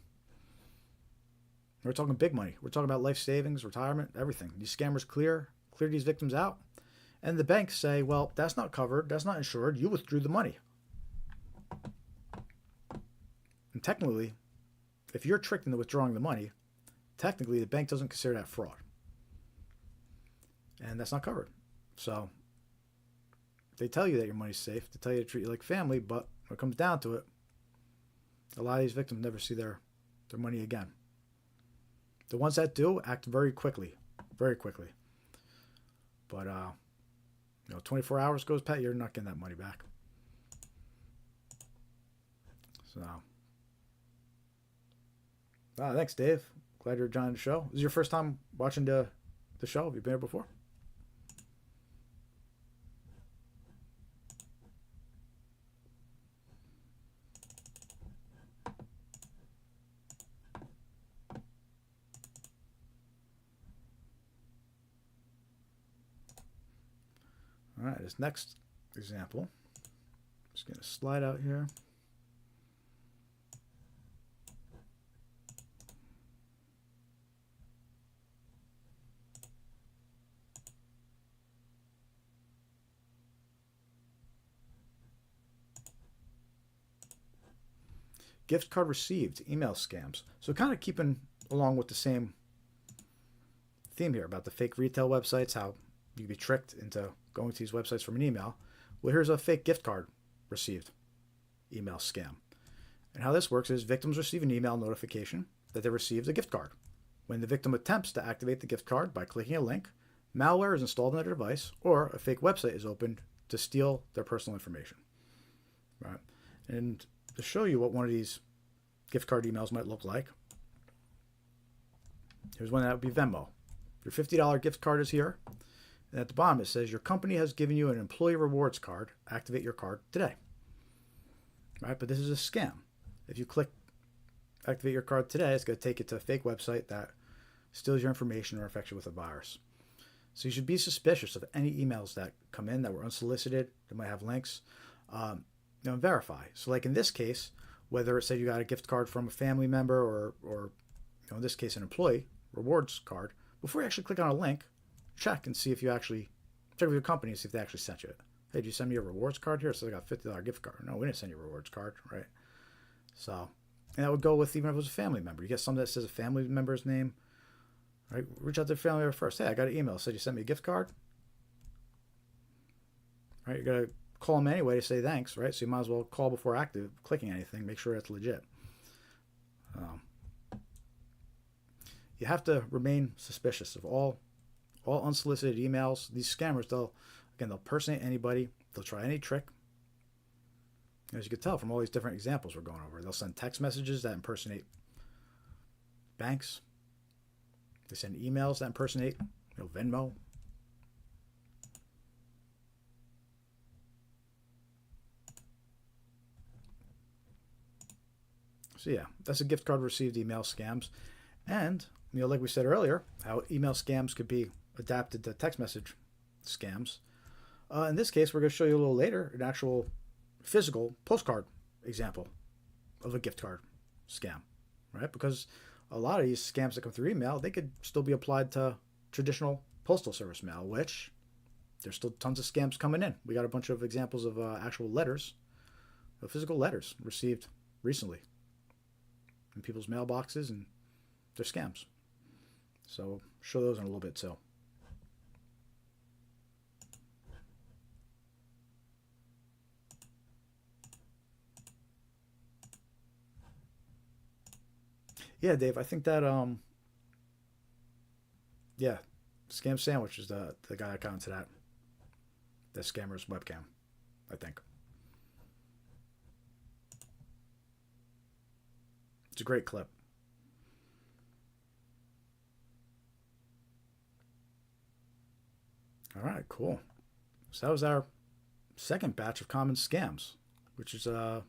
We're talking big money. We're talking about life savings, retirement, everything. These scammers clear these victims out. And the banks say, well, that's not covered. That's not insured. You withdrew the money. And technically, if you're tricked into withdrawing the money, technically the bank doesn't consider that fraud. And that's not covered. So they tell you that your money's safe. They tell you to treat you like family. But when it comes down to it, a lot of these victims never see their money again. The ones that do act very quickly. Very quickly. But, 24 hours goes past, you're not getting that money back. So, thanks, Dave. Glad you're joining the show. This is your first time watching the show? Have you been here before? All right, this next example, just going to slide out here. Gift card received, email scams. So kind of keeping along with the same theme here about the fake retail websites, how you can be tricked into going to these websites from an email. Well, here's a fake gift card received email scam. And how this works is victims receive an email notification that they received a gift card. When the victim attempts to activate the gift card by clicking a link, malware is installed on their device, or a fake website is opened to steal their personal information. Right? And to show you what one of these gift card emails might look like, here's one that would be Venmo. Your $50 gift card is here. And at the bottom it says, your company has given you an employee rewards card. Activate your card today. Right? But this is a scam. If you click activate your card today, it's going to take you to a fake website that steals your information or infects you with a virus. So you should be suspicious of any emails that come in that were unsolicited, that might have links, and verify. So like in this case, whether it said you got a gift card from a family member or in this case, an employee rewards card, before you actually click on a link, check and see if you actually, check with your company and see if they actually sent you it. Hey, did you send me a rewards card here? So I got a $50 gift card. No, we didn't send you a rewards card, right? So, and that would go with even if it was a family member. You get something that says a family member's name, right? Reach out to the family member first. Hey, I got an email. Said you sent me a gift card. Right? You're going to call them anyway to say thanks, right? So you might as well call before clicking anything. Make sure it's legit. You have to remain suspicious of all unsolicited emails. These scammers, they'll impersonate anybody. They'll try any trick. As you can tell from all these different examples we're going over, they'll send text messages that impersonate banks. They send emails that impersonate, Venmo. So yeah, that's a gift card received email scams. And, like we said earlier, how email scams could be adapted to text message scams. In this case, we're going to show you a little later an actual physical postcard example of a gift card scam, right? Because a lot of these scams that come through email, they could still be applied to traditional postal service mail, which there's still tons of scams coming in. We got a bunch of examples of actual letters, physical letters received recently in people's mailboxes, and they're scams. So we'll show those in a little bit too. Yeah, Dave, I think that Scam Sandwich is the guy that got into that scammer's webcam, I think. It's a great clip. All right, cool. So that was our second batch of common scams, which is 11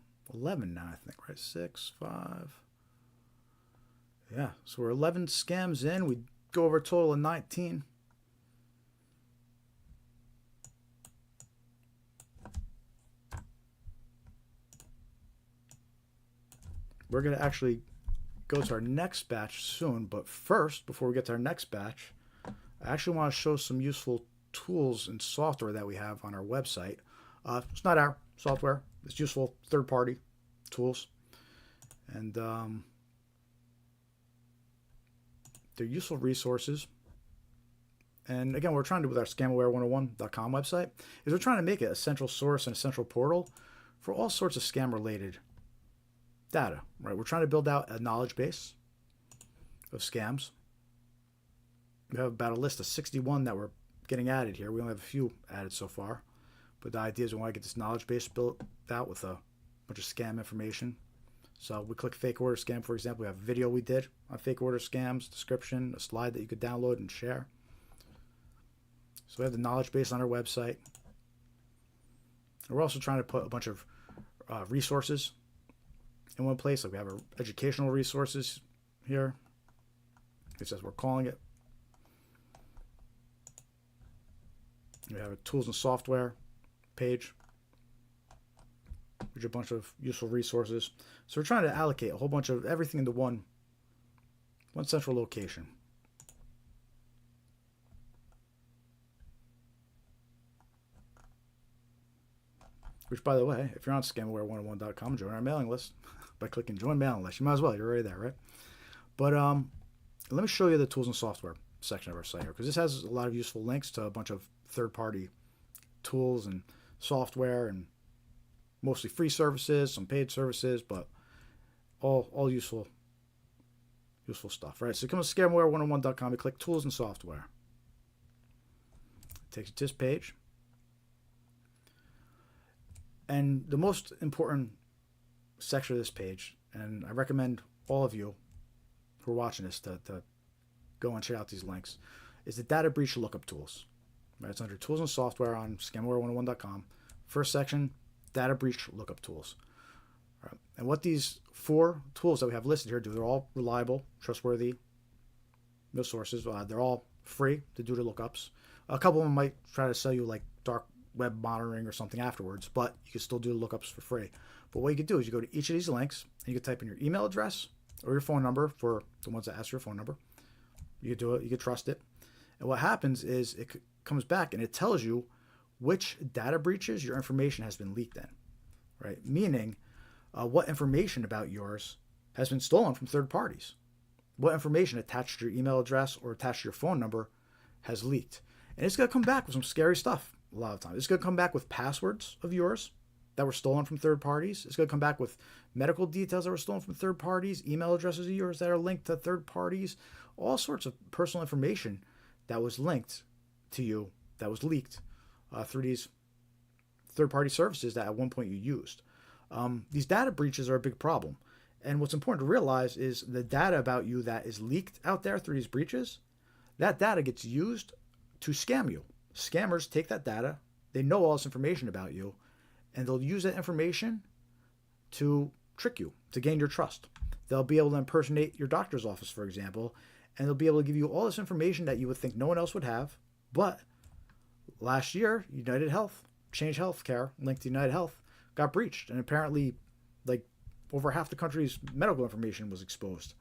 now, I think, right? 6, 5. Yeah, so we're 11 scams in. We go over a total of 19. We're going to actually go to our next batch soon, but first, before we get to our next batch, I actually want to show some useful tools and software that we have on our website. It's not our software. It's useful third-party tools. And they're useful resources. And again, we're trying to do with our scamaware101.com website is we're trying to make it a central source and a central portal for all sorts of scam-related data, right? We're trying to build out a knowledge base of scams. We have about a list of 61 that we're getting added here. We only have a few added so far. But the idea is we want to get this knowledge base built out with a bunch of scam information. So we click fake order scam, for example. We have a video we did on fake order scams, description, a slide that you could download and share. So we have the knowledge base on our website. And we're also trying to put a bunch of resources in one place. Like we have our educational resources here. It says we're calling it. We have a tools and software page, which are a bunch of useful resources. So we're trying to allocate a whole bunch of everything into one central location. Which, by the way, if you're on scamaware101.com, join our mailing list by clicking join mailing list. You might as well. You're already there, right? But let me show you the tools and software section of our site here, because this has a lot of useful links to a bunch of third-party tools and software, and mostly free services, some paid services, but all useful stuff, right? So you come to scamware101.com, you click Tools and Software. It takes you to this page. And the most important section of this page, and I recommend all of you who are watching this to go and check out these links, is the data breach lookup tools. Right? It's under Tools and Software on scamware101.com. First section, data breach lookup tools. Right. And what these 4 tools that we have listed here do, they're all reliable, trustworthy, no sources. They're all free to do the lookups. A couple of them might try to sell you like dark web monitoring or something afterwards, but you can still do the lookups for free. But what you can do is you go to each of these links and you can type in your email address or your phone number for the ones that ask for your phone number. You can do it, you can trust it. And what happens is it comes back and it tells you which data breaches your information has been leaked in, right? Meaning what information about yours has been stolen from third parties. What information attached to your email address or attached to your phone number has leaked. And it's going to come back with some scary stuff a lot of times. It's going to come back with passwords of yours that were stolen from third parties. It's going to come back with medical details that were stolen from third parties, email addresses of yours that are linked to third parties, all sorts of personal information that was linked to you, that was leaked through these third-party services that at one point you used. These data breaches are a big problem. And what's important to realize is the data about you that is leaked out there through these breaches, that data gets used to scam you. Scammers take that data, they know all this information about you, and they'll use that information to trick you, to gain your trust. They'll be able to impersonate your doctor's office, for example, and they'll be able to give you all this information that you would think no one else would have. But last year, United Health, Change Healthcare, linked to United Health, got breached, and apparently like over half the country's medical information was exposed.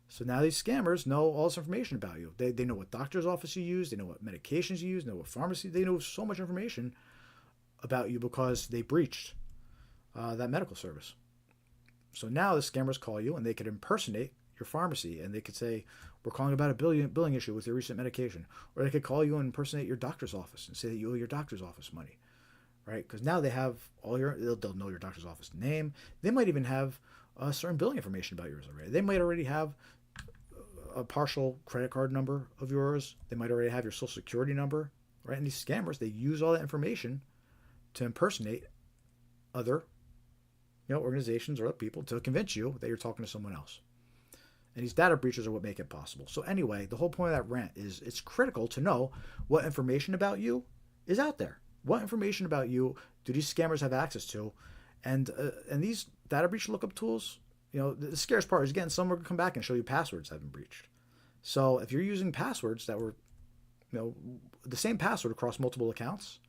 So now these scammers know all this information about you. They know what doctor's office you use, they know what medications you use, they know what pharmacy, they know so much information about you because they breached that medical service. So now the scammers call you and they could impersonate your pharmacy and they could say, we're calling about a billing issue with your recent medication. Or they could call you and impersonate your doctor's office and say that you owe your doctor's office money. Right? Because now they have they'll know your doctor's office name. They might even have certain billing information about yours already. They might already have a partial credit card number of yours. They might already have your social security number. Right? And these scammers, they use all that information to impersonate other organizations or other people to convince you that you're talking to someone else. And these data breaches are what make it possible. So anyway, the whole point of that rant is it's critical to know what information about you is out there. What information about you do these scammers have access to? And these data breach lookup tools, the scariest part is, again, some are going to come back and show you passwords that have been breached. So if you're using passwords that were, the same password across multiple accounts,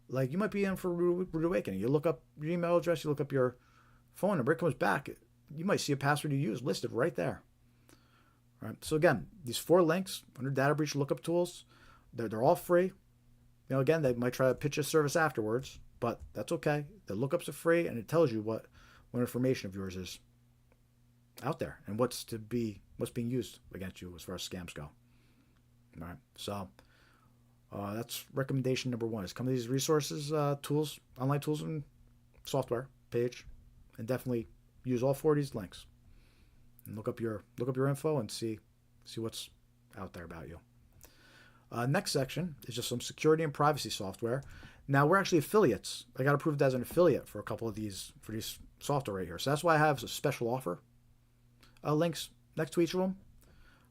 like you might be in for Rude Awakening. You look up your email address, you look up your phone number, it comes back. You might see a password you use listed right there. All right. So again, these 4 links under data breach lookup tools, they're all free. Again, they might try to pitch a service afterwards, but that's okay. The lookups are free, and it tells you what information of yours is out there and what's being used against you as far as scams go. All right. So that's recommendation number 1: is come to these resources, tools, online tools and software page, and definitely use all 4 of these links and look up your info and see what's out there about you. Next section is just some security and privacy software. Now we're actually affiliates. I got approved as an affiliate for a couple of these software right here. So that's why I have a special offer links next to each of them,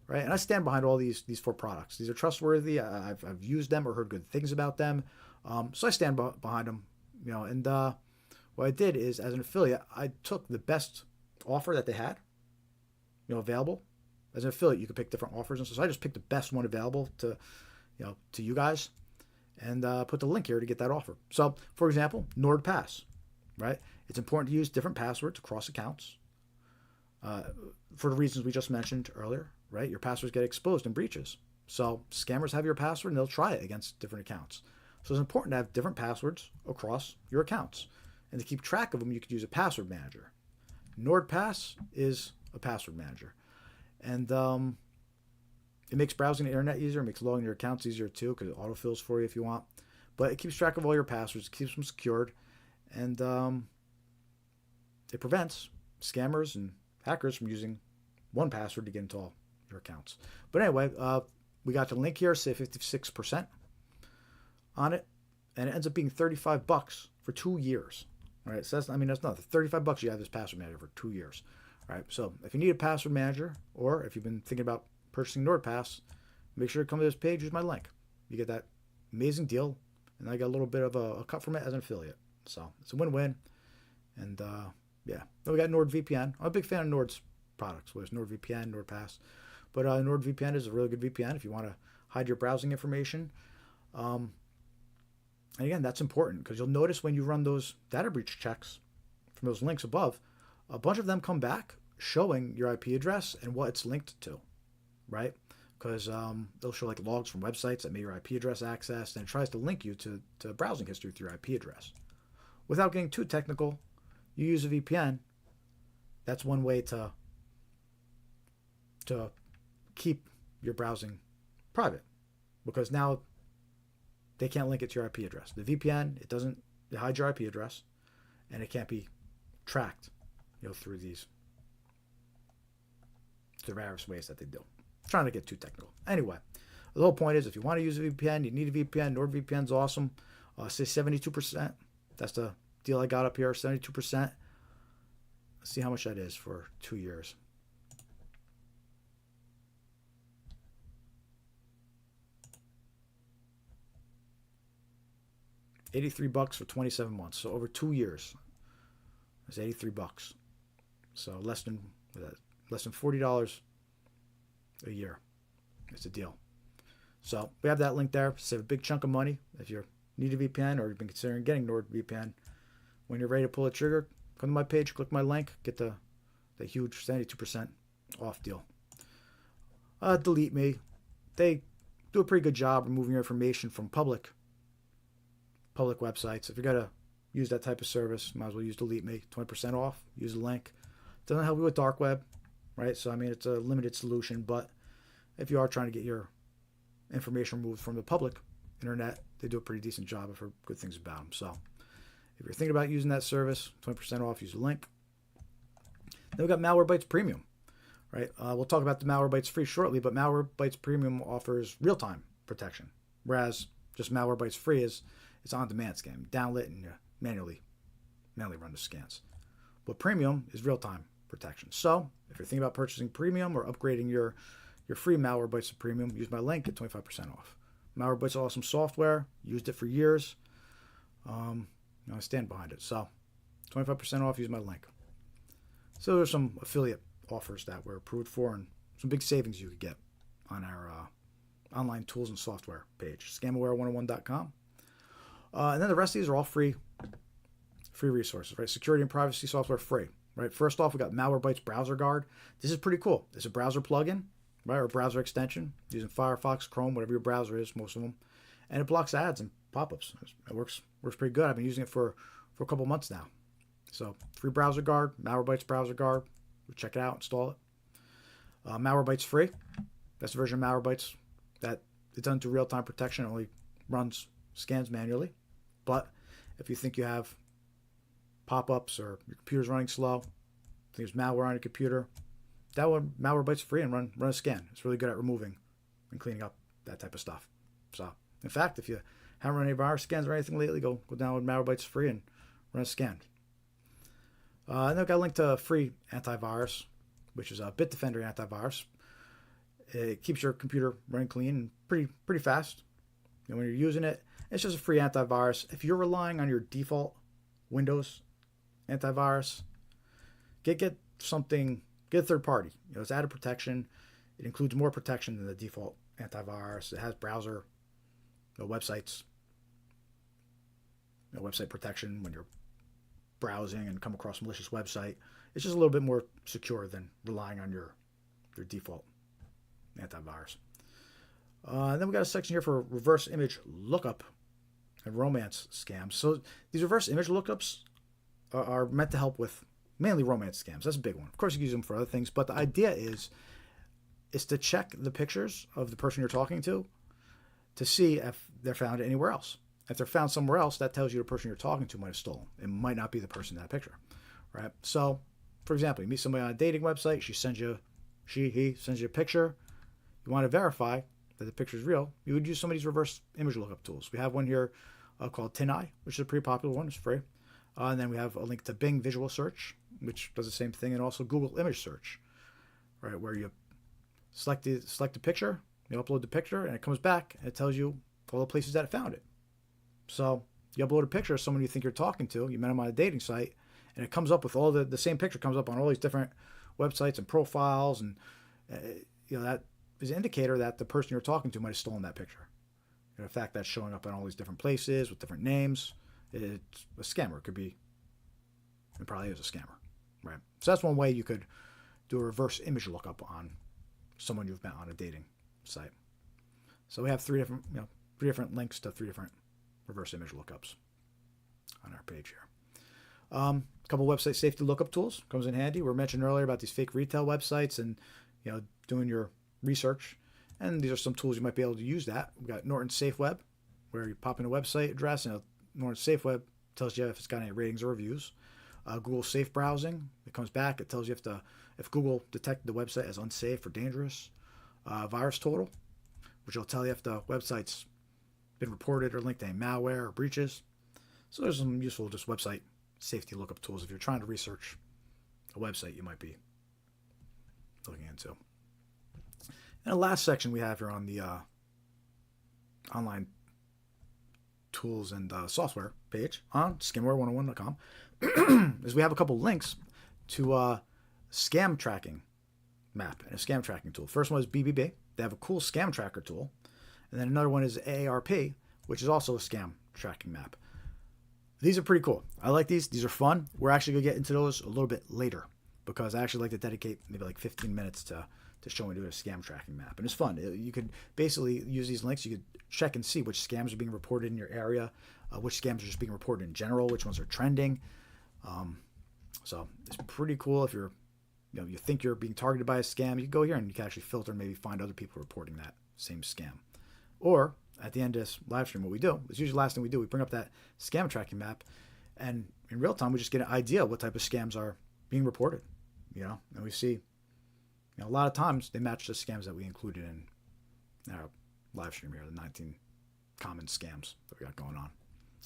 right? And I stand behind all these 4 products. These are trustworthy. I've used them or heard good things about them, so I stand behind them. And what I did is, as an affiliate, I took the best offer that they had, available. As an affiliate, you could pick different offers, and so I just picked the best one available to you guys, and put the link here to get that offer. So, for example, NordPass, right? It's important to use different passwords across accounts for the reasons we just mentioned earlier, right? Your passwords get exposed in breaches. So scammers have your password, and they'll try it against different accounts. So it's important to have different passwords across your accounts. And to keep track of them, you could use a password manager. NordPass is a password manager. And it makes browsing the internet easier. It makes logging your accounts easier too, because it autofills for you if you want. But it keeps track of all your passwords. It keeps them secured. And it prevents scammers and hackers from using one password to get into all your accounts. But anyway, we got the link here, say 56% on it, and it ends up being $35 for 2 years. Right? So that's nothing. $35 you have this password manager for 2 years. Right? So if you need a password manager, or if you've been thinking about purchasing NordPass, make sure to come to this page, use my link. You get that amazing deal, and I got a little bit of a cut from it as an affiliate. So it's a win-win. And yeah, then we got NordVPN. I'm a big fan of Nord's products, whether it's NordVPN, NordPass. But NordVPN is a really good VPN if you want to hide your browsing information. And again, that's important because you'll notice when you run those data breach checks from those links above, a bunch of them come back showing your IP address and what it's linked to, right? Because they'll show like logs from websites that made your IP address accessed, and it tries to link you to browsing history through your IP address. Without getting too technical, you use a VPN. That's one way to keep your browsing private, because now they can't link it to your IP address. The VPN, it hides your IP address, and it can't be tracked, through the various ways that they do. I'm trying to get too technical. Anyway, the whole point is, if you want to use a VPN, you need a VPN. NordVPN's awesome. Say 72%. That's the deal I got up here, 72%. Let's see how much that is for 2 years. $83 for 27 months. So over 2 years, it's $83. So less than $40 a year. It's a deal. So we have that link there. Save a big chunk of money if you need a VPN or you've been considering getting NordVPN. When you're ready to pull the trigger, come to my page, click my link, get the huge 72% off deal. Delete Me. They do a pretty good job removing your information from public websites. If you're going to use that type of service, might as well use Delete Me. 20% off. Use the link. Doesn't help you with dark web, right? So, it's a limited solution, but if you are trying to get your information removed from the public internet, they do a pretty decent job. I've heard good things about them. So if you're thinking about using that service, 20% off, use the link. Then we got Malwarebytes Premium, right? We'll talk about the Malwarebytes Free shortly, but Malwarebytes Premium offers real-time protection, whereas just Malwarebytes Free is on-demand scan. Download it and manually run the scans. But Premium is real-time protection. So if you're thinking about purchasing Premium or upgrading your free Malwarebytes to Premium, use my link, get 25% off. Malwarebytes is awesome software. Used it for years. I stand behind it. So 25% off, use my link. So there's some affiliate offers that we're approved for and some big savings you could get on our online tools and software page, scamaware101.com. And then the rest of these are all free resources, right? Security and privacy software free, right? First off, we got Malwarebytes Browser Guard. This is pretty cool. It's a browser plugin, right, or a browser extension using Firefox, Chrome, whatever your browser is, most of them, and it blocks ads and pop-ups. It works pretty good. I've been using it for a couple months now. So free browser guard, Malwarebytes Browser Guard. Check it out, install it. Malwarebytes Free. That's the version of Malwarebytes that it doesn't do real-time protection. It only runs scans manually. But if you think you have pop-ups or your computer's running slow, think there's malware on your computer, that one, Malwarebytes Free, and run a scan. It's really good at removing and cleaning up that type of stuff. So, in fact, if you haven't run any virus scans or anything lately, go download Malwarebytes Free and run a scan. And then I've got a link to free antivirus, which is a Bitdefender antivirus. It keeps your computer running clean and pretty fast. And when you're using it, it's just a free antivirus. If you're relying on your default Windows antivirus, get a third party. It's added protection. It includes more protection than the default antivirus. It has browser, website protection when you're browsing and come across a malicious website. It's just a little bit more secure than relying on your default antivirus. And then we got a section here for reverse image lookup and romance scams. So these reverse image lookups are meant to help with mainly romance scams. That's a big one. Of course, you can use them for other things, but the idea is to check the pictures of the person you're talking to see if they're found anywhere else. If they're found somewhere else, that tells you the person you're talking to might have stolen. It might not be the person in that picture, right? So For example, you meet somebody on a dating website, he sends you a picture. You want to verify that the picture is real, you would use some of these reverse image lookup tools. We have one here called TinEye, which is a pretty popular one. It's free. And then we have a link to Bing Visual Search, which does the same thing, and also Google Image Search, right, where you select the picture, you upload the picture, and it comes back and it tells you all the places that it found it. So you upload a picture of someone you think you're talking to, you met them on a dating site, and it comes up with all the same picture comes up on all these different websites and profiles, and that is an indicator that the person you're talking to might have stolen that picture. And the fact that's showing up in all these different places with different names, it's a scammer. It probably is a scammer, right? So that's one way you could do a reverse image lookup on someone you've met on a dating site. So we have three different links to 3 different reverse image lookups on our page here. A couple website safety lookup tools comes in handy. We were mentioned earlier about these fake retail websites and doing your research, and these are some tools you might be able to use that. We've got Norton Safe Web, where you pop in a website address, and Norton Safe Web tells you if it's got any ratings or reviews. Google Safe Browsing, it comes back, it tells you if Google detected the website as unsafe or dangerous. Virus Total, which will tell you if the website's been reported or linked to any malware or breaches. So there's some useful just website safety lookup tools if you're trying to research a website you might be looking into. And the last section we have here on the online tools and software page on scamware101.com is we have a couple links to a scam tracking map and a scam tracking tool. First one is BBB. They have a cool scam tracker tool. And then another one is AARP, which is also a scam tracking map. These are pretty cool. I like these. These are fun. We're actually going to get into those a little bit later because I actually like to dedicate maybe like 15 minutes to showing you a scam tracking map. And it's fun. You could basically use these links. You could check and see which scams are being reported in your area, which scams are just being reported in general, which ones are trending. So it's pretty cool. If you think you're being targeted by a scam, you can go here and you can actually filter and maybe find other people reporting that same scam. Or at the end of this live stream, what we do is usually the last thing we do, we bring up that scam tracking map, and in real time we just get an idea of what type of scams are being reported. And we see a lot of times they match the scams that we included in our live stream here, the 19 common scams that we got going on.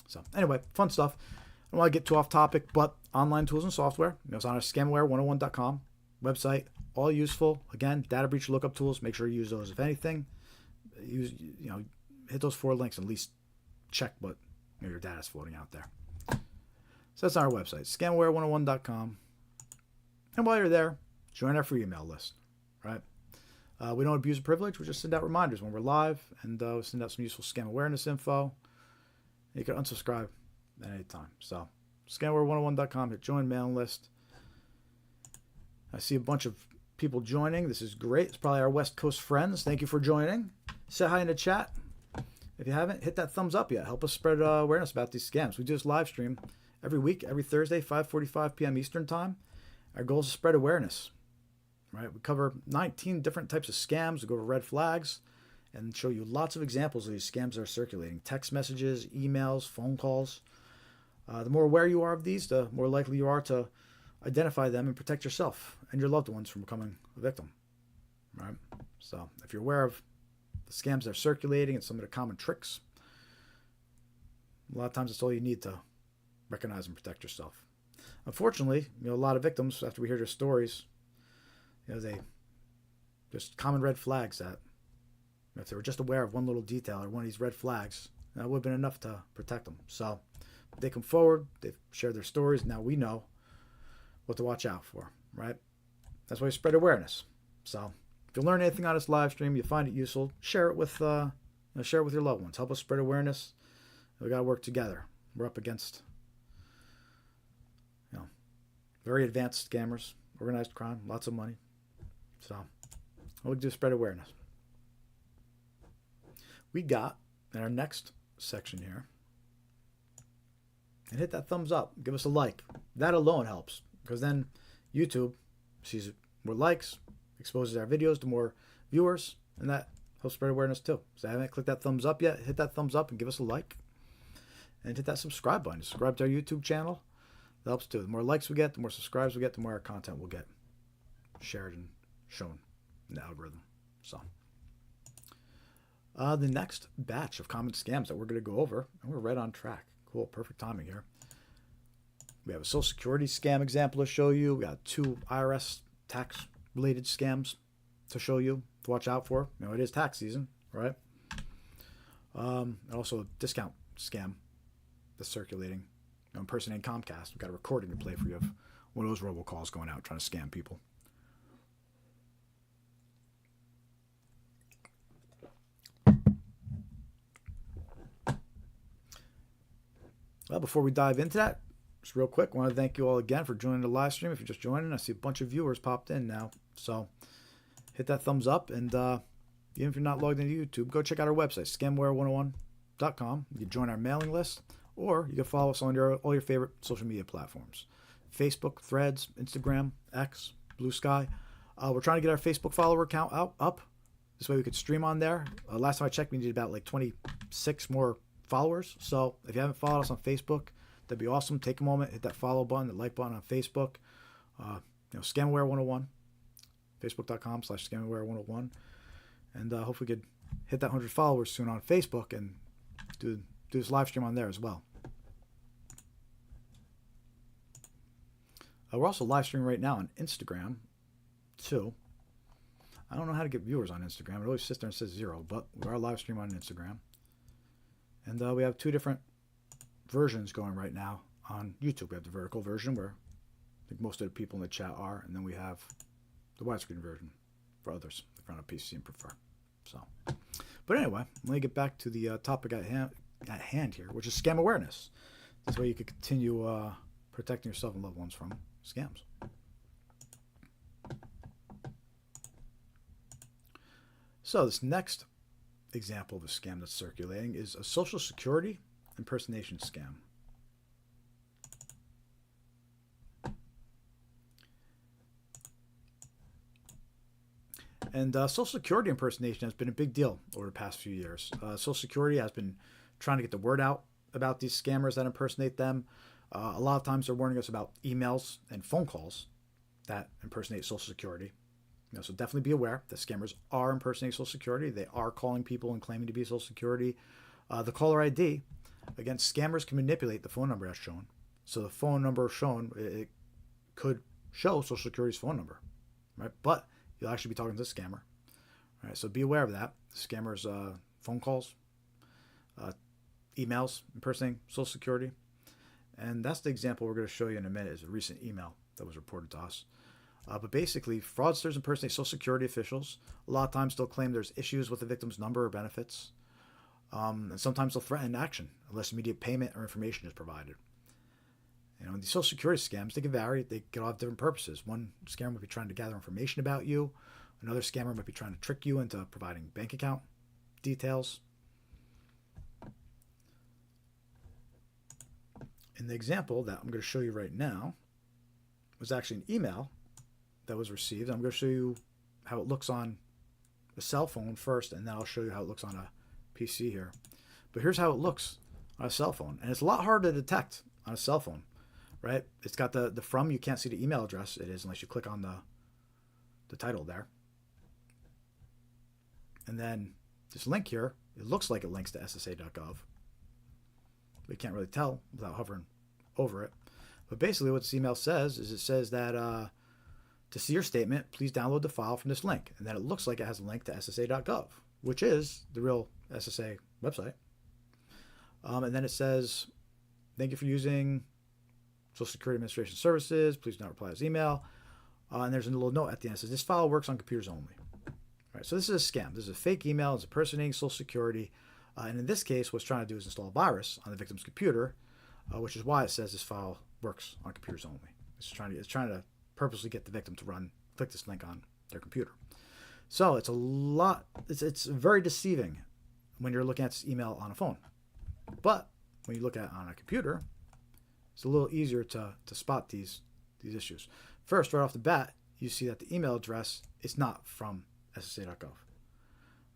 So anyway, fun stuff. I don't want to get too off topic, but online tools and software, it's on our scamware101.com website, all useful. Again, data breach lookup tools, make sure you use those if anything. Hit those 4 links and at least check what your data is floating out there. So that's on our website, scamware101.com. And while you're there, join our free email list, right? We don't abuse the privilege. We just send out reminders when we're live, and we send out some useful scam awareness info. You can unsubscribe at any time. So scamware101.com, hit join mailing list. I see a bunch of people joining. This is great. It's probably our West Coast friends. Thank you for joining. Say hi in the chat. If you haven't, hit that thumbs up yet. Help us spread awareness about these scams. We do this live stream every week, every Thursday, 5:45 p.m. Eastern Time. Our goal is to spread awareness, right? We cover 19 different types of scams. We go over red flags and show you lots of examples of these scams that are circulating. Text messages, emails, phone calls. The more aware you are of these, the more likely you are to identify them and protect yourself and your loved ones from becoming a victim, right? So if you're aware of the scams that are circulating and some of the common tricks, a lot of times that's all you need to recognize and protect yourself. Unfortunately, a lot of victims, after we hear their stories, they just common red flags that if they were just aware of one little detail or one of these red flags, that would have been enough to protect them. So they come forward, they've shared their stories, now we know what to watch out for, right? That's why we spread awareness. So if you learn anything on this live stream, you find it useful, share it with your loved ones. Help us spread awareness. We got to work together. We're up against very advanced scammers, organized crime, lots of money. So we do spread awareness. We got in our next section here, and hit that thumbs up. Give us a like. That alone helps, because then YouTube sees more likes, exposes our videos to more viewers, and that helps spread awareness too. So if you haven't clicked that thumbs up yet, hit that thumbs up and give us a like. And hit that subscribe button. Subscribe to our YouTube channel. That helps too. The more likes we get, the more subscribers we get, the more our content will get shared and shown in the algorithm. So, the next batch of common scams that we're going to go over, and we're right on track. Cool, perfect timing here. We have a Social Security scam example to show you. We got 2 IRS tax-related scams to show you to watch out for. You know, it is tax season, right? And also a discount scam that's circulating. Impersonating Comcast. We've got a recording to play for you of one of those robocalls going out trying to scam people. Well, before we dive into that, just real quick, I want to thank you all again for joining the live stream. If you're just joining, I see a bunch of viewers popped in now. So hit that thumbs up. And even if you're not logged into YouTube, go check out our website, scamware101.com. You can join our mailing list, or you can follow us on all your favorite social media platforms. Facebook, Threads, Instagram, X, Blue Sky. We're trying to get our Facebook follower count up. This way we could stream on there. Last time I checked, we needed about like 26 more followers. So if you haven't followed us on Facebook, that'd be awesome. Take a moment, hit that follow button, the like button on Facebook. Scamware101, facebook.com/scamware101. And hopefully we could hit that 100 followers soon on Facebook and do this live stream on there as well. We're also live streaming right now on Instagram too. I don't know how to get viewers on Instagram. It always sits there and says 0, but we are live streaming on Instagram. And we have 2 different versions going right now on YouTube. We have the vertical version where I think most of the people in the chat are, and then we have the widescreen version for others if you're on a PC and prefer. So, but anyway, let me get back to the topic at hand here, which is scam awareness. This way you can continue protecting yourself and loved ones from scams. So this next example of a scam that's circulating is a Social Security impersonation scam. And Social Security impersonation has been a big deal over the past few years. Social Security has been trying to get the word out about these scammers that impersonate them. A lot of times they're warning us about emails and phone calls that impersonate Social Security. So definitely be aware that scammers are impersonating Social Security. They are calling people and claiming to be Social Security. The caller ID, again, scammers can manipulate the phone number that's shown. So the phone number shown, it could show Social Security's phone number, right? But you'll actually be talking to the scammer. All right, so be aware of that. Scammers, phone calls, emails impersonating Social Security. And that's the example we're going to show you in a minute, is a recent email that was reported to us. But basically, fraudsters impersonate Social Security officials. A lot of times they'll claim there's issues with the victim's number or benefits. And sometimes they'll threaten action unless immediate payment or information is provided. And these Social Security scams, they can vary. They can all have different purposes. One scammer might be trying to gather information about you. Another scammer might be trying to trick you into providing bank account details. In the example that I'm going to show you right now was actually an email that was received. I'm going to show you how it looks on a cell phone first, and then I'll show you how it looks on a PC here. But here's how it looks on a cell phone. And it's a lot harder to detect on a cell phone, right? It's got the from, you can't see the email address it is unless you click on the title there. And then this link here, it looks like it links to SSA.gov. We can't really tell without hovering over it. But basically what this email says is it says that to see your statement, please download the file from this link. And then it looks like it has a link to SSA.gov, which is the real SSA website. And then it says, thank you for using Social Security Administration services. Please do not reply to this email. And there's a little note at the end that says, this file works on computers only. All right, so this is a scam. This is a fake email. It's impersonating Social Security. And in this case, what it's trying to do is install a virus on the victim's computer, which is why it says this file works on computers only. It's trying to purposely get the victim to click this link on their computer. So it's very deceiving when you're looking at this email on a phone. But when you look at it on a computer, it's a little easier to spot these issues. First, right off the bat, you see that the email address is not from SSA.gov.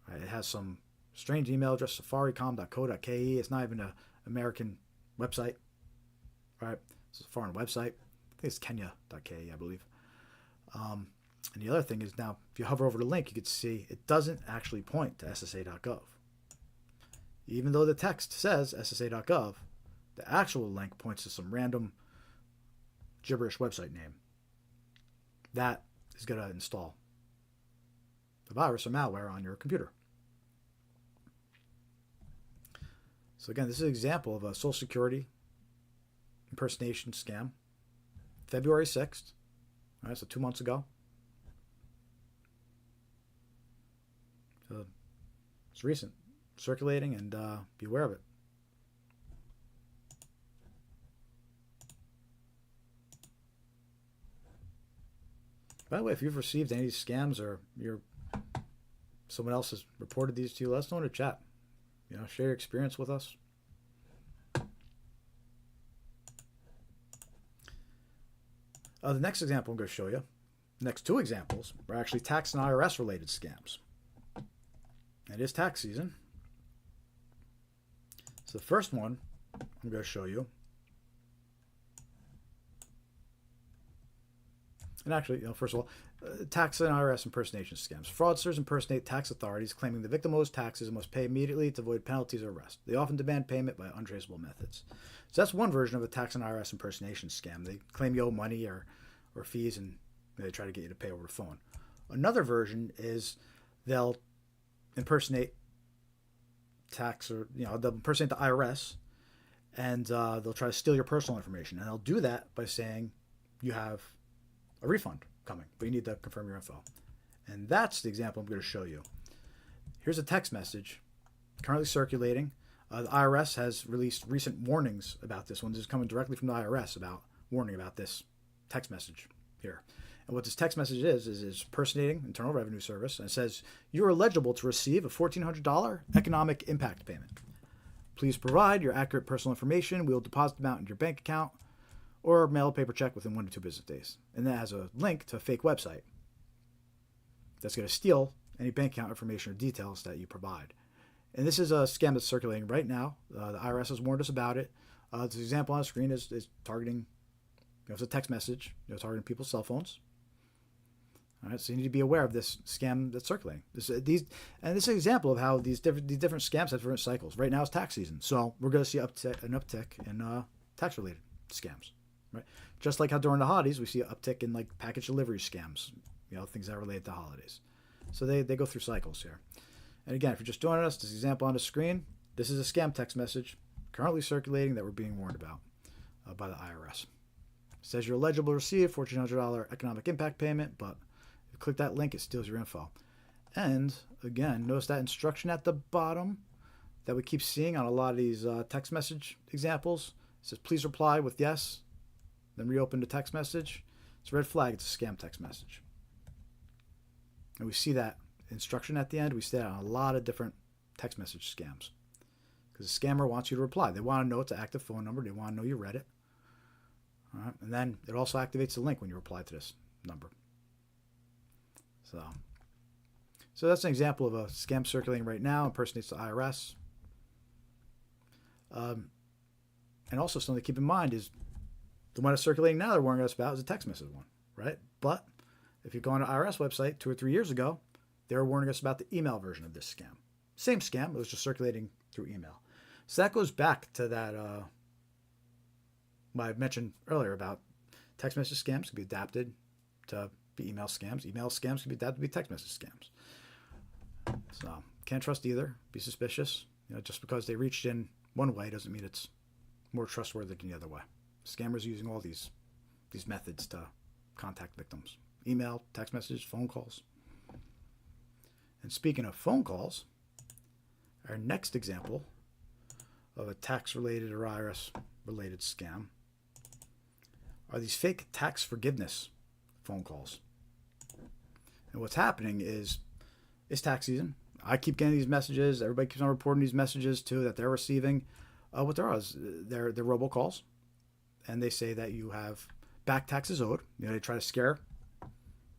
Right, it has some strange email address, safaricom.co.ke. It's not even an American website. Right? It's a foreign website. I think it's Kenya.ke, I believe. And the other thing is now, if you hover over the link, you can see it doesn't actually point to SSA.gov. Even though the text says SSA.gov, the actual link points to some random gibberish website name. That is going to install the virus or malware on your computer. So again, this is an example of a Social Security impersonation scam. February 6th. All right, so 2 months ago. So it's recent. Circulating, and be aware of it. By the way, if you've received any of these scams or someone else has reported these to you, let us know in the chat. Share your experience with us. The next example I'm going to show you, the next two examples, are actually tax and IRS related scams. It is tax season. So the first one I'm going to show you, and actually, first of all, tax and IRS impersonation scams. Fraudsters impersonate tax authorities, claiming the victim owes taxes and must pay immediately to avoid penalties or arrest. They often demand payment by untraceable methods. So that's one version of a tax and IRS impersonation scam. They claim you owe money or fees, and they try to get you to pay over the phone. Another version is they'll impersonate tax, or they'll impersonate the IRS, and they'll try to steal your personal information, and they'll do that by saying you have a refund coming, but you need to confirm your info. And that's the example I'm going to show you. Here's a text message currently circulating. The IRS has released recent warnings about this one. This is coming directly from the IRS about warning about this text message here. And what this text message is impersonating Internal Revenue Service, and it says, you are eligible to receive a $1,400 economic impact payment. Please provide your accurate personal information. We will deposit the amount in your bank account, or mail a paper check within 1 to 2 business days. And that has a link to a fake website that's going to steal any bank account information or details that you provide. And this is a scam that's circulating right now. The IRS has warned us about it. This example on the screen is targeting, it's a text message, targeting people's cell phones. All right, so you need to be aware of this scam that's circulating. This is an example of how these different scams have different cycles. Right now it's tax season, so we're going to see an uptick in tax-related scams. Right, just like how during the holidays we see an uptick in like package delivery scams, things that are related to holidays. So they go through cycles here. And again, if you're just joining us, this example on the screen, this is a scam text message currently circulating that we're being warned about by the IRS. It says you're eligible to receive $1,400 economic impact payment, but if you click that link, it steals your info. And again, notice that instruction at the bottom that we keep seeing on a lot of these text message examples. It says, please reply with yes, then reopen the text message. It's a red flag. It's a scam text message. And we see that instruction at the end. We see that on a lot of different text message scams. Because the scammer wants you to reply. They want to know it's an active phone number. They want to know you read it. All right. And then it also activates the link when you reply to this number. So that's an example of a scam circulating right now. Impersonates the IRS. And also something to keep in mind is the one that's circulating now they're warning us about is a text message one, right? But if you go on an IRS website 2 or 3 years ago, they were warning us about the email version of this scam. Same scam, it was just circulating through email. So that goes back to that what I mentioned earlier about text message scams can be adapted to be email scams. Email scams can be adapted to be text message scams. So can't trust either. Be suspicious. Just because they reached in one way doesn't mean it's more trustworthy than the other way. Scammers are using all these methods to contact victims. Email, text messages, phone calls. And speaking of phone calls, our next example of a tax-related or IRS-related scam are these fake tax forgiveness phone calls. And what's happening is it's tax season. I keep getting these messages. Everybody keeps on reporting these messages too that they're receiving. What there are is they're robocalls. And they say that you have back taxes owed. They try to scare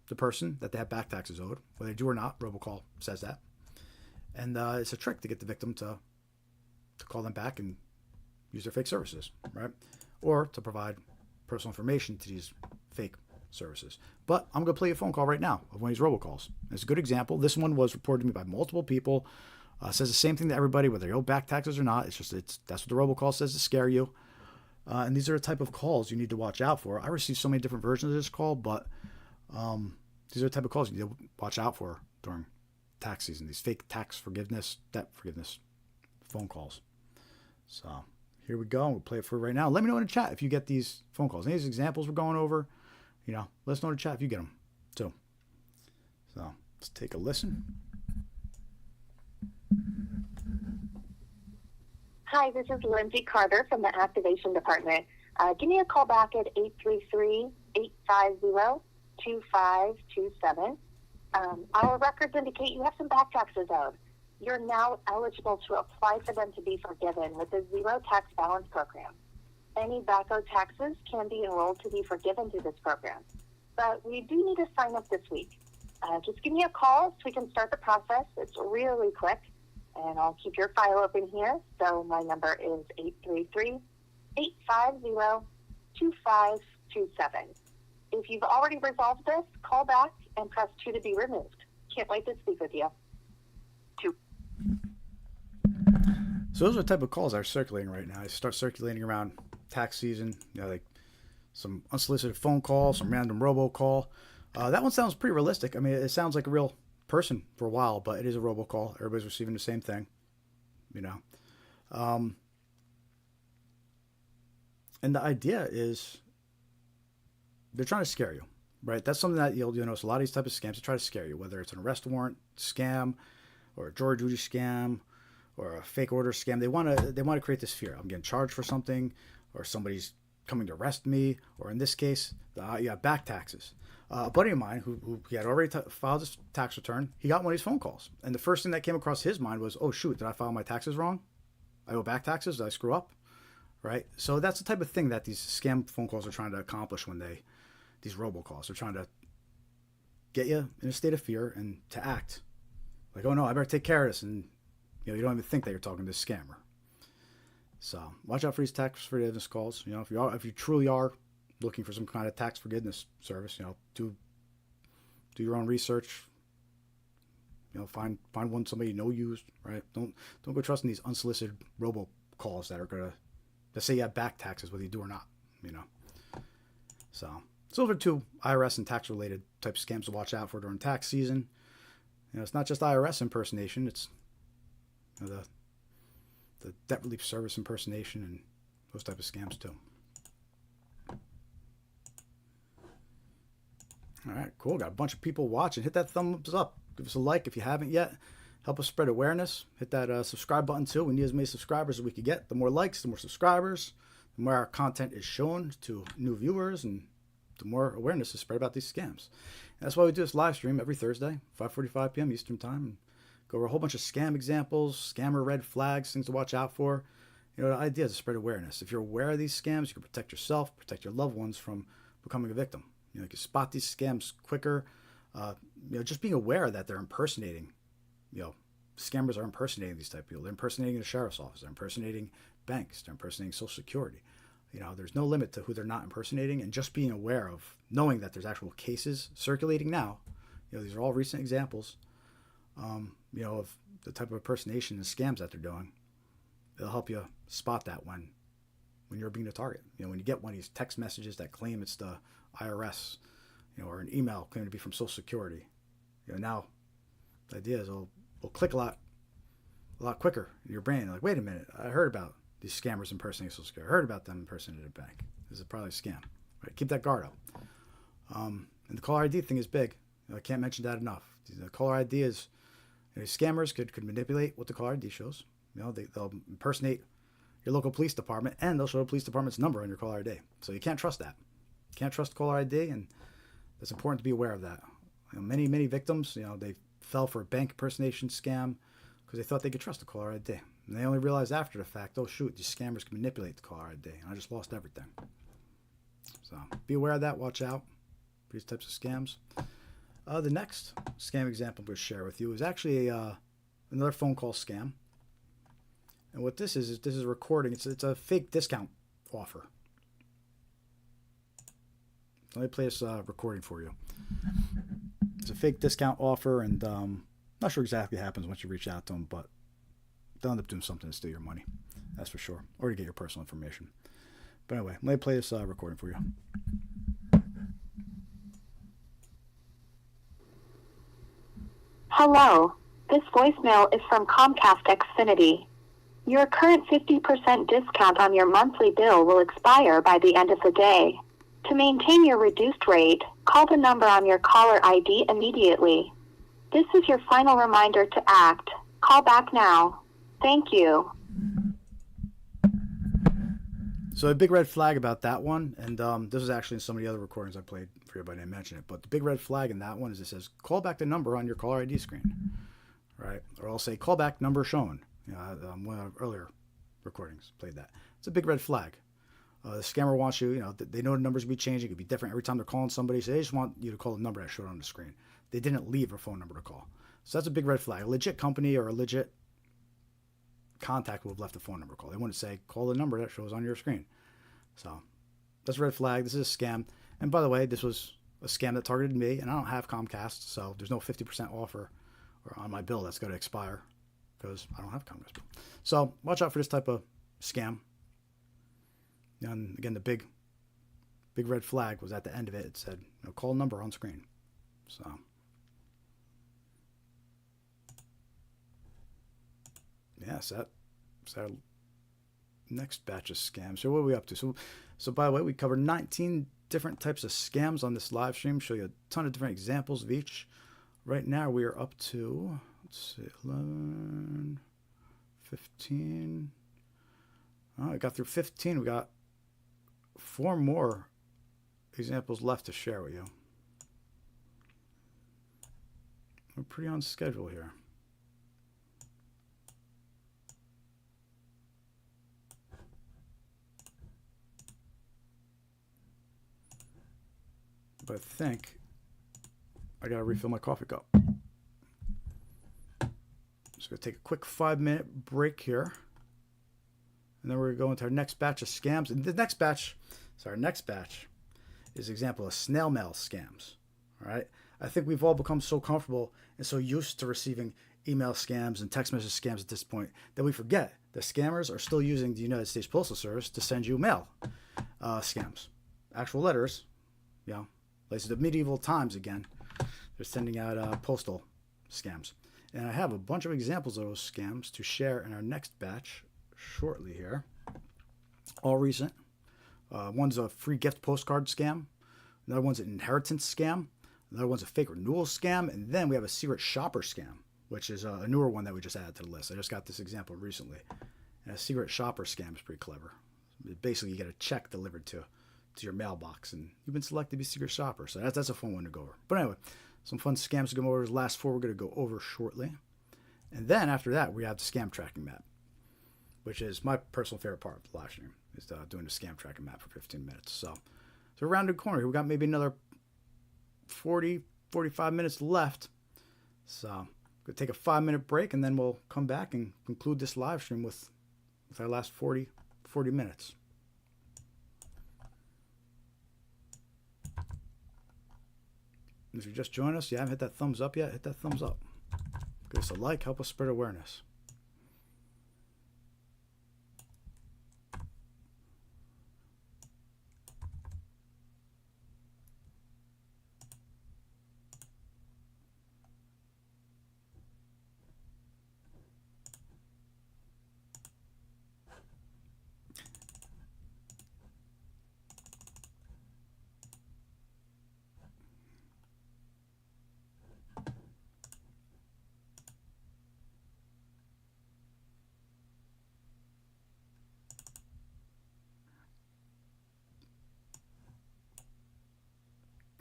the person that they have back taxes owed. Whether they do or not, robocall says that. And it's a trick to get the victim to call them back and use their fake services, right? Or to provide personal information to these fake services. But I'm going to play a phone call right now of one of these robocalls. It's a good example. This one was reported to me by multiple people. Says the same thing to everybody, whether you owe back taxes or not. That's what the robocall says to scare you. And these are the type of calls you need to watch out for. I received so many different versions of this call, but these are the type of calls you need to watch out for during tax season. These fake tax forgiveness, debt forgiveness phone calls. So here we go. We'll play it for right now. Let me know in the chat if you get these phone calls. Any of these examples we're going over, let us know in the chat if you get them too. So let's take a listen. Hi, this is Lindsay Carter from the Activation Department. Give me a call back at 833-850-2527. Our records indicate you have some back taxes owed. You're now eligible to apply for them to be forgiven with the Zero Tax Balance Program. Any back owed taxes can be enrolled to be forgiven through this program. But we do need to sign up this week. Just give me a call so we can start the process. It's really quick. And I'll keep your file open here. So my number is 833-850-2527. If you've already resolved this, call back and press 2 to be removed. Can't wait to speak with you. 2. So those are the type of calls that are circulating right now. I start circulating around tax season, like some unsolicited phone call, some random robocall. That one sounds pretty realistic. I mean, it sounds like a real person for a while, but it is a robocall. Everybody's receiving the same thing, and the idea is they're trying to scare you, right? That's something that you'll notice a lot of these type of scams. They try to scare you, whether it's an arrest warrant scam or a jury duty scam or a fake order scam. They want to create this fear. I'm getting charged for something, or somebody's coming to arrest me, or in this case, back taxes. A buddy of mine who he had already filed his tax return, he got one of these phone calls. And the first thing that came across his mind was, oh, shoot, did I file my taxes wrong? I owe back taxes? Did I screw up? Right? So that's the type of thing that these scam phone calls are trying to accomplish these robocalls. They're trying to get you in a state of fear and to act like, oh, no, I better take care of this. And, you don't even think that you're talking to a scammer. So watch out for these tax forgiveness calls. If you truly are looking for some kind of tax forgiveness service, do your own research. Find one somebody used, right? Don't go trusting these unsolicited robocalls that are gonna say you have back taxes whether you do or not. So those are 2 IRS and tax related type scams to watch out for during tax season. It's not just IRS impersonation. It's the debt relief service impersonation and those type of scams too. All right, cool. Got a bunch of people watching. Hit that thumbs up. Give us a like if you haven't yet. Help us spread awareness. Hit that subscribe button too. We need as many subscribers as we could get. The more likes, the more subscribers, the more our content is shown to new viewers, and the more awareness is spread about these scams. And that's why we do this live stream every Thursday, 5:45 p.m. Eastern Time. And go over a whole bunch of scam examples, scammer red flags, things to watch out for. The idea is to spread awareness. If you're aware of these scams, you can protect yourself, protect your loved ones from becoming a victim. You can spot these scams quicker. Just being aware that they're impersonating, scammers are impersonating these type of people. They're impersonating the sheriff's office. They're impersonating banks. They're impersonating Social Security. There's no limit to who they're not impersonating, and just being aware of knowing that there's actual cases circulating now. These are all recent examples, of the type of impersonation and scams that they're doing. It'll help you spot that when you're being a target. When you get one of these text messages that claim it's the IRS, or an email claiming to be from Social Security. Now the idea is it'll click a lot quicker in your brain. Like, wait a minute, I heard about these scammers impersonating Social Security. I heard about them impersonating a bank. This is probably a scam. Right? Keep that guard up. And the caller ID thing is big. I can't mention that enough. The caller ID is, scammers could manipulate what the caller ID shows. They'll impersonate your local police department, and they'll show the police department's number on your caller ID. So you can't trust that. You can't trust caller ID, and it's important to be aware of that. Many victims, they fell for a bank impersonation scam because they thought they could trust the caller ID. And they only realized after the fact, oh shoot, these scammers can manipulate the caller ID, and I just lost everything. So be aware of that. Watch out for these types of scams. The next scam example I'm going to share with you is actually another phone call scam. And what this is a recording. It's a fake discount offer. Let me play this recording for you. It's a fake discount offer, and not sure exactly what happens once you reach out to them, but they'll end up doing something to steal your money. That's for sure. Or to get your personal information. But anyway, let me play this recording for you. Hello. This voicemail is from Comcast Xfinity. Your current 50% discount on your monthly bill will expire by the end of the day. To maintain your reduced rate, call the number on your caller ID immediately. This is your final reminder to act. Call back now. Thank you. So a big red flag about that one, and this is actually in some of the other recordings I played for you, but I didn't mention it. But the big red flag in that one is it says, call back the number on your caller ID screen, right? Or I'll say, call back number shown. One of the earlier recordings played that. It's a big red flag. The scammer wants you, they know the numbers will be changing. It could be different every time they're calling somebody. So they just want you to call the number that showed on the screen. They didn't leave a phone number to call. So that's a big red flag. A legit company or a legit contact would have left a phone number call. They wouldn't say, call the number that shows on your screen. So that's a red flag. This is a scam. And by the way, this was a scam that targeted me, and I don't have Comcast, so there's no 50% offer or on my bill that's going to expire because I don't have Comcast. So watch out for this type of scam. And again, the big red flag was at the end of it. It said, call number on screen. So yes, that's our next batch of scams. So what are we up to? So by the way, we covered 19 different types of scams on this live stream. Show you a ton of different examples of each. Right now we are up to, let's see, 11, 15. Oh, I got through 15. We got 4 more examples left to share with you. We're pretty on schedule here. But I think I gotta refill my coffee cup. Just gonna take a quick 5-minute break here. And then we're going to go into our next batch of scams. And the next batch, our next batch is an example of snail mail scams. All right. I think we've all become so comfortable and so used to receiving email scams and text message scams at this point that we forget that scammers are still using the United States Postal Service to send you mail scams. Actual letters, like the medieval times again. They're sending out postal scams. And I have a bunch of examples of those scams to share in our next batch shortly here. All recent. One's a free gift postcard scam. Another one's an inheritance scam. Another one's a fake renewal scam. And then we have a secret shopper scam, which is a newer one that we just added to the list. I just got this example recently. And a secret shopper scam is pretty clever. Basically, you get a check delivered to your mailbox, and you've been selected to be secret shopper. So that's a fun one to go over. But anyway, some fun scams to go over. The last 4 we're going to go over shortly. And then after that, we have the scam tracking map, which is my personal favorite part of the live stream, is doing the scam tracking map for 15 minutes. So around the corner here, we got maybe another 40, 45 minutes left. So I'm going to take a 5-minute break, and then we'll come back and conclude this live stream with our last 40 minutes. And if you just joined us, you haven't hit that thumbs up yet, hit that thumbs up. Give us a like, help us spread awareness.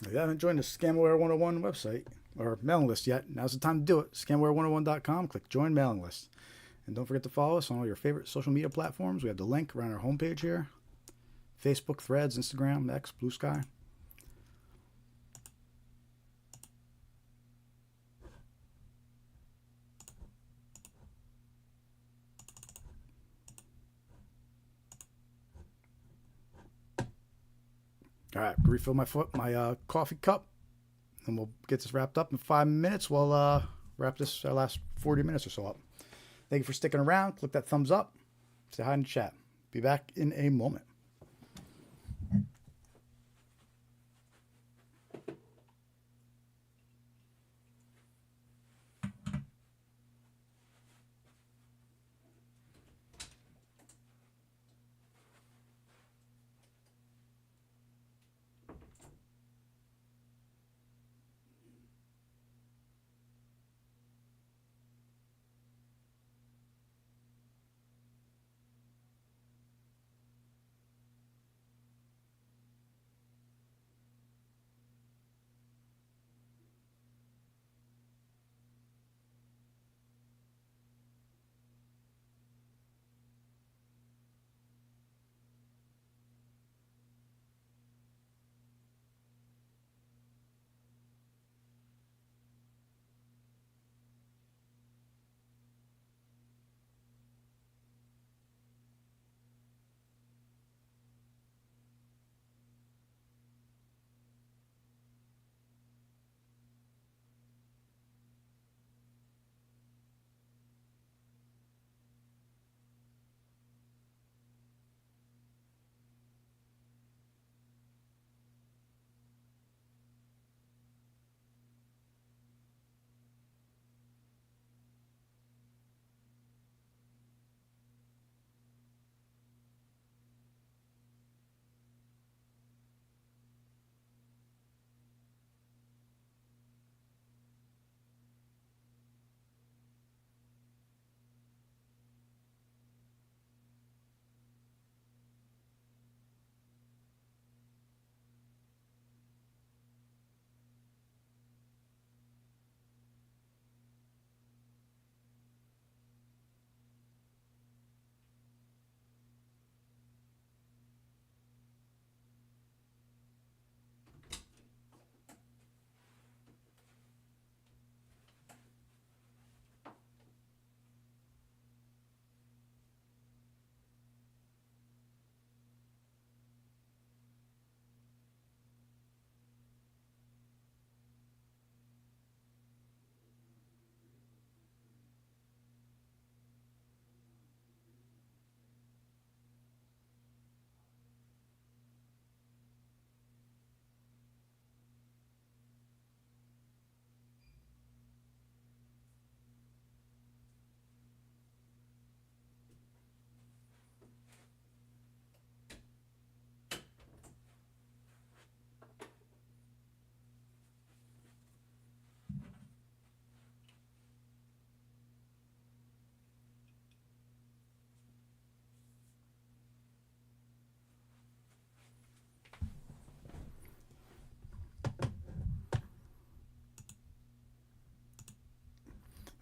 If you haven't joined the Scamware 101 website or mailing list yet, now's the time to do it. Scamware101.com, click join mailing list. And don't forget to follow us on all your favorite social media platforms. We have the link around our homepage here. Facebook, Threads, Instagram, X, Blue Sky. All right, refill my coffee cup, and we'll get this wrapped up in 5 minutes. We'll wrap this our last 40 minutes or so up. Thank you for sticking around. Click that thumbs up. Say hi in the chat. Be back in a moment.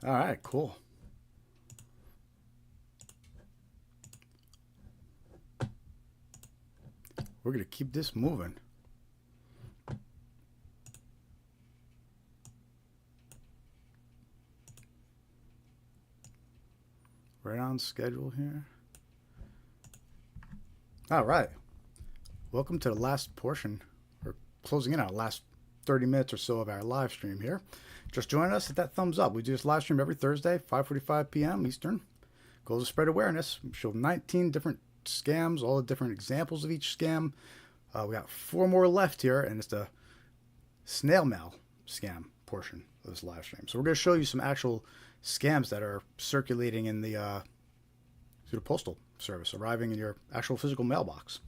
All right, cool. We're going to keep this moving. Right on schedule here. All right. Welcome to the last portion, or closing in on the last 30 minutes or so of our live stream here. Just join us, hit that thumbs up. We do this live stream every Thursday, 5:45 p.m. Eastern. Goal to spread awareness. We show 19 different scams, all the different examples of each scam. We got 4 more left here, and it's the snail mail scam portion of this live stream. So we're going to show you some actual scams that are circulating in the through the postal service, arriving in your actual physical mailbox.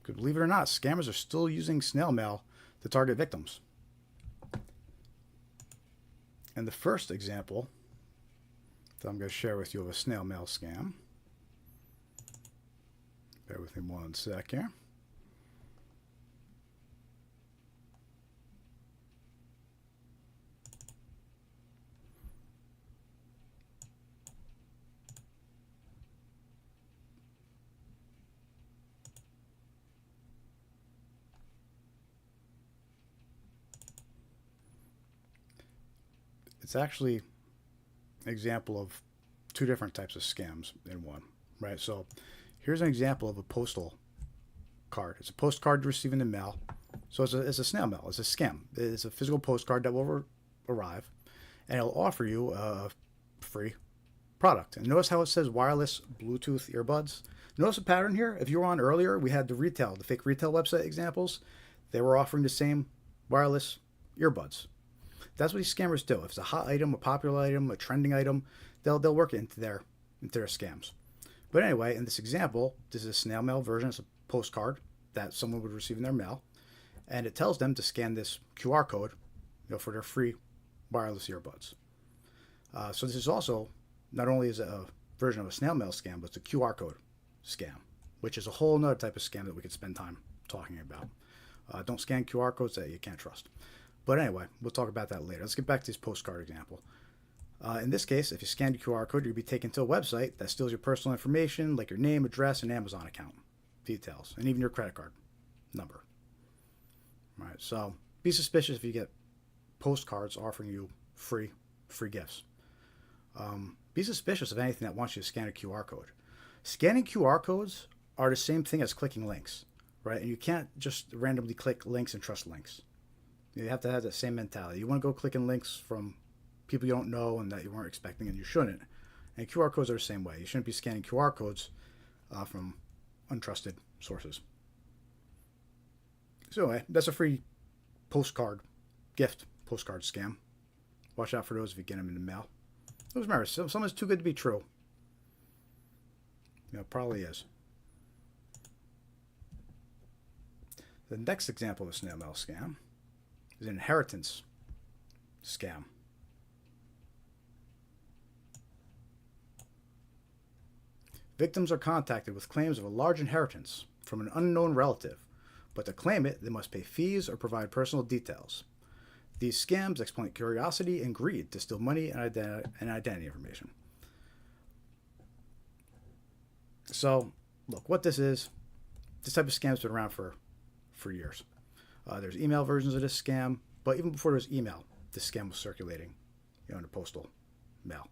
Because believe it or not, scammers are still using snail mail to target victims. And the first example that I'm going to share with you of a snail mail scam. Bear with me 1 sec here. It's actually an example of 2 different types of scams in one, right? So here's an example of a postal card. It's a postcard you receive in the mail. So it's a snail mail. It's a scam. It's a physical postcard that will arrive, and it'll offer you a free product. And notice how it says wireless Bluetooth earbuds. Notice a pattern here. If you were on earlier, we had the fake retail website examples. They were offering the same wireless earbuds. That's what these scammers do. If it's a hot item, a popular item, a trending item, they'll work it into their scams. But anyway, in this example, this is a snail mail version. It's a postcard that someone would receive in their mail, and it tells them to scan this QR code, for their free wireless earbuds. So this is also, not only is it a version of a snail mail scam, but it's a QR code scam, which is a whole nother type of scam that we could spend time talking about. Don't scan QR codes that you can't trust. But anyway, we'll talk about that later. Let's get back to this postcard example. In this case, if you scan the QR code, you'll be taken to a website that steals your personal information, like your name, address, and Amazon account details, and even your credit card number. All right, so be suspicious if you get postcards offering you free gifts. Be suspicious of anything that wants you to scan a QR code. Scanning QR codes are the same thing as clicking links, right? And you can't just randomly click links and trust links. You have to have that same mentality. You want to go clicking links from people you don't know and that you weren't expecting, and you shouldn't. And QR codes are the same way. You shouldn't be scanning QR codes from untrusted sources. So anyway, that's a free postcard scam. Watch out for those if you get them in the mail. Those remember, something's too good to be true. It probably is. The next example of a snail mail scam is an inheritance scam. Victims are contacted with claims of a large inheritance from an unknown relative, but to claim it, they must pay fees or provide personal details. These scams exploit curiosity and greed to steal money and identity information. So, look, what this is, this type of scam has been around for years. There's email versions of this scam, but even before there's email, this scam was circulating, in the postal mail.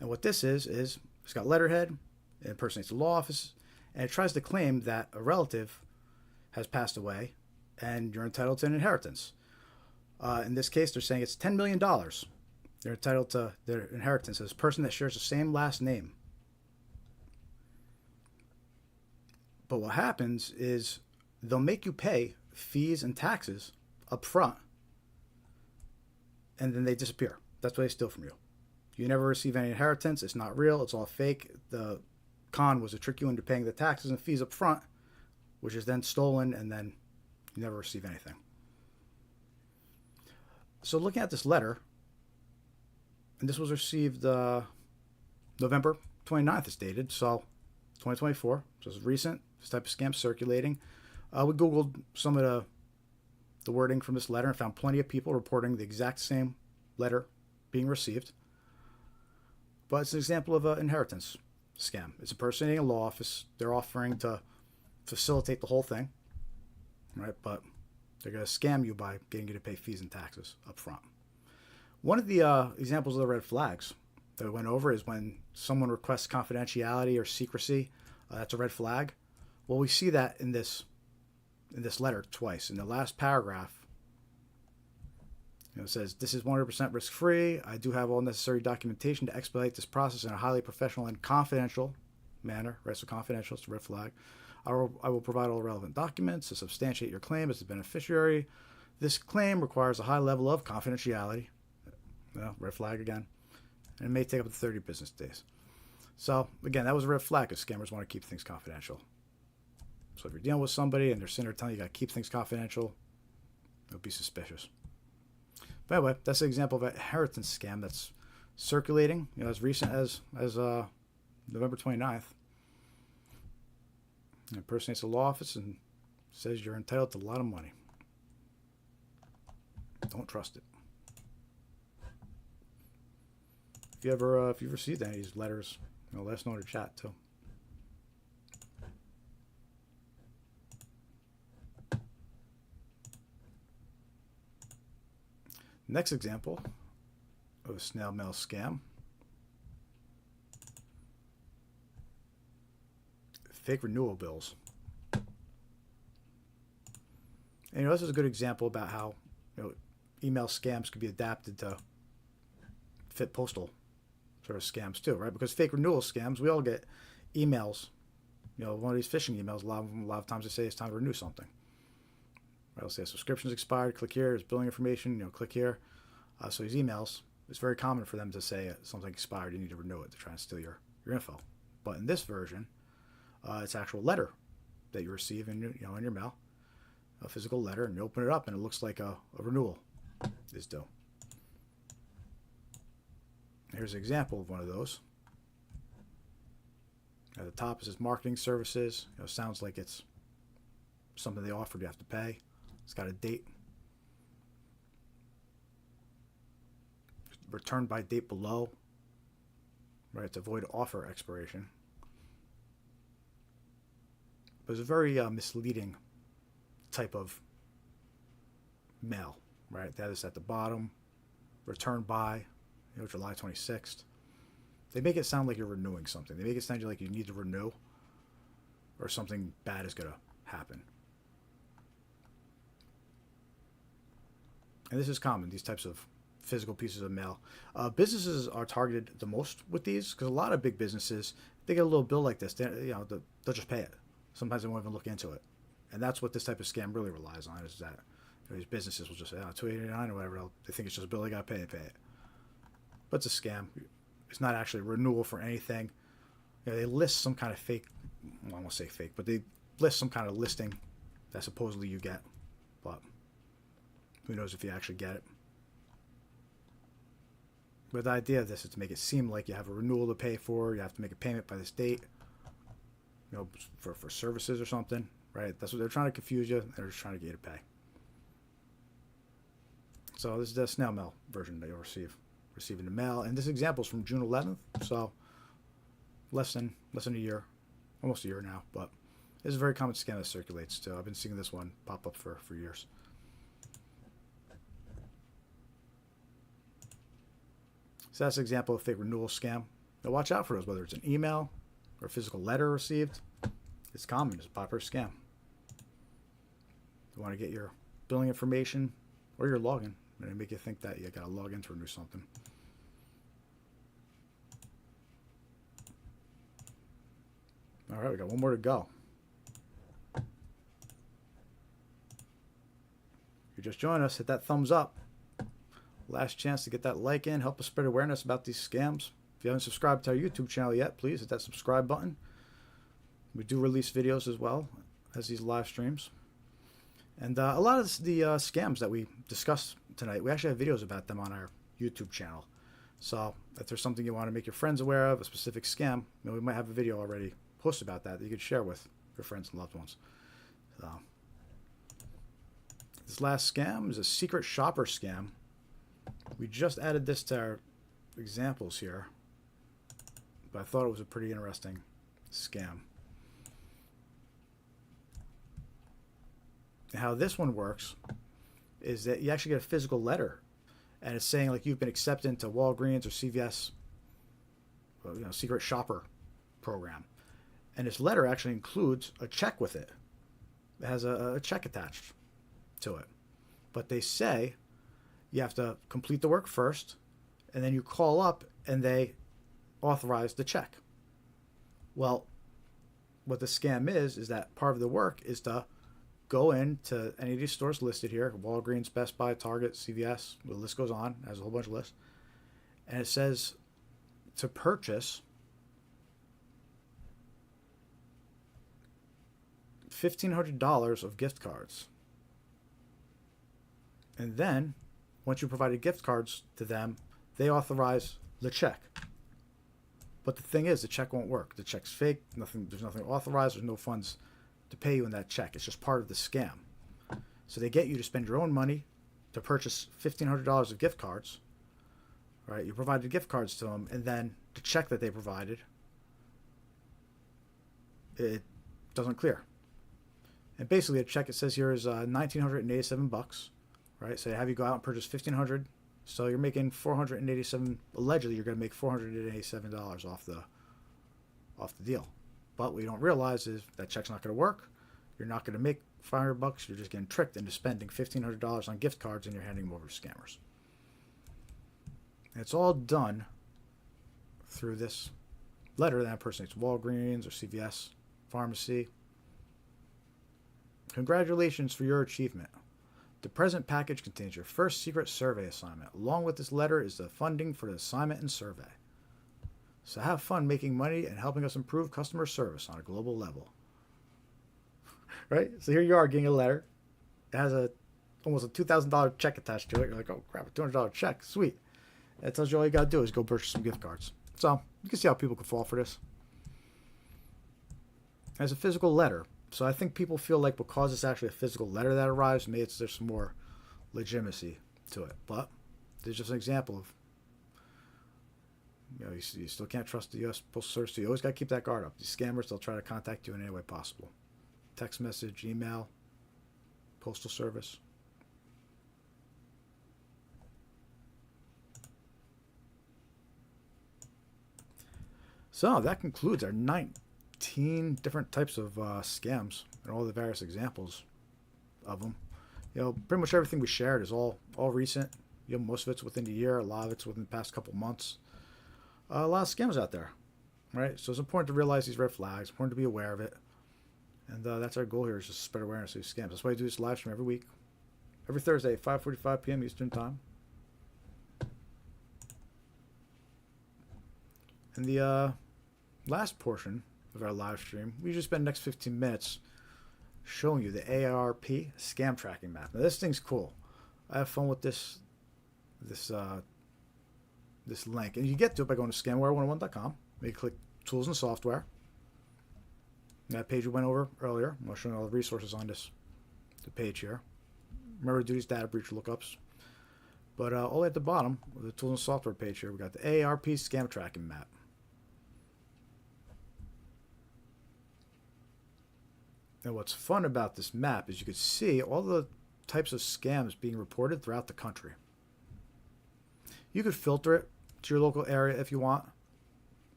And what this is it's got letterhead, it impersonates the law office, and it tries to claim that a relative has passed away and you're entitled to an inheritance. In this case, they're saying it's $10 million. They're entitled to their inheritance as a person that shares the same last name. But what happens is they'll make you pay fees and taxes up front, and then they disappear. That's what they steal from you. You never receive any inheritance. It's not real. It's all fake. The con was to trick you into paying the taxes and fees up front, which is then stolen, and then you never receive anything. So looking at this letter, and this was received November 29th, it's dated, so 2024, so it's recent, this type of scam circulating. We Googled some of the wording from this letter and found plenty of people reporting the exact same letter being received. But it's an example of an inheritance scam. It's impersonating a law office. They're offering to facilitate the whole thing, right? But they're going to scam you by getting you to pay fees and taxes up front. One of the examples of the red flags that we went over is when someone requests confidentiality or secrecy. That's a red flag. Well, we see that in this letter twice. In the last paragraph, it says, "This is 100% risk-free. I do have all necessary documentation to expedite this process in a highly professional and confidential manner." Right, so confidential is a red flag. I will provide all relevant documents to substantiate your claim as the beneficiary. This claim requires a high level of confidentiality. Red flag again. And it may take up to 30 business days. So, again, that was a red flag because scammers want to keep things confidential. So if you're dealing with somebody and they're sitting there telling you got to keep things confidential, don't be suspicious. But anyway, that's an example of an inheritance scam that's circulating, as recent as November 29th. It impersonates the law office and says you're entitled to a lot of money. Don't trust it. If you've received any of these letters, let us know in the chat too. Next example of a snail mail scam. Fake renewal bills. And this is a good example about how email scams could be adapted to fit postal sort of scams too, right? Because fake renewal scams, we all get emails. One of these phishing emails. A lot of times they say it's time to renew something. Right? They'll say subscription's expired. Click here. There's billing information. Click here. So these emails, it's very common for them to say something expired. You need to renew it to try and steal your info. But in this version, it's an actual letter that you receive in your mail, a physical letter, and you open it up and it looks like a renewal is due. Here's an example of one of those. At the top it says marketing services. Sounds like it's something they offered you have to pay. It's got a date. Returned by date below. Right, to avoid offer expiration. But it's a very misleading type of mail. Right, that is at the bottom. Returned by, July 26th. They make it sound like you're renewing something. They make it sound like you need to renew or something bad is going to happen. And this is common, these types of physical pieces of mail. Businesses are targeted the most with these because a lot of big businesses, they get a little bill like this. They'll just pay it. Sometimes they won't even look into it. And that's what this type of scam really relies on, is that these businesses will just say, $289 or whatever. They think it's just a bill they got to pay it. But it's a scam. It's not actually a renewal for anything. They list some kind of fake, well, I won't say fake, but they list some kind of listing that supposedly you get. But who knows if you actually get it. But the idea of this is to make it seem like you have a renewal to pay for. You have to make a payment by this date, for services or something, right? That's what they're trying to confuse you. They're just trying to get you to pay. So this is the snail mail version that you'll receive in the mail. And this example is from June 11th, so less than a year, almost a year now. But it's a very common scam that circulates too. I've been seeing this one pop up for years. So that's an example of fake renewal scam. Now watch out for those, whether it's an email or a physical letter received. It's common. It's a popular scam. You want to get your billing information or your login, and they make you think that you got to log in to renew something. All right, we got one more to go. If you just joined us, hit that thumbs up. Last chance to get that like in, help us spread awareness about these scams. If you haven't subscribed to our YouTube channel yet, please hit that subscribe button. We do release videos as well as these live streams. And a lot of the scams that we discussed tonight, we actually have videos about them on our YouTube channel. So if there's something you want to make your friends aware of, a specific scam, we might have a video already posted about that you could share with your friends and loved ones. So this last scam is a secret shopper scam. We just added this to our examples here, but I thought it was a pretty interesting scam. And how this one works is that you actually get a physical letter, and it's saying like you've been accepted into Walgreens or CVS, secret shopper program. And this letter actually includes a check with it. It has a check attached to it. But they say you have to complete the work first, and then you call up and they authorize the check. Well, what the scam is that part of the work is to go into any of these stores listed here, Walgreens, Best Buy, Target, CVS, the list goes on, it has a whole bunch of lists, and it says to purchase $1,500 of gift cards. And then, once you provided gift cards to them, they authorize the check. But the thing is, the check won't work. The check's fake. There's nothing authorized. There's no funds to pay you in that check. It's just part of the scam. So they get you to spend your own money to purchase $1,500 of gift cards. Right? You provided gift cards to them, and then the check that they provided, it doesn't clear. And basically, a check, it says here, is $1,987. Right? So they have you go out and purchase $1,500. So you're making $487. Allegedly, you're going to make $487 off the deal. But what you don't realize is that check's not going to work. You're not going to make $500, you're just getting tricked into spending $1,500 on gift cards and you're handing them over to scammers. And it's all done through this letter that impersonates Walgreens or CVS pharmacy. Congratulations for your achievement. The present package contains your first secret survey assignment. Along with this letter is the funding for the assignment and survey. So have fun making money and helping us improve customer service on a global level. Right? So here you are getting a letter. It has almost a $2,000 check attached to it. You're like, oh crap, a $200 check. Sweet. It tells you all you got to do is go purchase some gift cards. So you can see how people could fall for this. As a physical letter. So I think people feel like because it's actually a physical letter that arrives, maybe there's some more legitimacy to it. But there's just an example of, you still can't trust the U.S. Postal Service. So you always got to keep that guard up. These scammers, they'll try to contact you in any way possible. Text message, email, Postal Service. So that concludes our 19 different types of scams and all the various examples of them. Pretty much everything we shared is all recent. Most of it's within a year. A lot of it's within the past couple months. A lot of scams out there, right? So it's important to realize these red flags. Important to be aware of it. And that's our goal here, is just spread awareness of these scams. That's why I do this live stream every week. Every Thursday at 5:45 p.m. Eastern Time. And the last portion of our live stream, we usually spend the next 15 minutes showing you the AARP scam tracking map. Now this thing's cool. I have fun with this link. And you get to it by going to scamware101.com. You click Tools and Software. That page we went over earlier. I'm showing all the resources on the page here. Remember to do these data breach lookups. But all the way at the bottom of the Tools and Software page here, we got the AARP scam tracking map. And what's fun about this map is you can see all the types of scams being reported throughout the country. You could filter it to your local area if you want.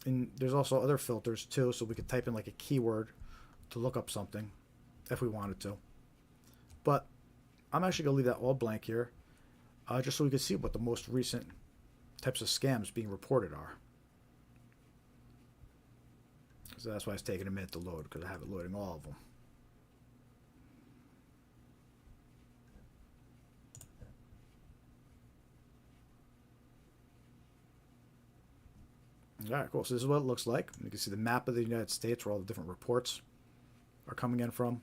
And there's also other filters too, so we could type in like a keyword to look up something if we wanted to. But I'm actually going to leave that all blank here, just so we can see what the most recent types of scams being reported are. So that's why it's taking a minute to load, because I have it loading all of them. All right, cool. So this is what it looks like. You can see the map of the United States where all the different reports are coming in from.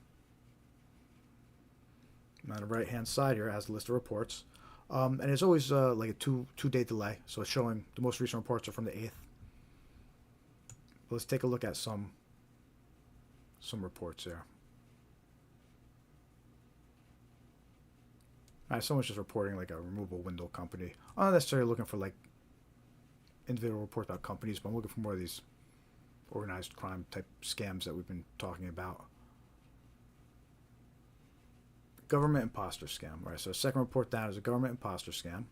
And on the right-hand side here, it has a list of reports. And it's always like a two-day delay. So it's showing the most recent reports are from the 8th. But let's take a look at some reports there. All right, someone's just reporting like a removable window company. I'm not necessarily looking for like individual reports about companies, but I'm looking for more of these organized crime type scams that we've been talking about. Government imposter scam. All right, so second report down is a government imposter scam.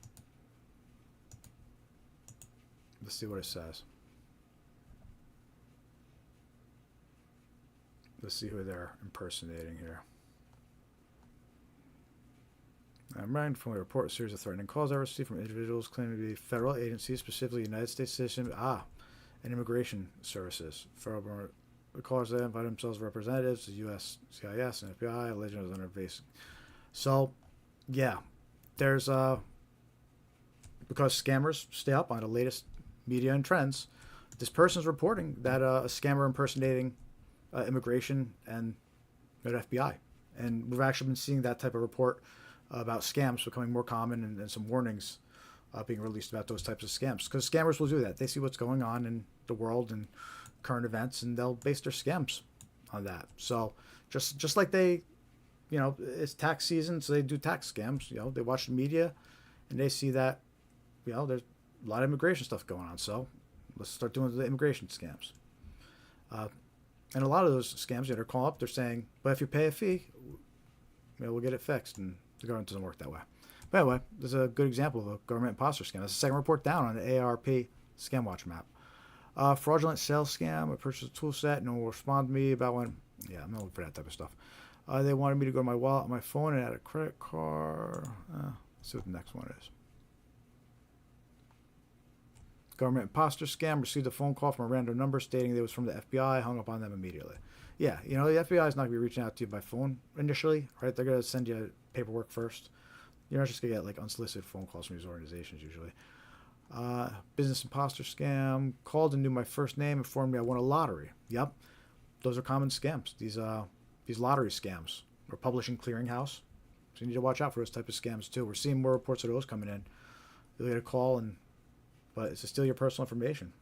Let's see what it says. Let's see who they're impersonating here. I'm writing from a report, a series of threatening calls I received from individuals claiming to be federal agencies, specifically United States citizens, and immigration services. Federal callers that invite themselves representatives, the U.S. CIS and FBI, alleged as under basic. So, yeah, there's because scammers stay up on the latest media and trends. This person's reporting that a scammer impersonating immigration and the FBI, and we've actually been seeing that type of report about scams becoming more common, and some warnings being released about those types of scams, because scammers will do that. They see what's going on in the world and current events, and they'll base their scams on that. So just like they, it's tax season, so they do tax scams. They watch the media and they see that there's a lot of immigration stuff going on, so let's start doing the immigration scams. And a lot of those scams, they're calling up, they're saying, but if you pay a fee, we'll get it fixed. And the government doesn't work that way. But anyway, this is a good example of a government imposter scam. That's the second report down on the AARP Scam Watch map. Fraudulent sales scam. I purchased a tool set. No one will respond to me about when Yeah, I'm not looking for that type of stuff. They wanted me to go to my wallet on my phone and add a credit card. Let's see what the next one is. Government imposter scam. Received a phone call from a random number stating it was from the FBI. Hung up on them immediately. Yeah, the FBI is not going to be reaching out to you by phone initially, right? They're going to send you paperwork first. You're not just going to get like unsolicited phone calls from these organizations usually. Business imposter scam. Called and knew my first name. Informed me I won a lottery. Yep, those are common scams. These lottery scams. Or publishing clearinghouse. So you need to watch out for those type of scams too. We're seeing more reports of those coming in. You'll get a call but it's to steal your personal information.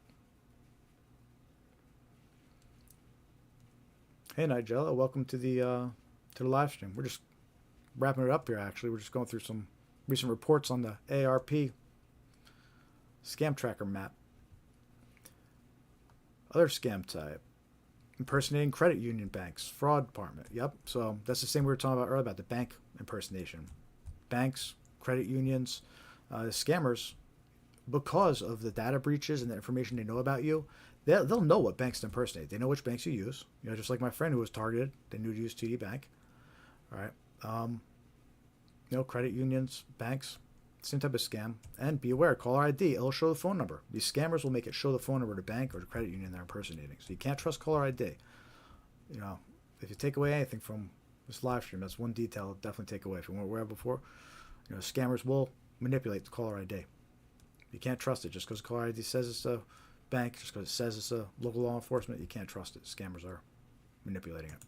Hey Nigella, welcome to the live stream. We're just wrapping it up here. Actually, we're just going through some recent reports on the ARP scam tracker map. Other scam type: impersonating credit union banks, fraud department. Yep. So that's the same we were talking about earlier about the bank impersonation. Banks, credit unions, the scammers, because of the data breaches and the information they know about you, they'll know what banks to impersonate. They know which banks you use. Just like my friend who was targeted, they knew to use TD Bank. All right. Credit unions, banks, same type of scam. And be aware, caller ID, it'll show the phone number. These scammers will make it show the phone number to bank or to credit union they're impersonating. So you can't trust caller ID. If you take away anything from this live stream, that's one detail I'll definitely take away. If you weren't aware before, scammers will manipulate the caller ID. You can't trust it just because caller ID says it's a bank, just because it says it's a local law enforcement. You can't trust it. Scammers are manipulating it.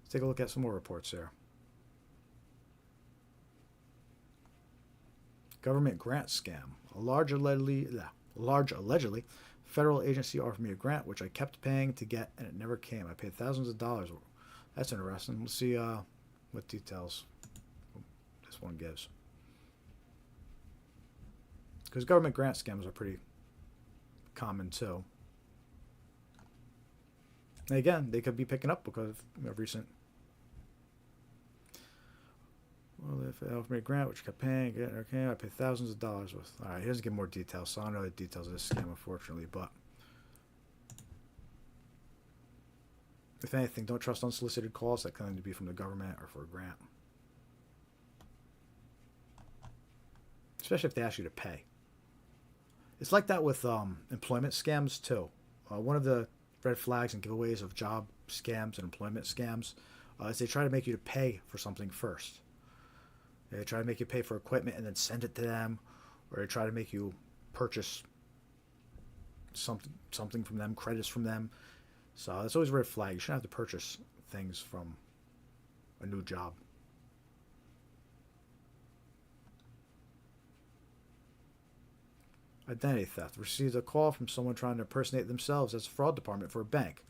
Let's take a look at some more reports there. Government grant scam. A large allegedly federal agency offered me a grant which I kept paying to get, and it never came. I paid thousands of dollars. That's interesting. Let's see what details this one gives. Because government grant scams are pretty common too. And again, they could be picking up because of recent. Well, if they offered me a grant, which I kept paying, okay, I paid thousands of dollars worth. All right, he doesn't give more details, so I don't know the details of this scam, unfortunately. But if anything, don't trust unsolicited calls that claim to be from the government or for a grant, especially if they ask you to pay. It's like that with employment scams too. One of the red flags and giveaways of job scams and employment scams is they try to make you to pay for something first. They try to make you pay for equipment and then send it to them, or they try to make you purchase something from them, credits from them. So that's always a red flag. You shouldn't have to purchase things from a new job. Identity theft. Received a call from someone trying to impersonate themselves as a fraud department for a bank.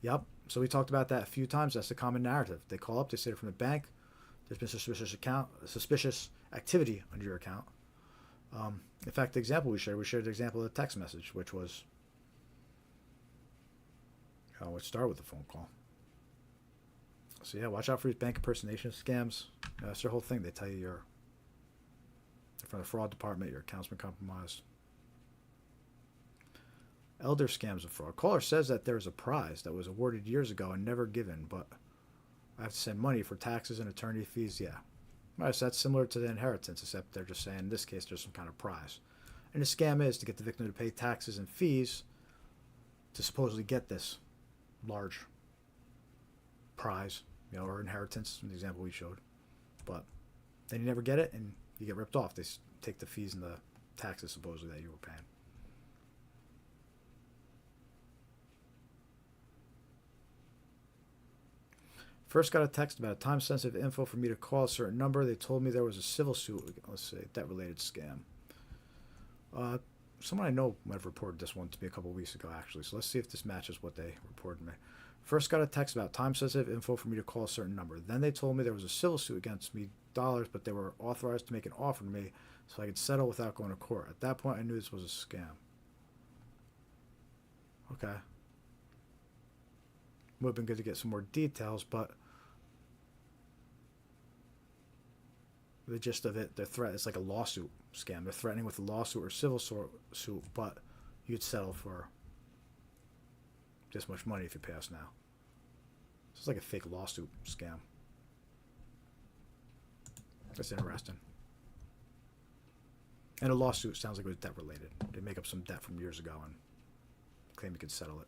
Yep. So we talked about that a few times. That's the common narrative. They call up, they say they're from the bank. There's been suspicious activity under your account. In fact, the example we shared the example of the text message, which was, which started with a phone call. So yeah, watch out for these bank impersonation scams. That's their whole thing. They tell you you're from the fraud department, your account's been compromised. Elder scams and fraud. Caller says that there's a prize that was awarded years ago and never given, but I have to send money for taxes and attorney fees. Yeah. Right, so that's similar to the inheritance, except they're just saying in this case there's some kind of prize. And the scam is to get the victim to pay taxes and fees to supposedly get this large prize, or inheritance, in the example we showed. But then you never get it and you get ripped off. They take the fees and the taxes supposedly that you were paying. First got a text about time-sensitive info for me to call a certain number. They told me there was a civil suit. Let's say debt-related scam. Someone I know might have reported this one to me a couple of weeks ago, actually. So let's see if this matches what they reported me. First got a text about time-sensitive info for me to call a certain number. Then they told me there was a civil suit against me, dollars, but they were authorized to make an offer to me so I could settle without going to court. At that point, I knew this was a scam. Okay. Would have been good to get some more details, but the gist of it, the threat, it's like a lawsuit scam. They're threatening with a lawsuit or civil suit, but you'd settle for this much money if you pass now. It's like a fake lawsuit scam. That's interesting. And a lawsuit sounds like it was debt related. They make up some debt from years ago and claim you could settle it.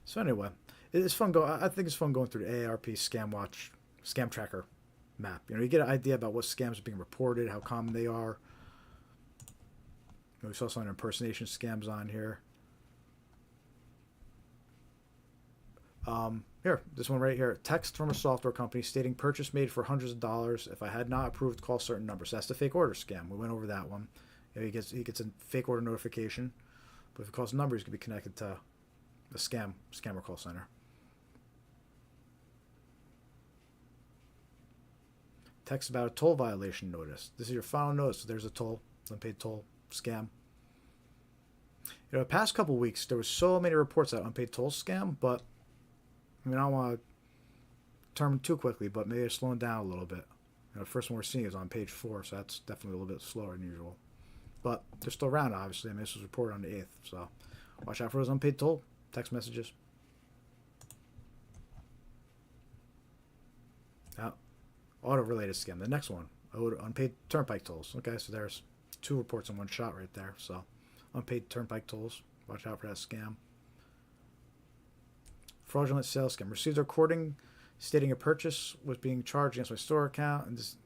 So anyway, it's fun. I think it's fun going through the AARP Scam Watch Scam Tracker map. You know, you get an idea about what scams are being reported, how common they are. We saw some impersonation scams on here. Here, this one right here. Text from a software company stating purchase made for hundreds of dollars. If I had not approved, call certain numbers. So that's the fake order scam. We went over that one. You know, he gets a fake order notification, but if he calls numbers, he could be connected to a scammer call center. Text about a toll violation notice. This is your final notice. So there's a toll, unpaid toll scam. You know, the past couple weeks there was so many reports that unpaid toll scam, but I mean, I don't want to term them too quickly, but maybe it's slowing down a little bit. You know, the first one we're seeing is on page 4, so that's definitely a little bit slower than usual. But they're still around, obviously. I mean, this was reported on the 8th, so watch out for those unpaid toll text messages. Now, auto-related scam. The next one, unpaid turnpike tolls. Okay, so there's 2 reports in one shot right there. So unpaid turnpike tolls. Watch out for that scam. Fraudulent sales scam. Received a recording stating a purchase was being charged against my store account, and this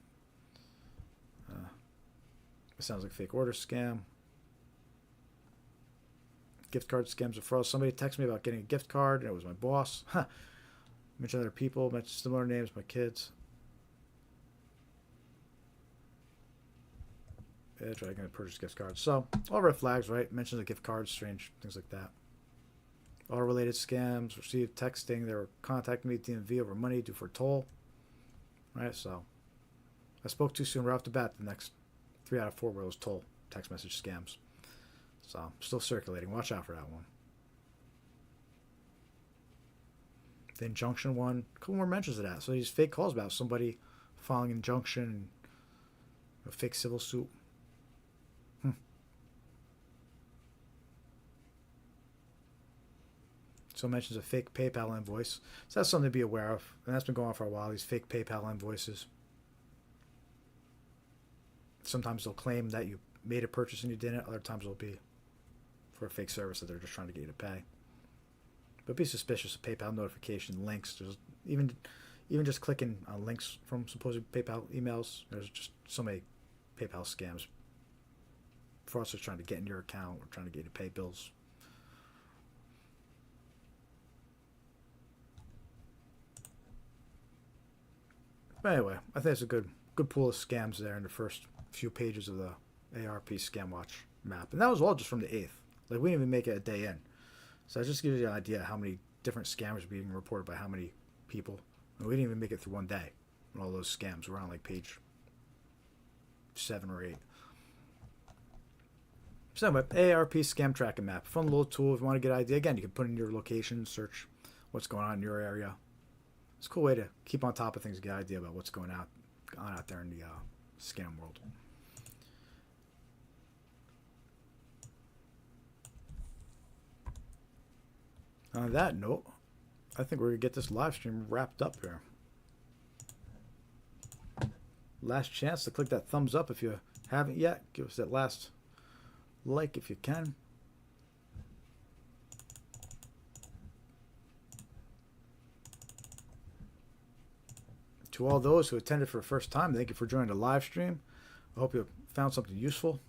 it sounds like a fake order scam. Gift card scams are fraud. Somebody texted me about getting a gift card, and it was my boss. Mentioned other people, mentioned similar names, my kids. Yeah, try to purchase gift cards. So, all red flags, right? Mentions of gift cards, strange things like that. All related scams, received texting. They were contacting me at DMV over money due for toll. Right, so I spoke too soon right off the bat. The next 3 out of 4 were those toll text message scams. So, still circulating. Watch out for that one. The injunction one, a couple more mentions of that. So these fake calls about somebody filing injunction and a fake civil suit. So mentions a fake PayPal invoice. So that's something to be aware of. And that's been going on for a while, these fake PayPal invoices. Sometimes they'll claim that you made a purchase and you didn't. Other times it'll be for a fake service that they're just trying to get you to pay. But be suspicious of PayPal notification links. There's even just clicking on links from supposed PayPal emails. There's just so many PayPal scams. Fraudsters trying to get in your account or trying to get you to pay bills. But anyway, I think it's a good pool of scams there in the first few pages of the ARP Scam Watch map. And that was all just from the 8th. Like, we didn't even make it a day in. So that just gives you an idea how many different scams are being reported by how many people. And we didn't even make it through one day. And all those scams were on like page 7 or 8. So anyway, ARP Scam Tracking Map. Fun little tool if you want to get an idea. Again, you can put in your location, search what's going on in your area. It's a cool way to keep on top of things, get an idea about what's going on out there in the scam world. On that note, I think we're going to get this live stream wrapped up here. Last chance to click that thumbs up if you haven't yet. Give us that last like if you can. To all those who attended for the first time, thank you for joining the live stream. I hope you found something useful,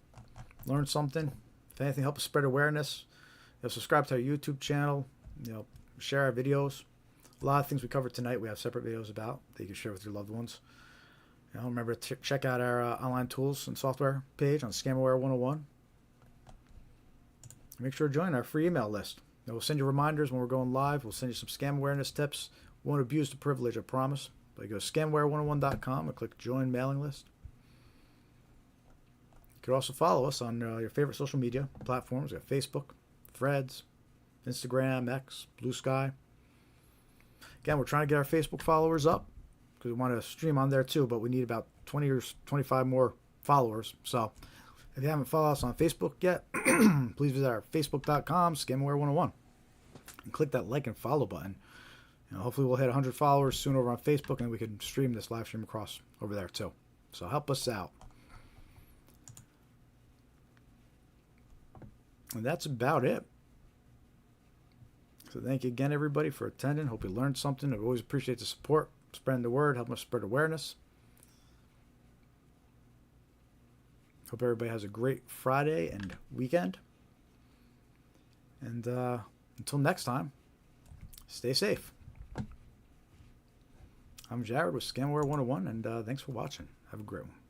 learned something. If anything, help us spread awareness. Subscribe to our YouTube channel. Share our videos. A lot of things we covered tonight we have separate videos about that you can share with your loved ones. Remember to check out our online tools and software page on Scamware 101. Make sure to join our free email list. We'll send you reminders when we're going live. We'll send you some scam awareness tips. Won't abuse the privilege, I promise. But you go to scamware101.com and click Join Mailing List. You can also follow us on your favorite social media platforms. We have Facebook, Threads, Instagram, X, Blue Sky. Again, we're trying to get our Facebook followers up because we want to stream on there too, but we need about 20 or 25 more followers. So if you haven't followed us on Facebook yet, please visit our facebook.com, Scamware101. and click that like and follow button. Hopefully we'll hit 100 followers soon over on Facebook, and we can stream this live stream across over there too. So help us out. And that's about it. So thank you again, everybody, for attending. Hope you learned something. I always appreciate the support, spreading the word, helping us spread awareness. Hope everybody has a great Friday and weekend. And until next time, stay safe. I'm Jared with Scamware 101, and thanks for watching. Have a great one.